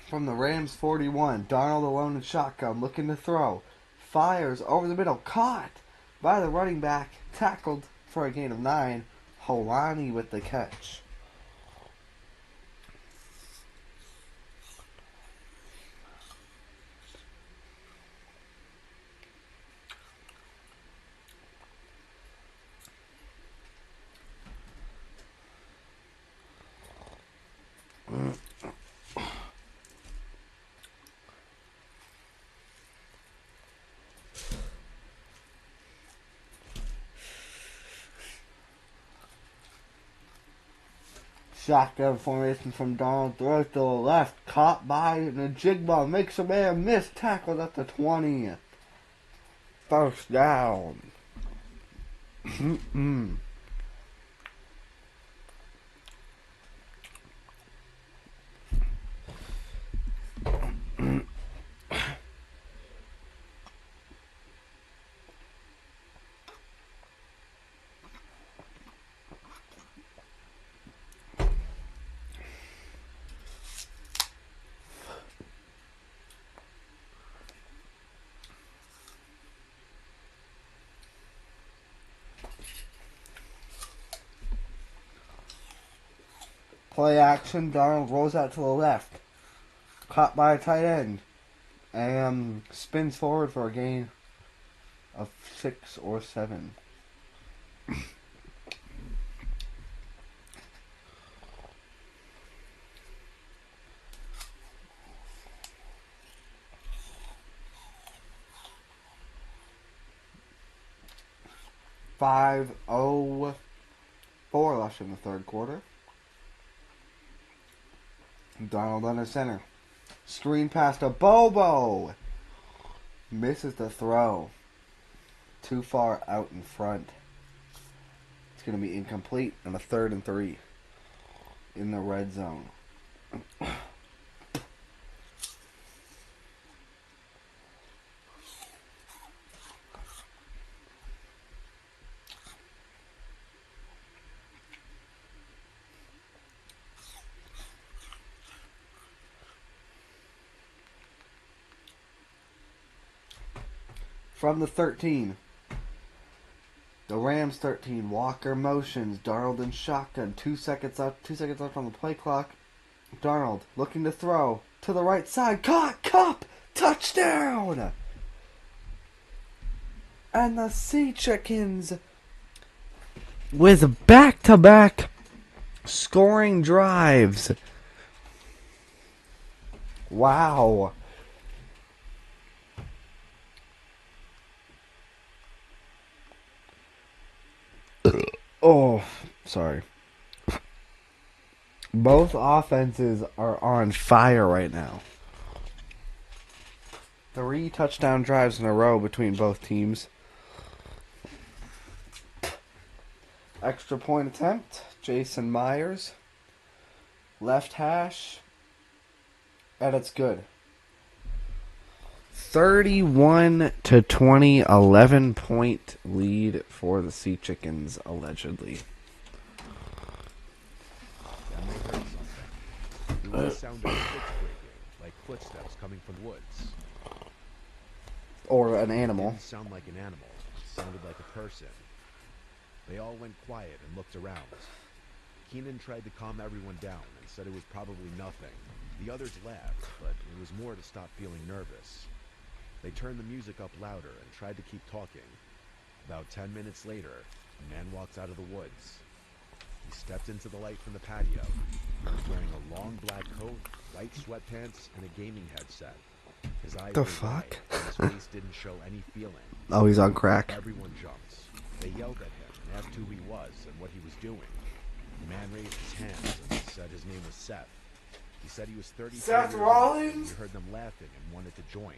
From the Rams 41, Darnold alone in shotgun, looking to throw. Fires over the middle, caught by the running back, tackled for a gain of 9. Holani with the catch. Shotgun formation from Donald, throws to the left, caught by Najigba, makes a man miss, tackled at the 20. First down. Play action, Darnold rolls out to the left. Caught by a tight end. And spins forward for a gain of 6 or 7. .504 left in the third quarter. Donald under center. Screen pass to Bobo. Misses the throw. Too far out in front. It's going to be incomplete on a 3rd and 3 in the red zone. From the 13. The Rams 13. Walker motions. Darnold in shotgun. 2 seconds left. 2 seconds left on the play clock. Darnold looking to throw to the right side. Caught. Cup. Touchdown. And the Sea Chickens with back-to-back scoring drives. Wow. Oh, sorry. Both offenses are on fire right now. 3 touchdown drives in a row between both teams. Extra point attempt, Jason Myers. Left hash. And it's good. 31-20, 11-point lead for the Sea Chickens, allegedly. Then they heard something. It was the sound of sticks breaking, like footsteps coming from the woods. Or an It animal. didn't sound like an animal. It sounded like a person. They all went quiet and looked around. Keenan tried to calm everyone down and said it was probably nothing. The others laughed, but it was more to stop feeling nervous. They turned the music up louder and tried to keep talking. About 10 minutes later, a man walks out of the woods. He stepped into the light from the patio. He was wearing a long black coat, white sweatpants, and a gaming headset. His eyes The were fuck? wide, and his face didn't show any feeling. Oh, he's on crack. Everyone jumped. They yelled at him and asked who he was and what he was doing. The man raised his hands and said his name was Seth. He said he was 33 Seth years old. Rollins? He heard them laughing and wanted to join.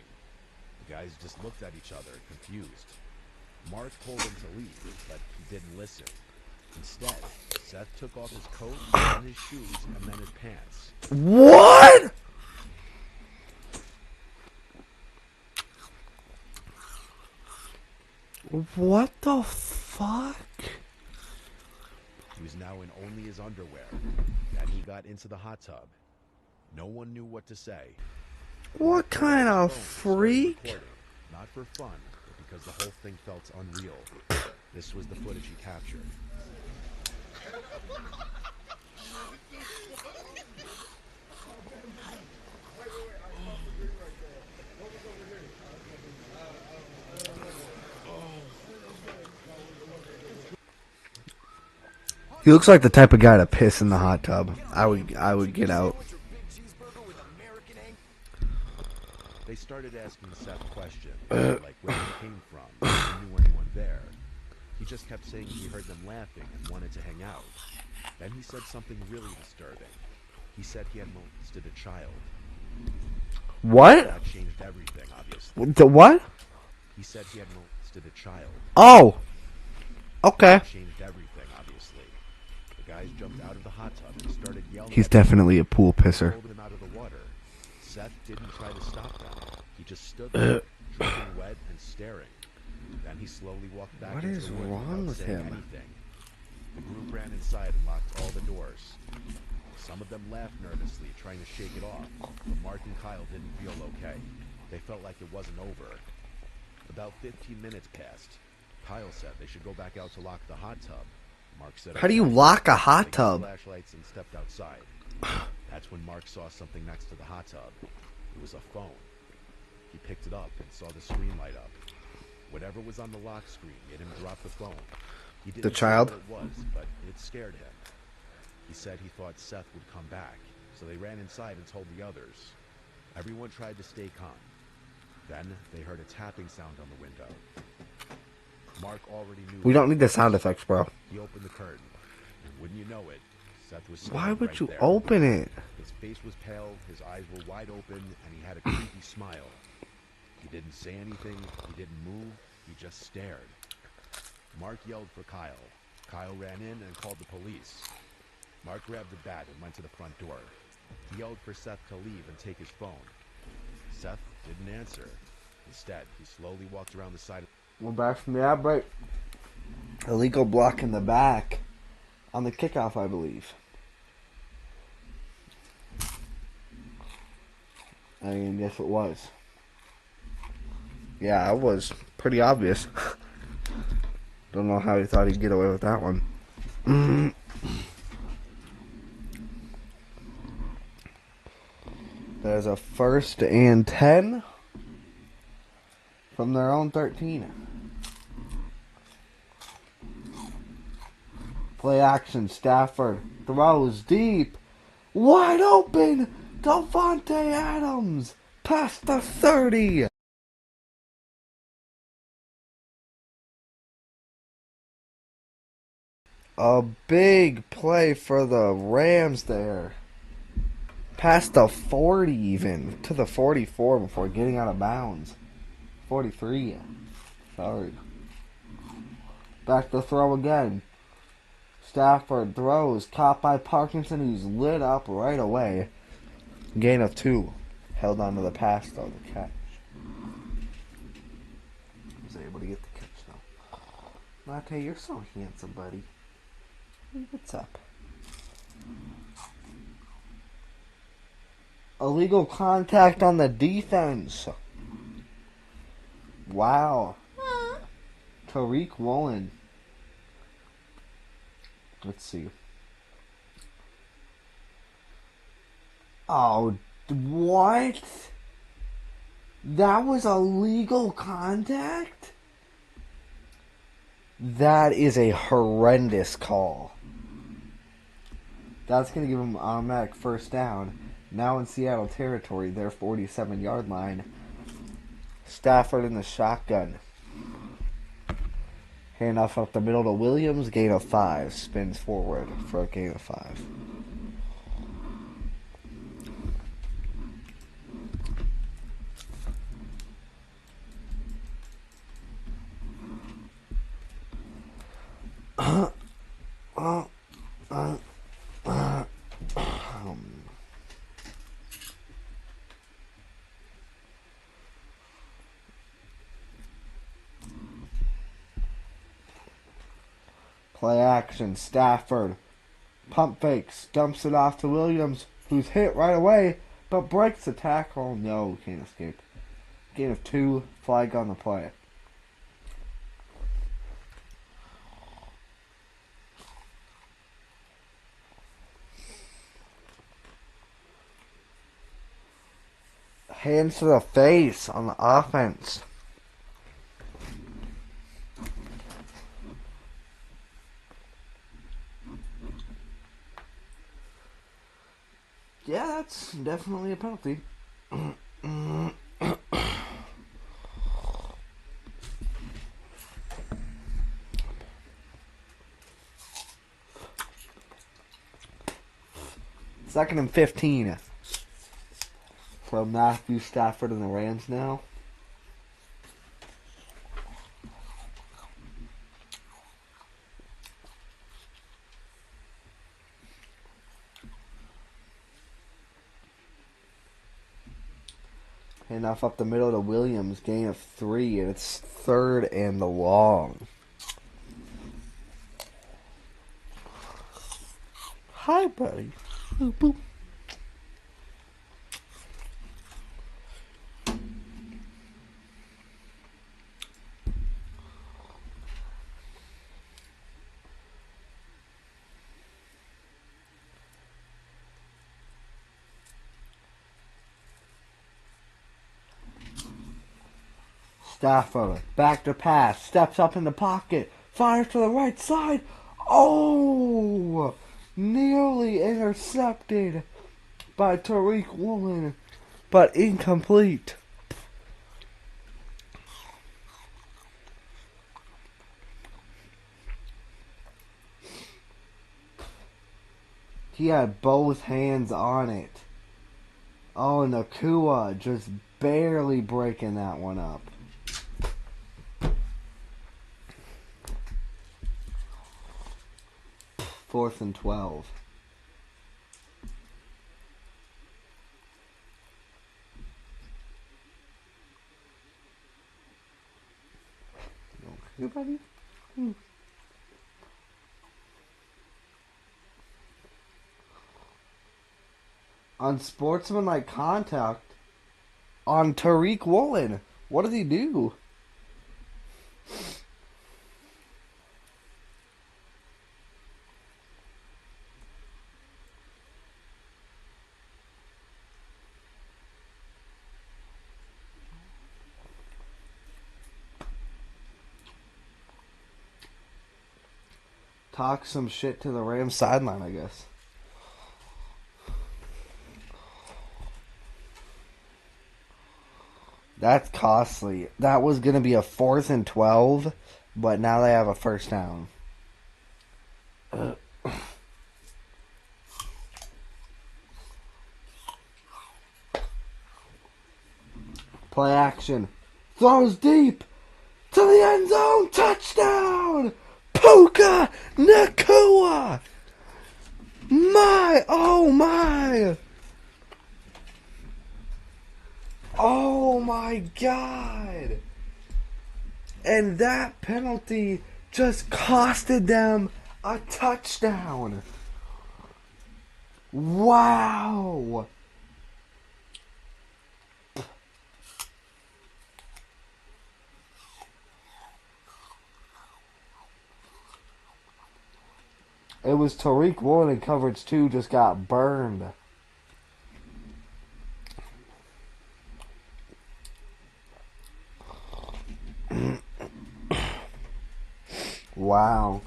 The guys just looked at each other, confused. Mark told him to leave, but he didn't listen. Instead, Seth took off his coat, and his shoes, and then his pants. What? What the fuck? He was now in only his underwear. Then he got into the hot tub. No one knew what to say. What kind of freak? Recording, not for fun, but because the whole thing felt unreal. This was the footage he captured. He looks like the type of guy to piss in the hot tub. I would get out. They started asking Seth questions, like where he came from, if he knew anyone there. He just kept saying he heard them laughing and wanted to hang out. Then he said something really disturbing. He said he had molested a child. What? That changed everything, obviously. The what? He said he had molested a child. Oh. Okay. That changed everything, obviously. The guys jumped out of the hot tub and started yelling. He's definitely a pool pisser. Pulled him out of the water. Seth didn't try to stop them. He just stood there, dripping wet and staring. Then he slowly walked back into the woods wrong without with saying him? anything. The group ran inside and locked all the doors. Some of them laughed nervously, trying to shake it off, but Mark and Kyle didn't feel okay. They felt like it wasn't over. About 15 minutes passed. Kyle said they should go back out to lock the hot tub. Mark said, How do you okay. lock a hot They used tub? flashlights and stepped outside. That's when Mark saw something next to the hot tub. It was a phone. He picked it up and saw the screen light up. Whatever was on the lock screen made him drop the phone. He didn't The child? know what it was, but it scared him. He said he thought Seth would come back, so they ran inside and told the others. Everyone tried to stay calm. Then they heard a tapping sound on the window. Mark already knew. We don't need the sound effects, bro. He opened the curtain, and wouldn't you know it, Seth was Why standing would right you there. open it? His face was pale, his eyes were wide open, and he had a creepy smile. He didn't say anything, he didn't move, he just stared. Mark yelled for Kyle. Kyle ran in and called the police. Mark grabbed the bat and went to the front door. He yelled for Seth to leave and take his phone. Seth didn't answer. Instead, he slowly walked around the side of... We're back from the ad break. Illegal block in the back on the kickoff, I believe. I mean, yes, it was. Yeah, it was pretty obvious. Don't know how he thought he'd get away with that one. There's a 1st and 10 from their own 13. Play action. Stafford throws deep. Wide open. Davante Adams past the 30. A big play for the Rams there. Past the 40 even. To the 44 before getting out of bounds. 43. Sorry. Back to throw again. Stafford throws. Caught by Parkinson, who's lit up right away. Gain of 2. Held on to the pass though, the catch. Was able to get the catch though. Latte, you're so handsome, buddy. What's up? Illegal contact on the defense. Wow. Tariq Woolen. Let's see. Oh, what? That was a legal contact? That is a horrendous call. That's going to give him automatic first down. Now in Seattle territory, their 47-yard line. Stafford in the shotgun. Handoff up the middle to Williams. Gain of 5. Spins forward for a gain of 5. Play action. Stafford. Pump fakes. Dumps it off to Williams, who's hit right away, but breaks the tackle. No, can't escape. Gain of 2. Flag on the play. Hands to the face on the offense. Yeah, that's definitely a penalty. Second and 15 from Matthew Stafford and the Rams now. Enough up the middle to Williams, gain of 3, and it's 3rd and long. Hi, buddy. Boop, boop. Stafford, back to pass, steps up in the pocket, fires to the right side. Oh! Nearly intercepted by Tariq Woolen, but incomplete. He had both hands on it. Oh, and Nakua just barely breaking that one up. Fourth and 12. Okay, buddy. Unsportsmanlike contact on Tariq Woolen. What did he do? Talk some shit to the Rams sideline, I guess. That's costly. That was going to be a 4th and 12, but now they have a first down. Play action. Throws deep to the end zone. Touchdown! Puka Nakua! My, oh my! Oh my God! And that penalty just costed them a touchdown. Wow! It was Tariq Woolen in coverage 2, just got burned. Wow.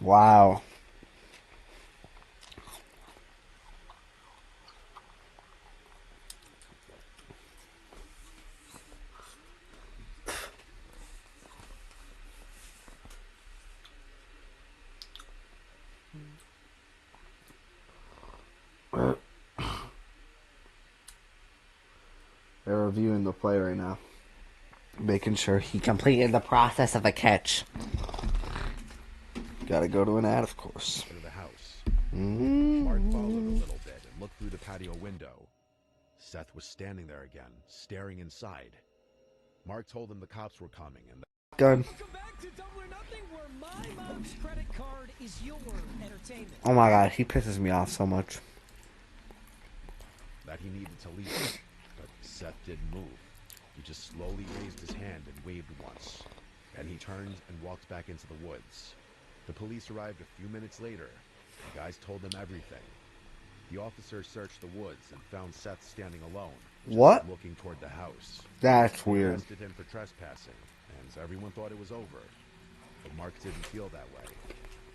Wow. They're reviewing the play right now. Making sure he completed the process of a catch. Gotta go to an ad, of course. To the house. Mark followed a little bit and looked through the patio window. Seth was standing there again, staring inside. Mark told him the cops were coming and Gun. Oh my God, he pisses me off so much. that he needed to leave, but Seth didn't move. He just slowly raised his hand and waved once. Then he turned and walked back into the woods. The police arrived a few minutes later. The guys told them everything. The officer searched the woods and found Seth standing alone, What? looking toward the house. That's They weird. arrested him for trespassing, and everyone thought it was over. But Mark didn't feel that way.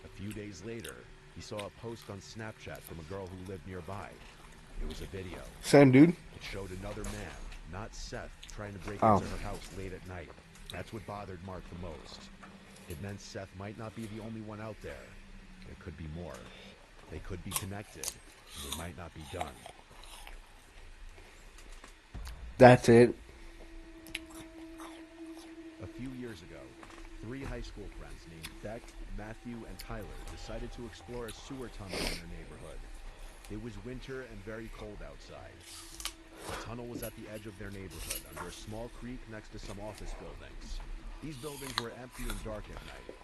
A few days later, he saw a post on Snapchat from a girl who lived nearby. It was a video. Same dude? It showed another man, not Seth, trying to break Oh. into her house late at night. That's what bothered Mark the most. It meant Seth might not be the only one out there. There could be more. They could be connected. They might not be done. That's it. A few years ago, 3 high school friends named Beck, Matthew, and Tyler decided to explore a sewer tunnel in their neighborhood. It was winter and very cold outside. The tunnel was at the edge of their neighborhood, under a small creek next to some office buildings. These buildings were empty and dark at night.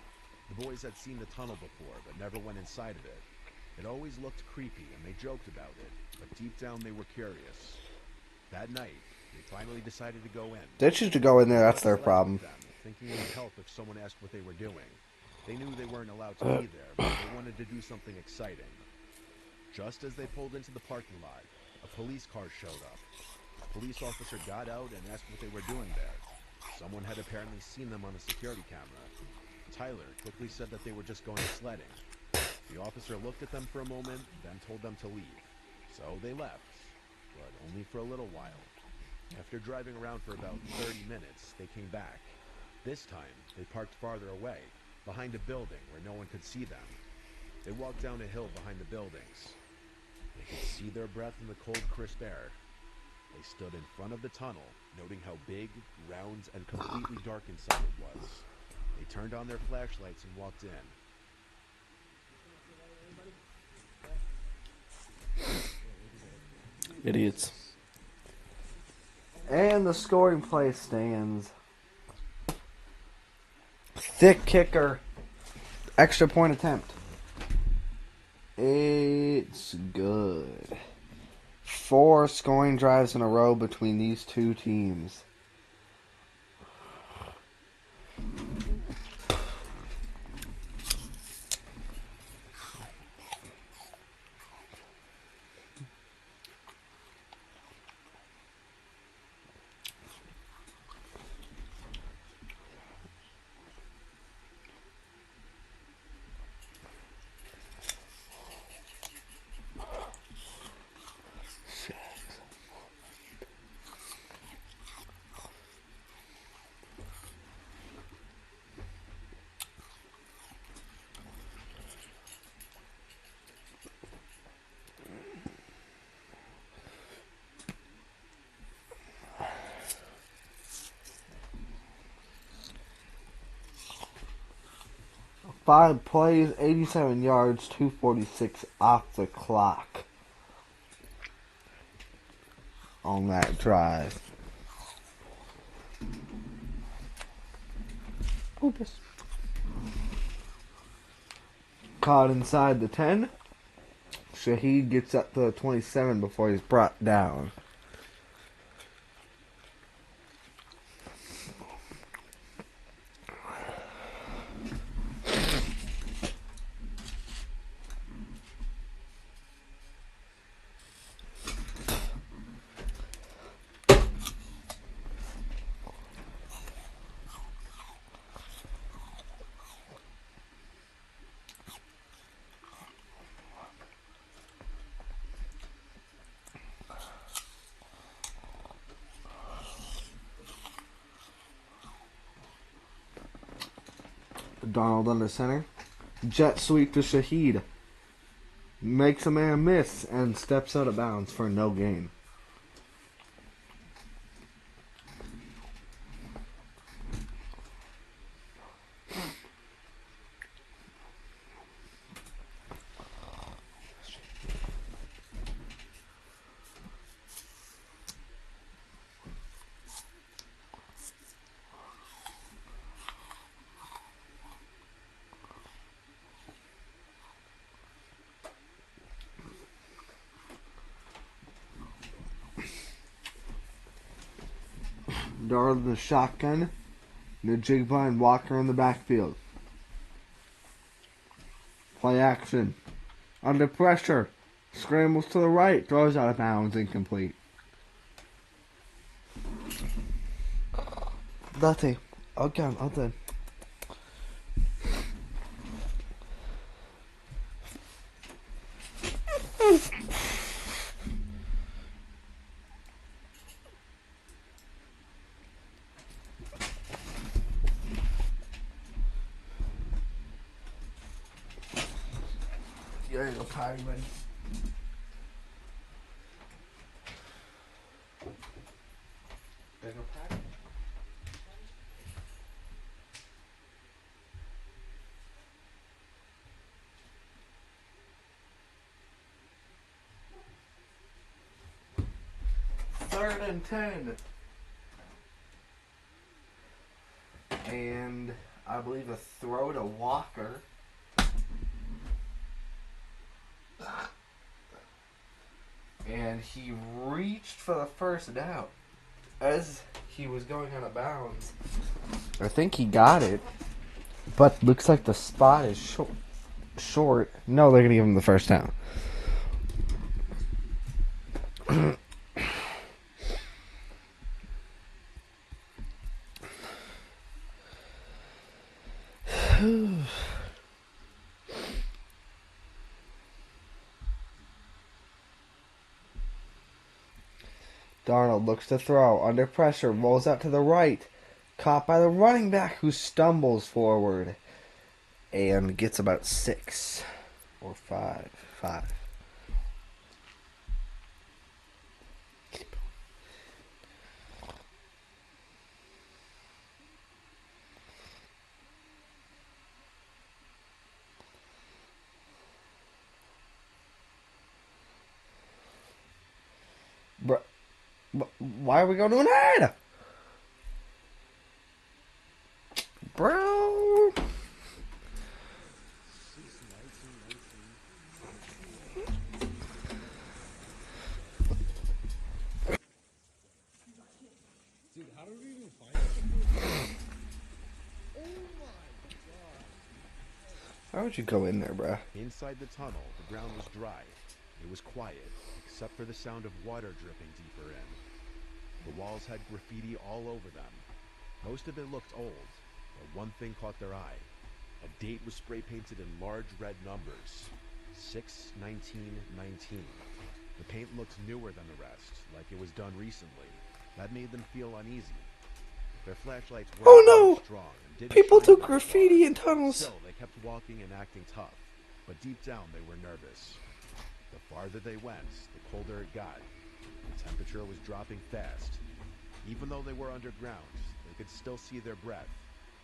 The boys had seen the tunnel before, but never went inside of it. It always looked creepy, and they joked about it, but deep down they were curious. That night, they finally decided to go in. They choose to go in there, that's their problem. Thinking it would help if someone asked what they were doing. They knew they weren't allowed to be there, but they wanted to do something exciting. Just as they pulled into the parking lot, a police car showed up. A police officer got out and asked what they were doing there. Someone had apparently seen them on a security camera. Tyler quickly said that they were just going sledding. The officer looked at them for a moment, then told them to leave. So they left, but only for a little while. After driving around for about 30 minutes, they came back. This time, they parked farther away, behind a building where no one could see them. They walked down a hill behind the buildings. They could see their breath in the cold, crisp air. They stood in front of the tunnel, noting how big, round, and completely dark inside it was. They turned on their flashlights and walked in. Idiots. And the scoring play stands. Thick kicker. Extra point attempt. It's good. 4 scoring drives in a row between these two teams. Five plays, 87 yards, 246 off the clock on that drive. Oops. Caught inside the 10. Shaheed gets up to the 27 before he's brought down. Donald under center. Jet sweep to Shaheed. Makes a man miss and steps out of bounds for no gain. Darnold in the shotgun. Najigba and Walker in the backfield. Play action. Under pressure. Scrambles to the right. Throws out of bounds. Incomplete. Date. Again. Again. go potty, buddy. Gotta go potty. Third and 10. And I believe a throw to Walker. And he reached for the first down as he was going out of bounds. I think he got it, but looks like the spot is short. No, they're going to give him the first down. Darnold looks to throw. Under pressure. Rolls out to the right. Caught by the running back who stumbles forward. And gets about 6 or 5. 5. Bro. Why are we going to an ad? Bro. Dude, how did we even find it? Oh my god. Why would you go in there, bro? Inside the tunnel, the ground was dry. It was quiet, except for the sound of water dripping deeper in. The walls had graffiti all over them. Most of it looked old, but one thing caught their eye. A date was spray painted in large red numbers. 6/19/19. The paint looked newer than the rest, like it was done recently. That made them feel uneasy. Their flashlights weren't very strong and didn't People shine do very graffiti far. in tunnels. Still, they kept walking and acting tough, but deep down they were nervous. The farther they went, the colder it got. The temperature was dropping fast. Even though they were underground, they could still see their breath.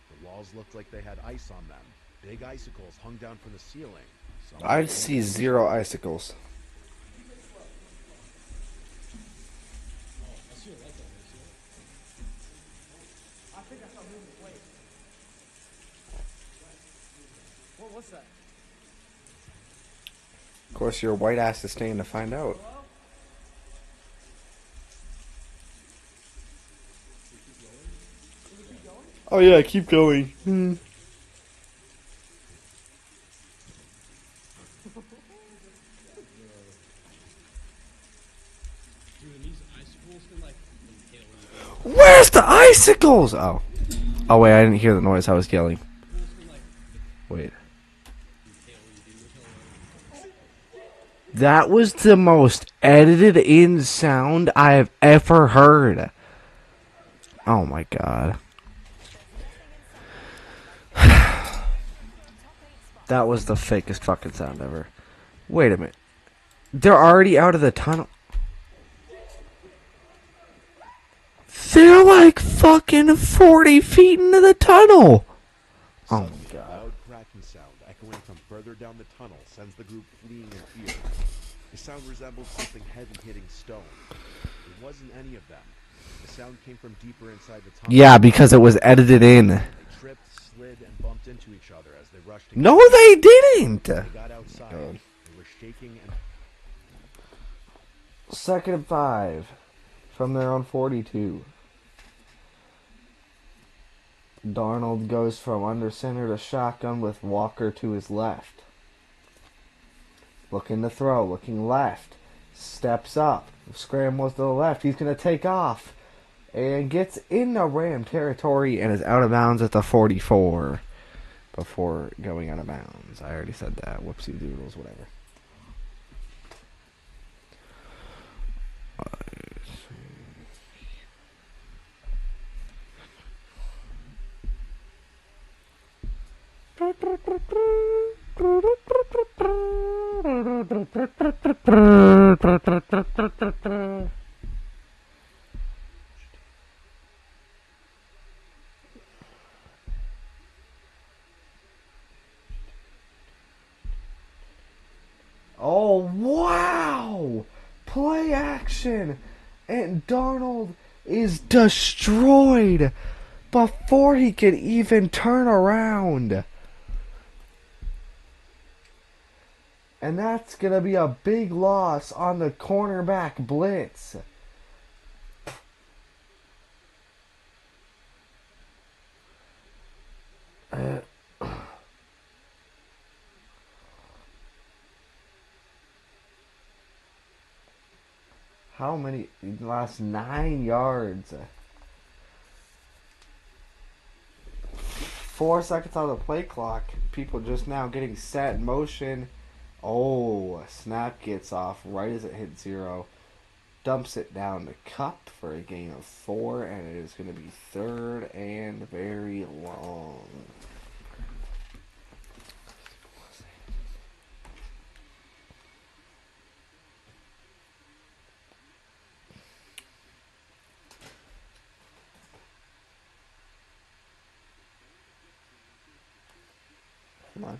The walls looked like they had ice on them. Big icicles hung down from the ceiling. I see 0 icicles. I think I saw moving plate. What was that? Of course, your white ass is staying to find out. Oh yeah, keep going. Where's the icicles? Oh. Oh wait, I didn't hear the noise. I was yelling. Wait. That was the most edited in sound I have ever heard. Oh my god. That was the fakest fucking sound ever. Wait a minute. They're already out of the tunnel. They're like fucking 40 feet into the tunnel. Oh my god. A loud cracking sound echoing from further down the tunnel sends the group fleeing in fear. The sound resembled something heavy hitting stone. It wasn't any of them. The sound came from deeper inside the tunnel. Yeah, because it was edited in. They tripped, slid, and bumped into each other as they rushed to No, they didn't. They got outside. They were shaking and... 2nd and 5 from their own 42. Darnold goes from under center to shotgun with Walker to his left. Looking to throw, looking left. Steps up, scrambles to the left. He's going to take off and gets into Ram territory and is out of bounds at the 44 before going out of bounds. I already said that. Whoopsie doodles, whatever. Oh, wow! Play action! And Darnold is destroyed before he can even turn around. And that's going to be a big loss on the cornerback blitz. How many? Last 9 yards. 4 seconds on the play clock. People just now getting set in motion. Oh, snap gets off right as it hits 0. Dumps it down to Cup for a gain of 4, and it is going to be 3rd and very long. Come on.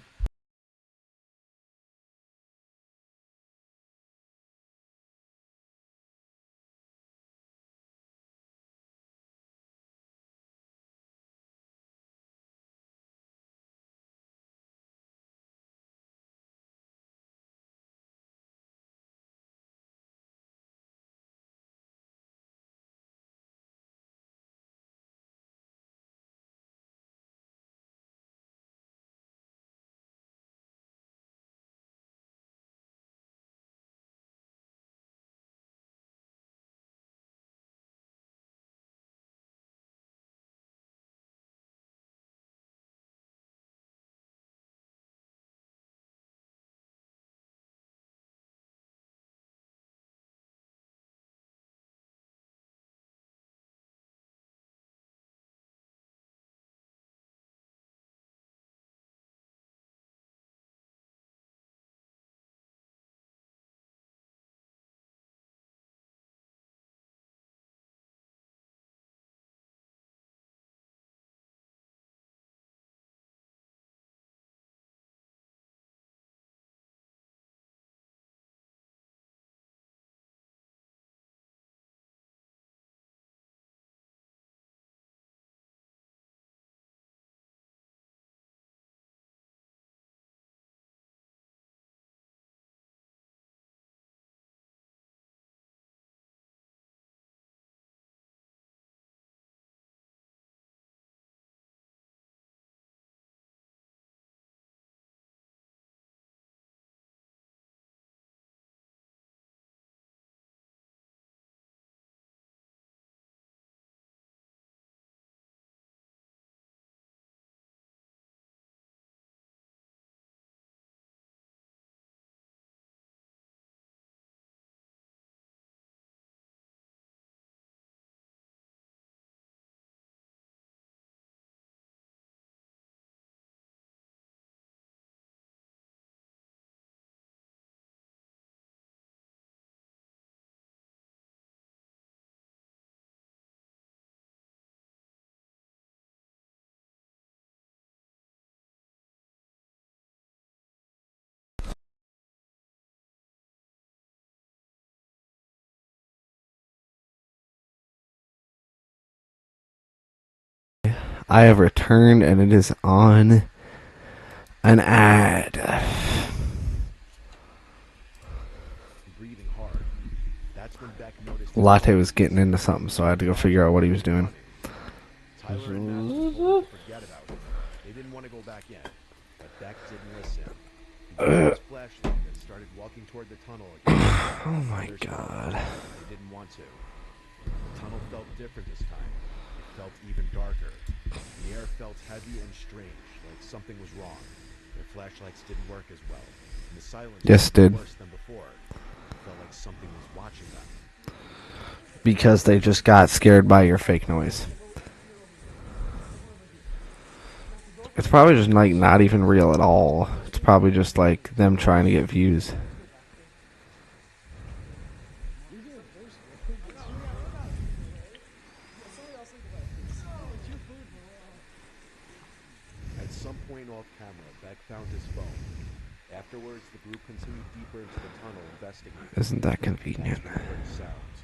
I have returned, and it is on an ad. Breathing hard. That's when Beck noticed Latte was getting into something, so I had to go figure out what he was doing. Tyler and Master told him to forget about it. They didn't want to go back in, but Beck didn't listen. He grabbed his flashlight and started walking toward the tunnel again. Oh my god. They didn't want to. The tunnel felt different this time. It felt even darker. The air felt heavy and strange, like something was wrong. Their flashlights didn't work as well, and the silence Yes, was did. worse than before. It felt like something was watching them. Because they just got scared by your fake noise. It's probably just like not even real at all. It's probably just like them trying to get views. At some point off camera, Beck found his phone. Afterwards, the group continued deeper into the tunnel investigating. Isn't that convenient? That's when they heard sounds.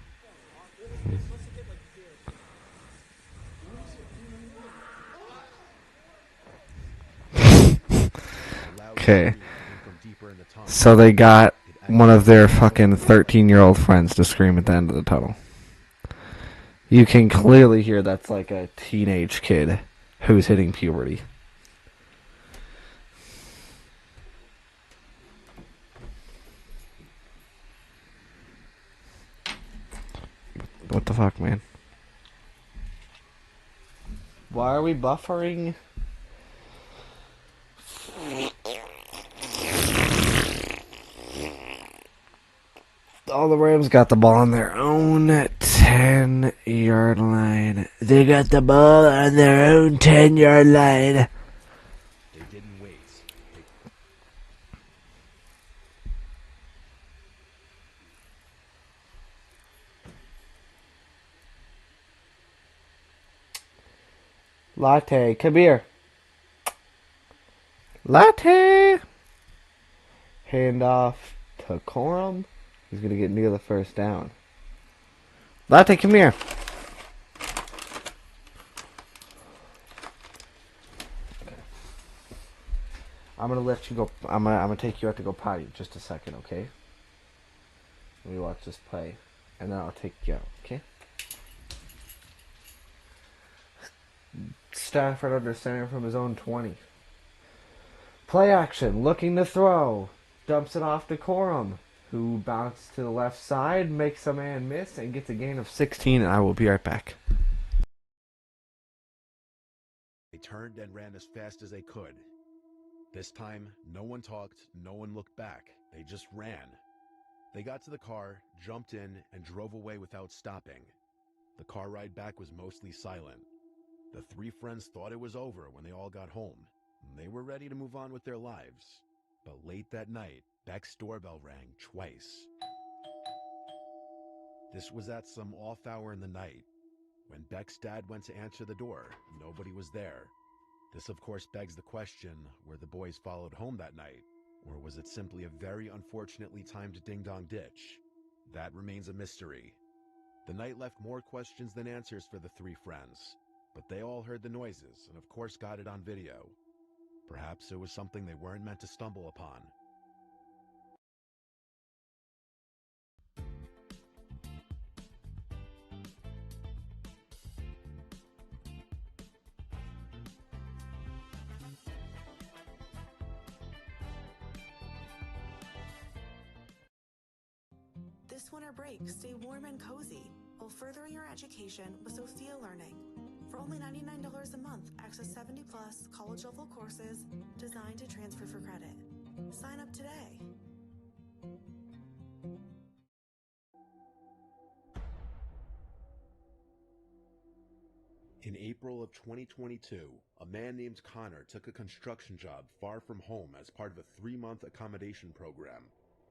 Okay. So they got one of their fucking 13-year-old friends to scream at the end of the tunnel. You can clearly hear that's like a teenage kid who's hitting puberty. What the fuck, man? Why are we buffering? All the Rams got the ball on their own 10-yard line. They got the ball on their own 10-yard line. They didn't wait. Latte, come here. Latte. Hand off to Corum. He's going to get near the first down. Latte, come here. Okay. I'm going to let you go. I'm gonna take you out to go potty just a second, okay? Let me watch this play, and then I'll take you out, okay? Stafford under center from his own 20. Play action, looking to throw. Dumps it off to Corum, who bounces to the left side, makes a man miss, and gets a gain of 16, and I will be right back. They turned and ran as fast as they could. This time, no one talked, no one looked back. They just ran. They got to the car, jumped in, and drove away without stopping. The car ride back was mostly silent. The three friends thought it was over when they all got home. They were ready to move on with their lives. But late that night, Beck's doorbell rang twice. This was at some off hour in the night. When Beck's dad went to answer the door, nobody was there. This, of course, begs the question, were the boys followed home that night? Or was it simply a very unfortunately timed ding-dong ditch? That remains a mystery. The night left more questions than answers for the three friends. But they all heard the noises, and of course got it on video. Perhaps it was something they weren't meant to stumble upon. This winter break, stay warm and cozy while furthering your education with Sophia Learning. For only $99 a month, access 70-plus college-level courses designed to transfer for credit. Sign up today. In April of 2022, a man named Connor took a construction job far from home as part of a 3-month accommodation program.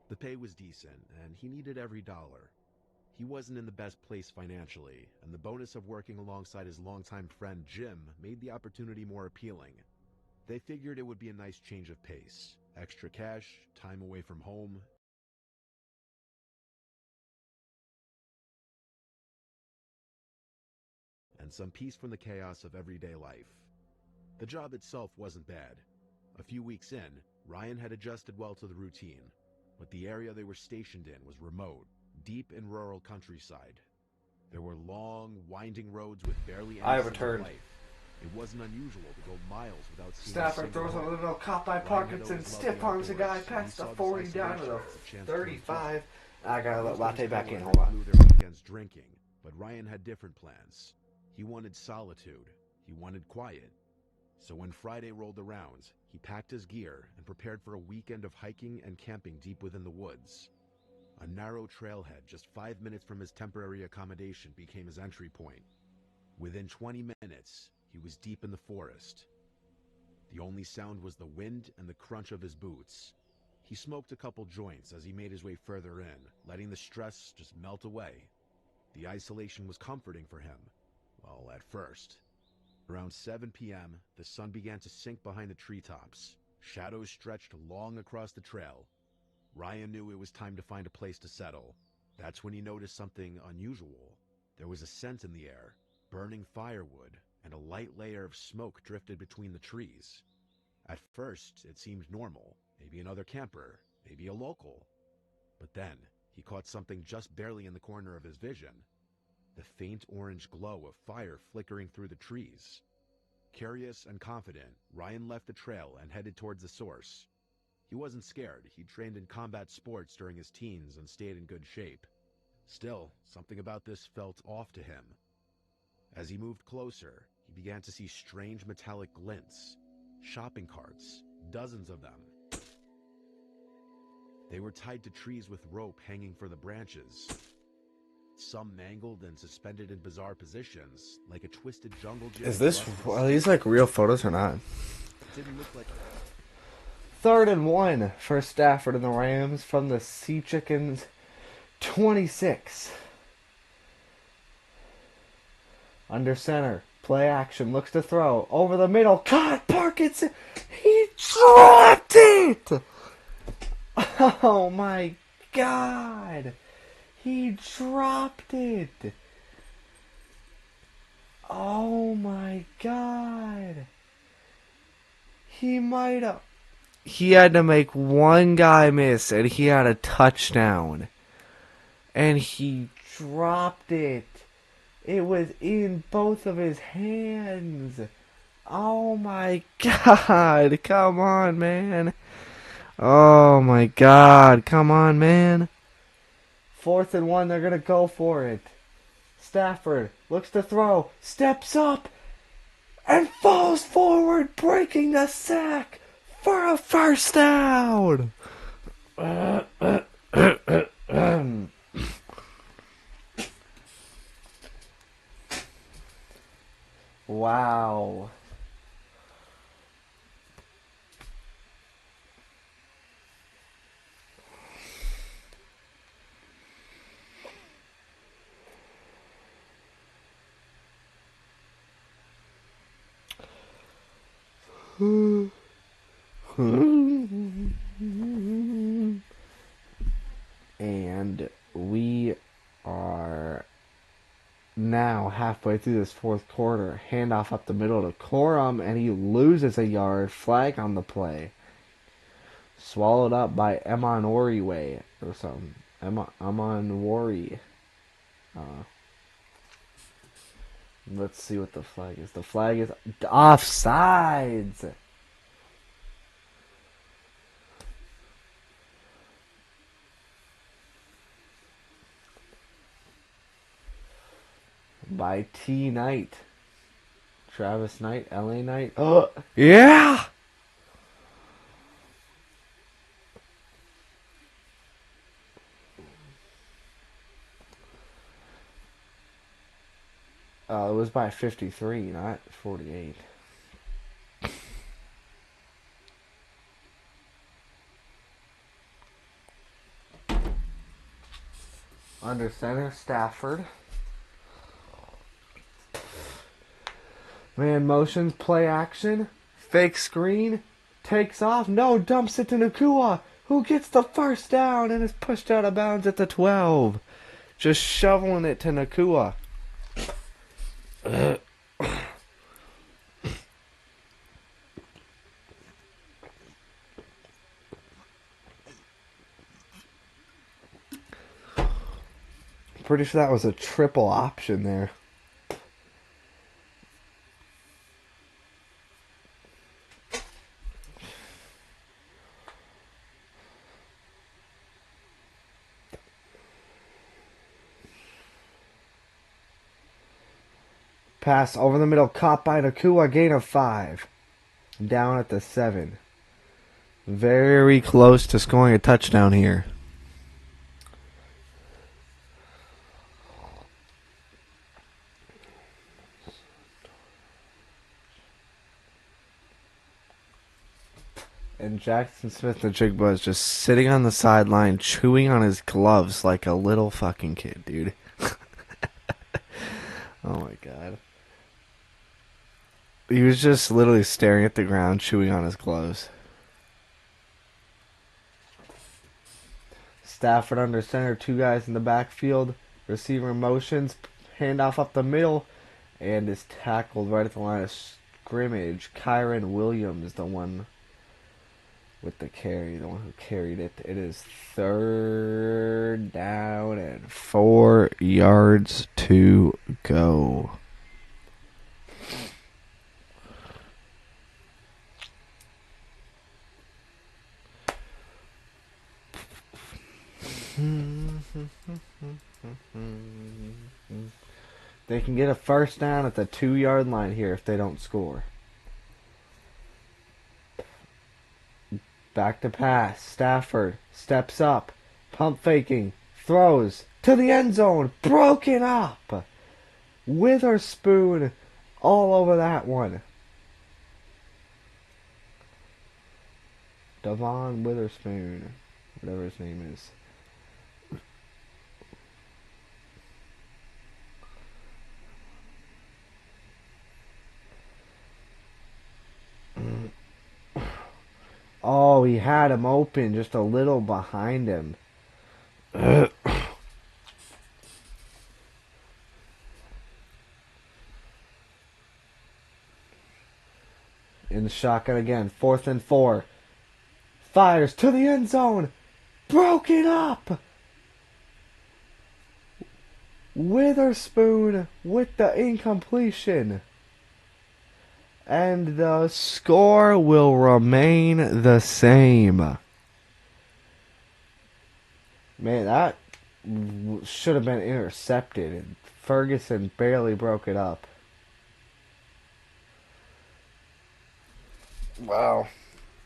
The pay was decent, and he needed every dollar. He wasn't in the best place financially, and the bonus of working alongside his longtime friend Jim made the opportunity more appealing. They figured it would be a nice change of pace. Extra cash, time away from home, and some peace from the chaos of everyday life. The job itself wasn't bad. A few weeks in, Ryan had adjusted well to the routine, but the area they were stationed in was remote, deep in rural countryside. There were long, winding roads with barely any I sign of returned. life. It wasn't unusual to go miles without seeing Stafford a single throws a home. little caught by Ryan had Parkinson, always loved stiff the arms a guy outdoors, and he past the saw this 40 down to the isolation as a chance to 35. reflect. I gotta let Most of Latte his back in, coworkers hold on. blew their weekends drinking, but Ryan had different plans. He wanted solitude. He wanted quiet. So when Friday rolled around, he packed his gear and prepared for a weekend of hiking and camping deep within the woods. A narrow trailhead just 5 minutes from his temporary accommodation became his entry point. Within 20 minutes, he was deep in the forest. The only sound was the wind and the crunch of his boots. He smoked a couple joints as he made his way further in, letting the stress just melt away. The isolation was comforting for him. Well, at first. Around 7 p.m., the sun began to sink behind the treetops. Shadows stretched long across the trail. Ryan knew it was time to find a place to settle. That's when he noticed something unusual. There was a scent in the air, burning firewood, and a light layer of smoke drifted between the trees. At first, it seemed normal. Maybe another camper, maybe a local. But then, he caught something just barely in the corner of his vision. The faint orange glow of fire flickering through the trees. Curious and confident, Ryan left the trail and headed towards the source. He wasn't scared. He'd trained in combat sports during his teens and stayed in good shape. Still, something about this felt off to him. As he moved closer, he began to see strange metallic glints. Shopping carts, dozens of them. They were tied to trees with rope hanging from the branches. Some mangled and suspended in bizarre positions, like a twisted jungle gym. Are these like real photos or not? It didn't look like 3rd and 1 for Stafford and the Rams from the Sea Chickens 26. Under center, play action, looks to throw, over the middle, caught Parkinson, he dropped it! Oh my God! He dropped it! Oh my God! He had to make one guy miss, and he had a touchdown. And he dropped it. It was in both of his hands. Oh my God. Come on, man. Oh my God. Come on, man. 4th and 1. They're going to go for it. Stafford looks to throw. Steps up. And falls forward, breaking the sack for a first down. Wow. And we are now halfway through this 4th quarter. Handoff up the middle to Corum, and he loses a yard. Flag on the play. Swallowed up by Emon Oriway or something. Emon Wari. Let's see what the flag is. The flag is offsides. By T. Knight. Travis Knight, LA Knight. Oh, yeah! It was by 53, not 48. Under center, Stafford. Man motions, play action, fake screen, takes off, no, dumps it to Nakua, who gets the first down and is pushed out of bounds at the 12. Just shoveling it to Nakua. Pretty sure that was a triple option there. Pass over the middle, caught by Nakua, gain of 5. Down at the 7. Very close to scoring a touchdown here. And Jackson Smith-Njigba is just sitting on the sideline, chewing on his gloves like a little fucking kid, dude. Oh my god. He was just literally staring at the ground, chewing on his clothes. Stafford under center, two guys in the backfield. Receiver motions, handoff up the middle, and is tackled right at the line of scrimmage. Kyron Williams, the one with the carry, the one who carried it. It is 3rd down and 4 yards to go. They can get a first down at the 2-yard line here if they don't score. Back to pass. Stafford steps up. Pump faking. Throws to the end zone. Broken up. Witherspoon all over that one. Devon Witherspoon. Whatever his name is. Oh, he had him open just a little behind him. In the shotgun again. 4th and 4. Fires to the end zone. Broken up. Witherspoon with the incompletion. And the score will remain the same. Man, that should have been intercepted. And Ferguson barely broke it up. Wow.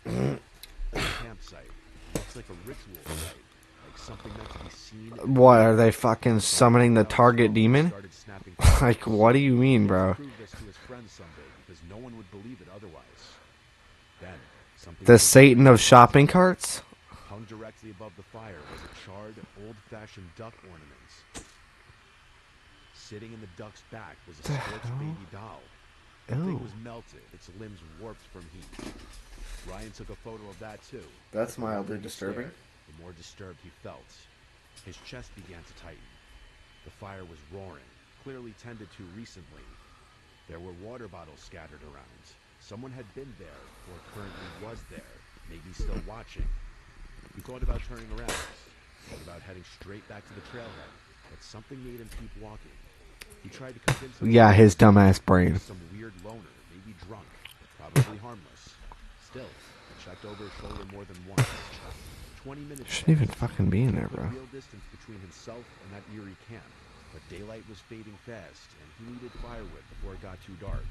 Campsite. It's like a ritual site. Like something meant to be seen. What, are they fucking summoning the target demon? Like, what do you mean, bro? Prove this to his friends someday because no one would believe it otherwise. Then, something The Satan of shopping carts? hung directly above the fire was a charred, old-fashioned duck ornament. Sitting in the duck's back was a scorched baby doll. The thing was melted, its limbs warped from heat. Ryan took a photo of that too. That's mildly disturbing. The more disturbed he felt. His chest began to tighten. The fire was roaring, clearly tended to recently. There were water bottles scattered around. Someone had been there, or currently was there, maybe still watching. He thought about turning around, thought about heading straight back to the trailhead, but something made him keep walking. He tried to convince himself Yeah, his dumbass brain. some weird loner, maybe drunk, probably harmless. Still, he checked over his shoulder more than once. 20 minutes Shouldn't even fucking be in there, bro. real distance between himself and that eerie camp, but daylight was fading fast, and he needed firewood before it got too dark.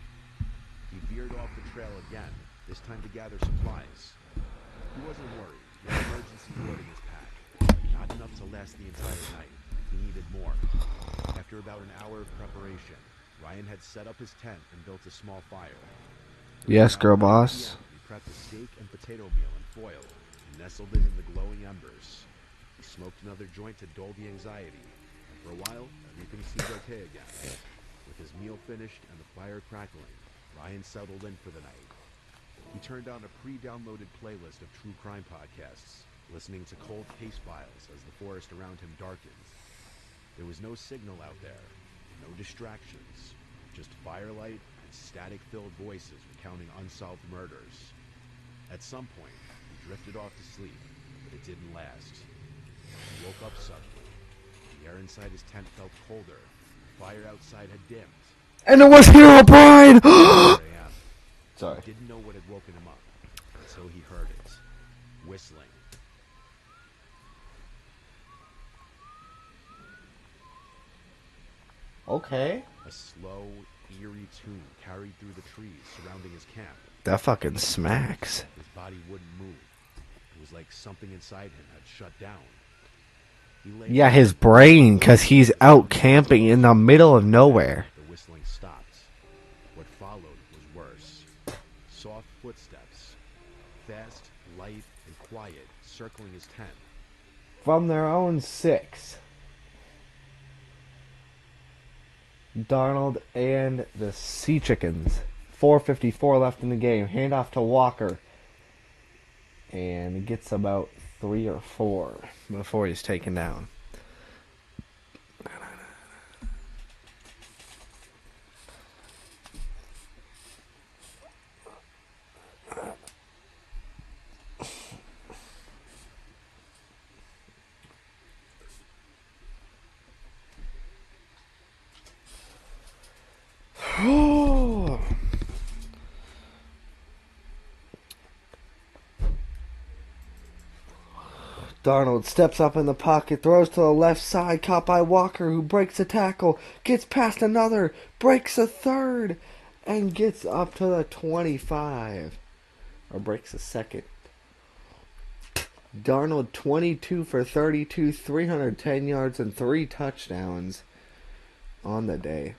He veered off the trail again, this time to gather supplies. He wasn't worried. He had emergency wood in his pack. Not enough to last the entire night. He needed more. After about an hour of preparation, Ryan had set up his tent and built a small fire. Yes, girl boss. He prepped a steak and potato meal in foil and nestled it in the glowing embers. He smoked another joint to dull the anxiety, and for a while, everything seemed okay again. With his meal finished and the fire crackling, Ryan settled in for the night. He turned on a pre-downloaded playlist of true crime podcasts, listening to cold case files as the forest around him darkened. There was no signal out there, no distractions, just firelight and static-filled voices recounting unsolved murders. At some point, he drifted off to sleep, but it didn't last. He woke up suddenly. The air inside his tent felt colder. The fire outside had dimmed. And it was Hero Brian! 4 a.m. Sorry. He didn't know what had woken him up until he heard it. Whistling. Okay. A slow, eerie tune carried through the trees surrounding his camp. That fucking smacks. His body wouldn't move. It was like something inside him had shut down. He lay Yeah, his brain, because he's out camping in the middle of nowhere. The whistling stopped. What followed was worse. Soft footsteps. Fast, light, and quiet, circling his tent. From their own 6. Darnold and the Sea Chickens. 4:54 left in the game. Handoff to Walker. And gets about 3 or 4 before he's taken down. Darnold steps up in the pocket, throws to the left side, caught by Walker, who breaks a tackle, gets past another, breaks a third, and gets up to the 25. Or breaks a second. Darnold 22 for 32, 310 yards, and 3 touchdowns on the day.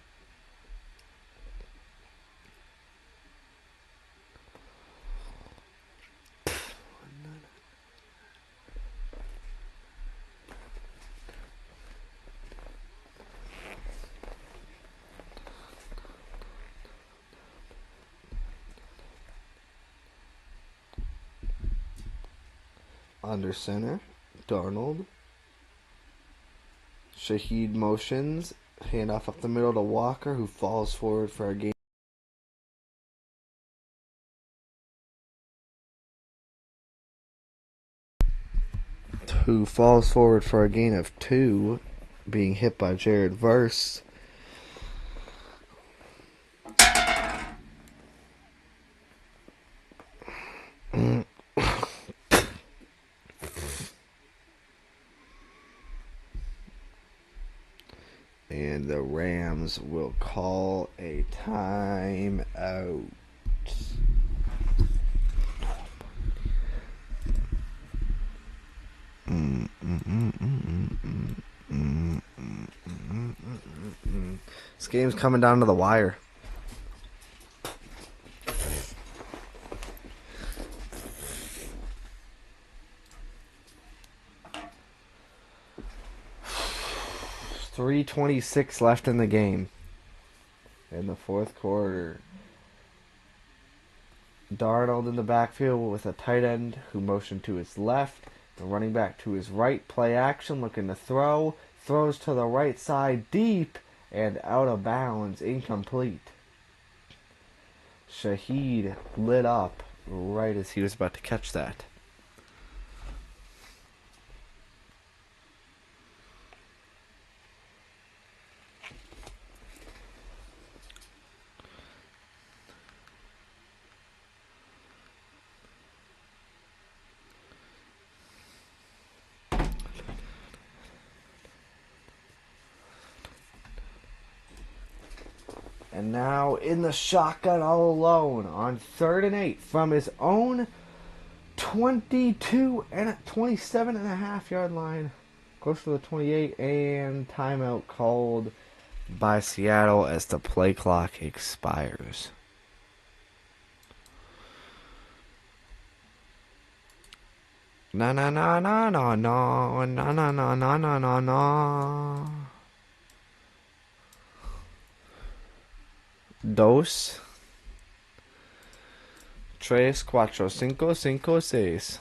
Under center, Darnold. Shaheed motions. Handoff up the middle to Walker, who falls forward for a gain. Who falls forward for a gain of 2, being hit by Jared Verse. And the Rams will call a timeout. This game's coming down to the wire. .326 left in the game. In the fourth quarter. Darnold in the backfield with a tight end who motioned to his left. The running back to his right. Play action, looking to throw. Throws to the right side deep and out of bounds. Incomplete. Shaheed lit up right as he was about to catch that. And now in the shotgun all alone on 3rd and 8 from his own 27.5 yard line. Close to the 28, and timeout called by Seattle as the play clock expires. Na na na na na na na na na na na na na. Dos, tres, cuatro, cinco, cinco, seis.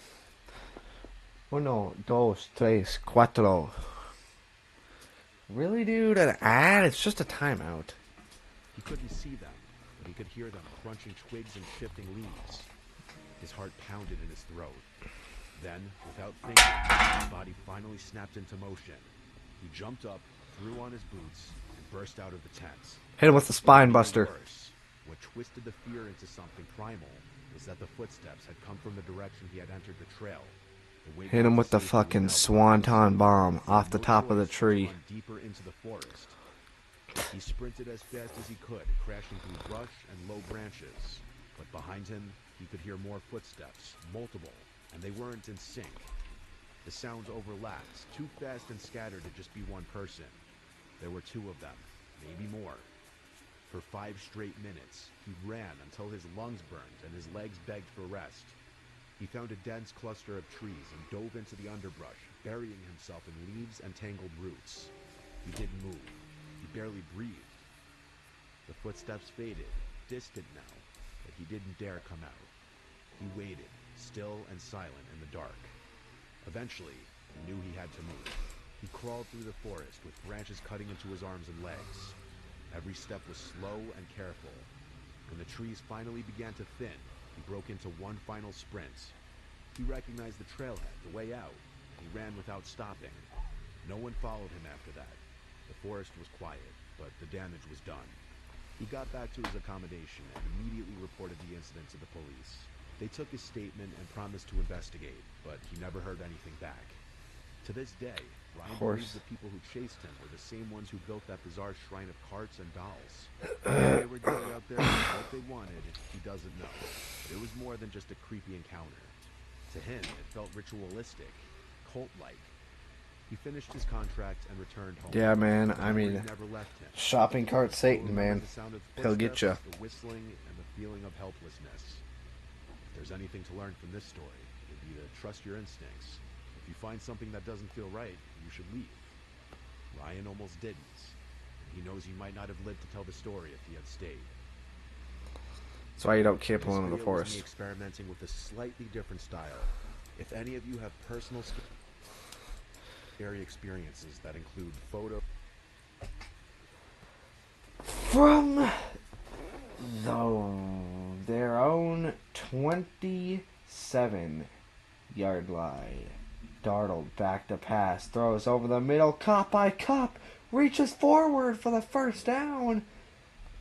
Uno, dos, tres, cuatro. Really, dude? An ad? It's just a timeout. He couldn't see them, but he could hear them crunching twigs and shifting leaves. His heart pounded in his throat. Then, without thinking, his body finally snapped into motion. He jumped up, threw on his boots, and burst out of the tent. Hit him with the spine buster. Worse, what twisted the fear into something primal was that the footsteps had come from the direction he had entered the trail. Hit him with the fucking swanton bomb off the top of the tree. Deeper into the forest. He sprinted as fast as he could, crashing through brush and low branches. But behind him, he could hear more footsteps, multiple, and they weren't in sync. The sounds overlapped, too fast and scattered to just be one person. There were 2 of them, maybe more. For 5 straight minutes, he ran until his lungs burned and his legs begged for rest. He found a dense cluster of trees and dove into the underbrush, burying himself in leaves and tangled roots. He didn't move. He barely breathed. The footsteps faded, distant now, but he didn't dare come out. He waited, still and silent in the dark. Eventually, he knew he had to move. He crawled through the forest with branches cutting into his arms and legs. Every step was slow and careful. When the trees finally began to thin, he broke into one final sprint. He recognized the trailhead, the way out, and he ran without stopping. No one followed him after that. The forest was quiet, but the damage was done. He got back to his accommodation and immediately reported the incident to the police. They took his statement and promised to investigate, but he never heard anything back. To this day, Ryan believes the people who chased him were the same ones who built that bizarre shrine of carts and dolls. What they were doing out there, what they wanted, he doesn't know. But it was more than just a creepy encounter. To him, it felt ritualistic, cult-like. He finished his contract and returned home. Yeah, man. I mean, never left him. shopping cart Satan, man. He'll get you. The whistling and the feeling of helplessness. If there's anything to learn from this story, it would be to trust your instincts. If you find something that doesn't feel right, you should leave. Ryan almost didn't. He knows he might not have lived to tell the story if he had stayed. That's why you don't camp alone in the Me forest. experimenting with a slightly different style. If any of you have personal scary experiences that include photo From their own 27-yard line, Darnold back to pass, throws over the middle, caught by Cup, reaches forward for the first down,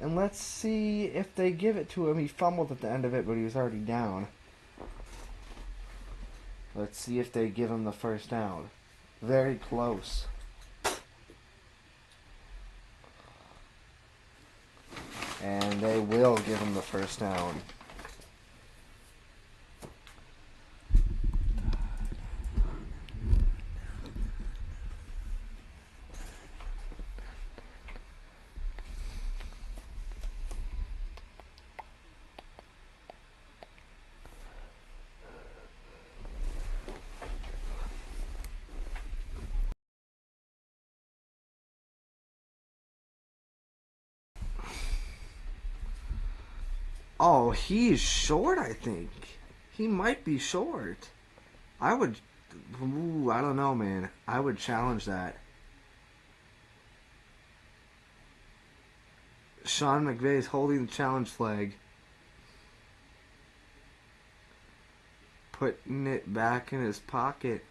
and let's see if they give it to him. He fumbled at the end of it, but he was already down. Let's see if they give him the first down. Very close. And they will give him the first down. Oh, he's short, I think. He might be short. I would... Ooh, I don't know, man. I would challenge that. Sean McVay is holding the challenge flag. Putting it back in his pocket.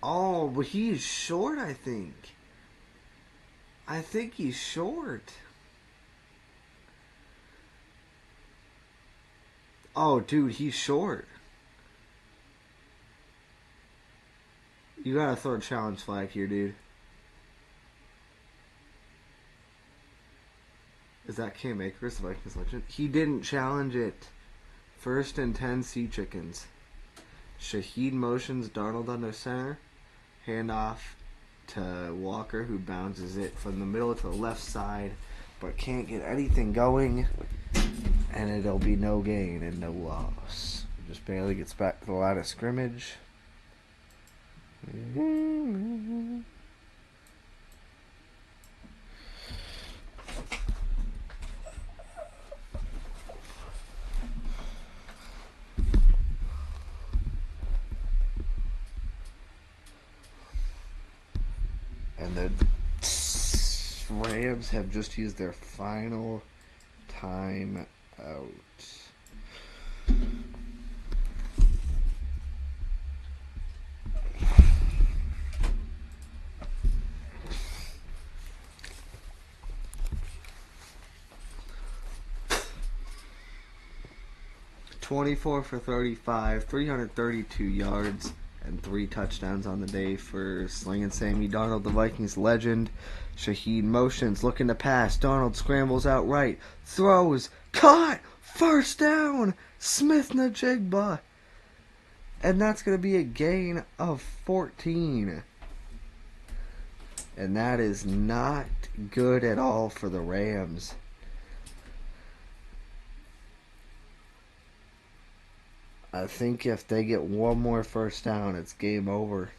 Oh, but he's short, I think. I think he's short. Oh, dude, he's short. You gotta throw a challenge flag here, dude. Is that Cam Akers, the Vikings legend? He didn't challenge it. 1st and 10, Sea Chickens. Shaheed motions Darnold under center. Handoff to Walker, who bounces it from the middle to the left side, but can't get anything going, and it'll be no gain and no loss. Just barely gets back to the line of scrimmage. And the Rams have just used their final time out. (24 for 35, 332 yards, and 3 touchdowns on the day for Slingin' Sammy Darnold, the Vikings legend. Shaheed motions, looking to pass. Darnold scrambles out right, throws, caught, first down, Smith-Njigba. And that's going to be a gain of 14. And that is not good at all for the Rams. I think if they get one more first down, it's game over.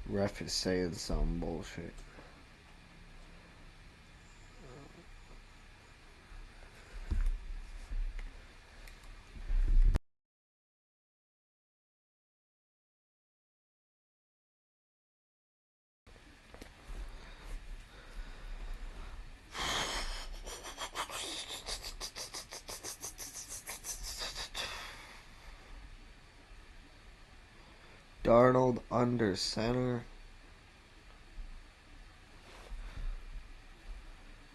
Ref is saying some bullshit. Darnold under center.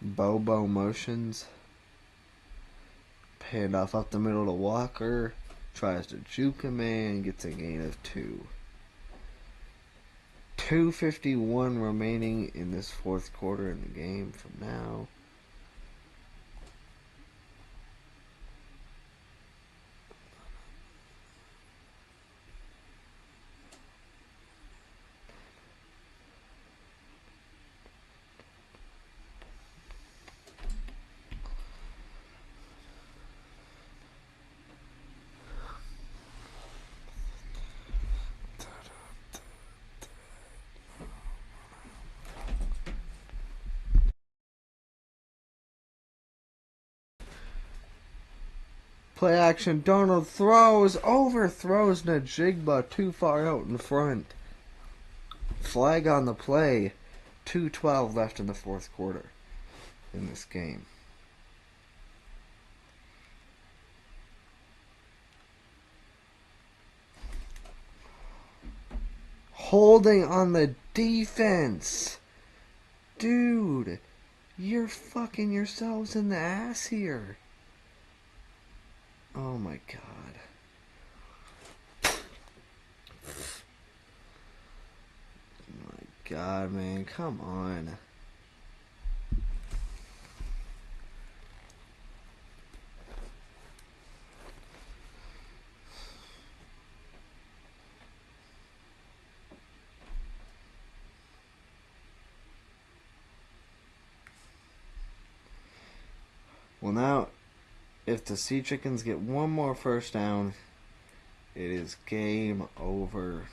Bobo motions. Handoff up the middle to Walker. Tries to juke him in. Gets a gain of 2. 2:51 remaining in this fourth quarter in the game from now. Play action. Darnold throws. Overthrows Najigba too far out in front. Flag on the play. 2:12 left in the fourth quarter in this game. Holding on the defense. Dude, you're fucking yourselves in the ass here. Oh my god. My god, man, come on. Well, now, if the Sea Chickens get one more first down, it is game over.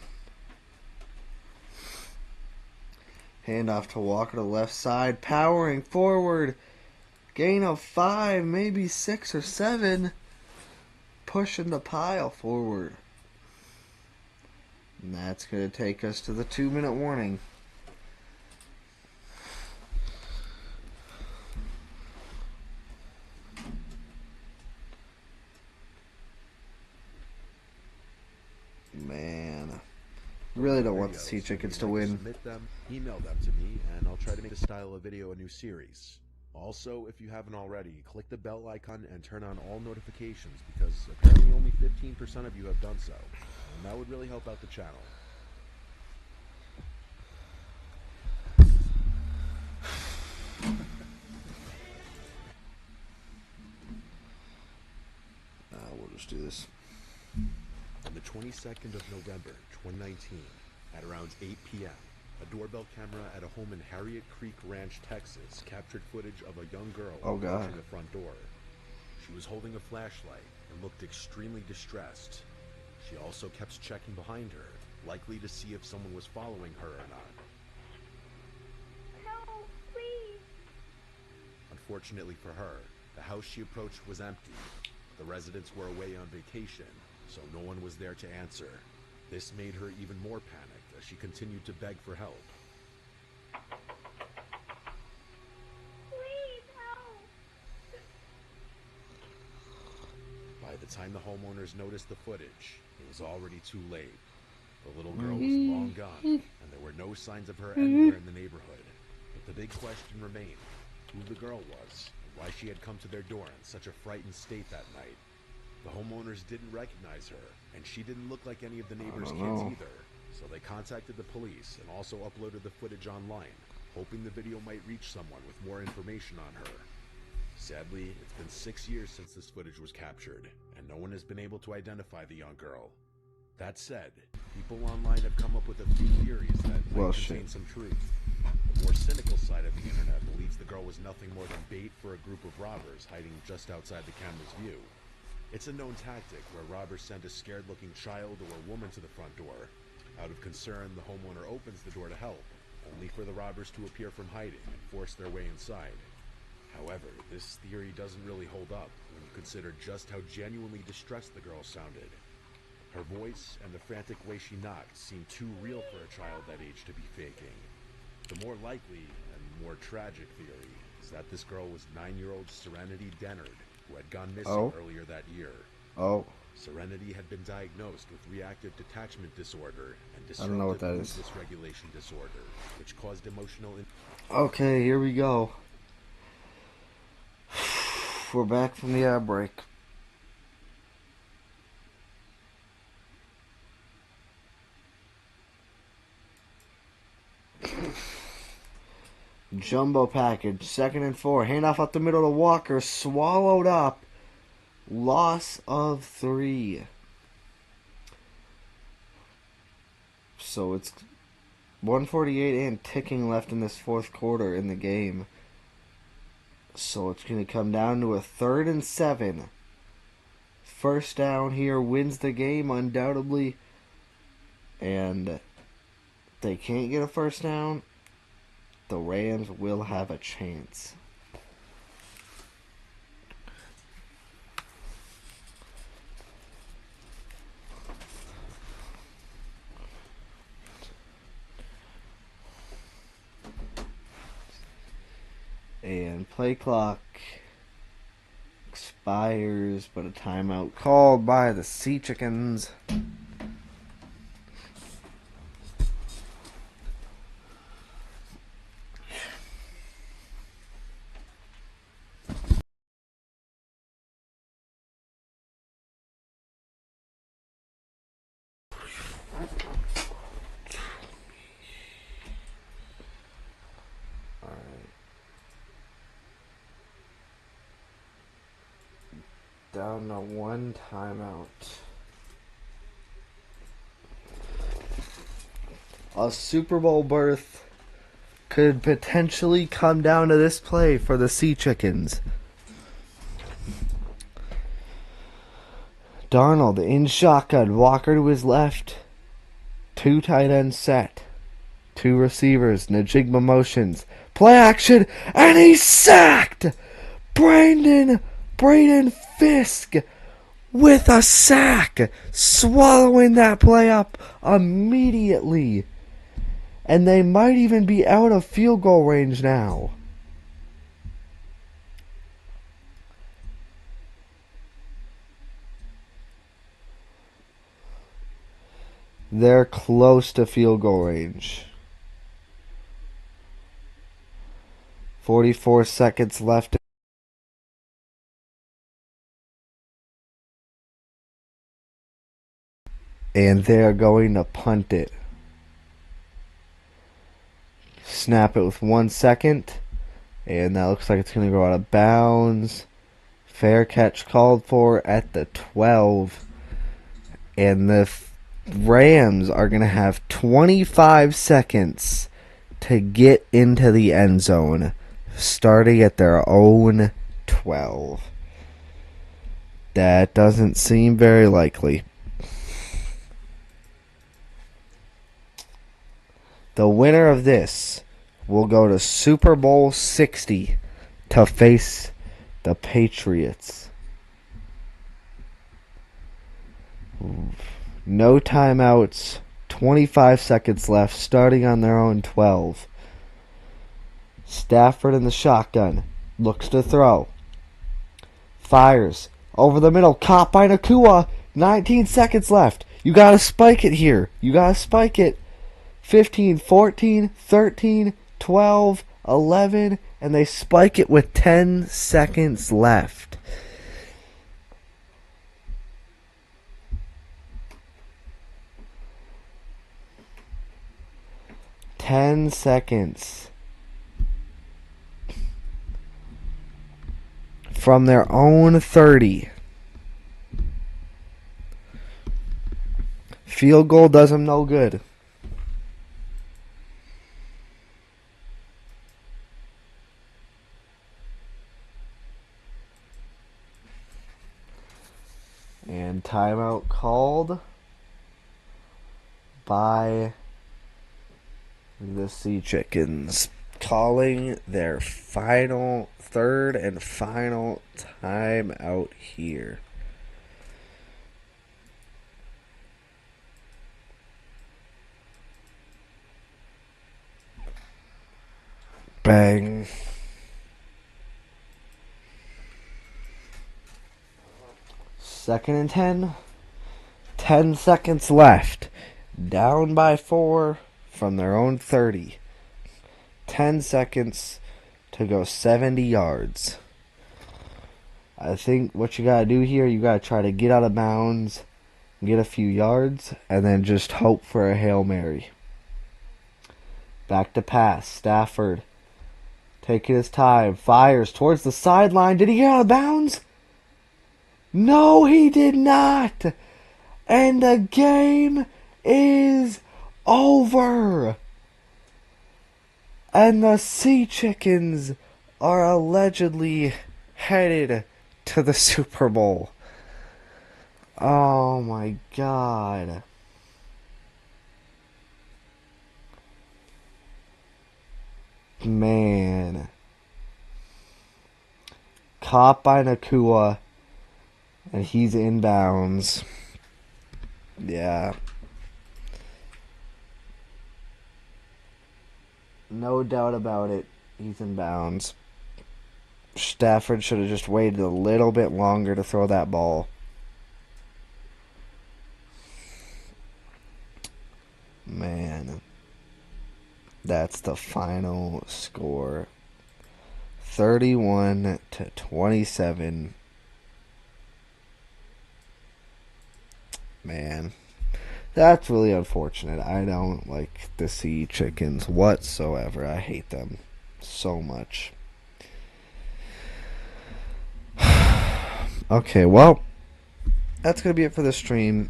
Handoff to Walker to the left side, powering forward. Gain of 5, maybe 6 or 7. Pushing the pile forward. And that's going to take us to the 2-minute warning. Man, really don't want the Sea Chickens to win. Submit them, email them to me, and I'll try to make this style of video a new series. Also, if you haven't already, click the bell icon and turn on all notifications because apparently only 15% of you have done so, and that would really help out the channel. We'll just do this. On the 22nd of November, 2019, at around 8 p.m., a doorbell camera at a home in Harriet Creek Ranch, Texas, captured footage of a young girl approaching the front door. She was holding a flashlight and looked extremely distressed. She also kept checking behind her, likely to see if someone was following her or not. Help, please. Unfortunately for her, the house she approached was empty. The residents were away on vacation, so no one was there to answer. This made her even more panicked as she continued to beg for help. Please help! By the time the homeowners noticed the footage, it was already too late. The little girl was long gone, and there were no signs of her anywhere in the neighborhood. But the big question remained, who the girl was, and why she had come to their door in such a frightened state that night. The homeowners didn't recognize her, and she didn't look like any of the neighbors' kids either. So they contacted the police and also uploaded the footage online, hoping the video might reach someone with more information on her. Sadly, it's been 6 years since this footage was captured, and no one has been able to identify the young girl. That said, people online have come up with a few theories that might contain some truth. The more cynical side of the internet believes the girl was nothing more than bait for a group of robbers hiding just outside the camera's view. It's a known tactic where robbers send a scared-looking child or a woman to the front door. Out of concern, the homeowner opens the door to help, only for the robbers to appear from hiding and force their way inside. However, this theory doesn't really hold up when you consider just how genuinely distressed the girl sounded. Her voice and the frantic way she knocked seemed too real for a child that age to be faking. The more likely and more tragic theory is that this girl was 9-year-old Serenity Dennard, who had gone missing earlier that year. Serenity had been diagnosed with reactive detachment disorder and disruptive mood dysregulation disorder, which caused emotional... Okay, here we go. We're back from the ad break. Jumbo package, 2nd and 4. Handoff up the middle to Walker. Swallowed up. Loss of 3. So it's 1:48 and ticking left in this fourth quarter in the game. So it's going to come down to a 3rd and 7. First down here wins the game undoubtedly. And they can't get a first down. The Rams will have a chance. And play clock expires, but a timeout called by the Sea Chickens. Down to 1 timeout. A Super Bowl berth could potentially come down to this play for the Sea Chickens. Darnold in shotgun. Walker to his left. 2 tight ends set. 2 receivers. Najigma motions. Play action. And he's sacked! Braden Fisk with a sack, swallowing that play up immediately. And they might even be out of field goal range now. They're close to field goal range. 44 seconds left. And they're going to punt it. Snap it with 1 second. And that looks like it's going to go out of bounds. Fair catch called for at the 12. And the Rams are going to have 25 seconds to get into the end zone, starting at their own 12. That doesn't seem very likely. The winner of this will go to Super Bowl 60 to face the Patriots. No timeouts. 25 seconds left, starting on their own 12. Stafford in the shotgun. Looks to throw. Fires. Over the middle. Caught by Nakua. 19 seconds left. You gotta spike it here. You gotta spike it. 15, 14, 13, 12, 11, and they spike it with 10 seconds left. Ten seconds. From their own 30. Field goal does them no good. And timeout called by the Sea Chickens, calling their third and final timeout here. Bang. Second and 10. 10 seconds left. Down by 4 from their own 30. 10 seconds to go 70 yards. I think what you got to do here, you got to try to get out of bounds, get a few yards, and then just hope for a Hail Mary. Back to pass. Stafford taking his time. Fires towards the sideline. Did he get out of bounds? No, he did not. And the game is over. And the Sea Chickens are allegedly headed to the Super Bowl. Oh my God. Man. Caught by Nakua. And he's inbounds. Yeah. No doubt about it. He's in bounds. Stafford should have just waited a little bit longer to throw that ball. Man. That's the final score. 31-27. Man. That's really unfortunate. I don't like the Sea Chickens whatsoever. I hate them so much. Okay, well, that's going to be it for the stream.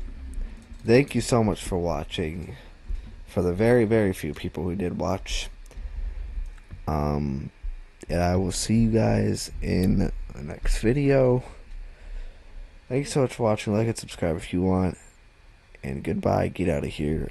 Thank you so much for watching. For the very, very few people who did watch. And I will see you guys in the next video. Thank you so much for watching. Like and subscribe if you want. And goodbye. Get out of here.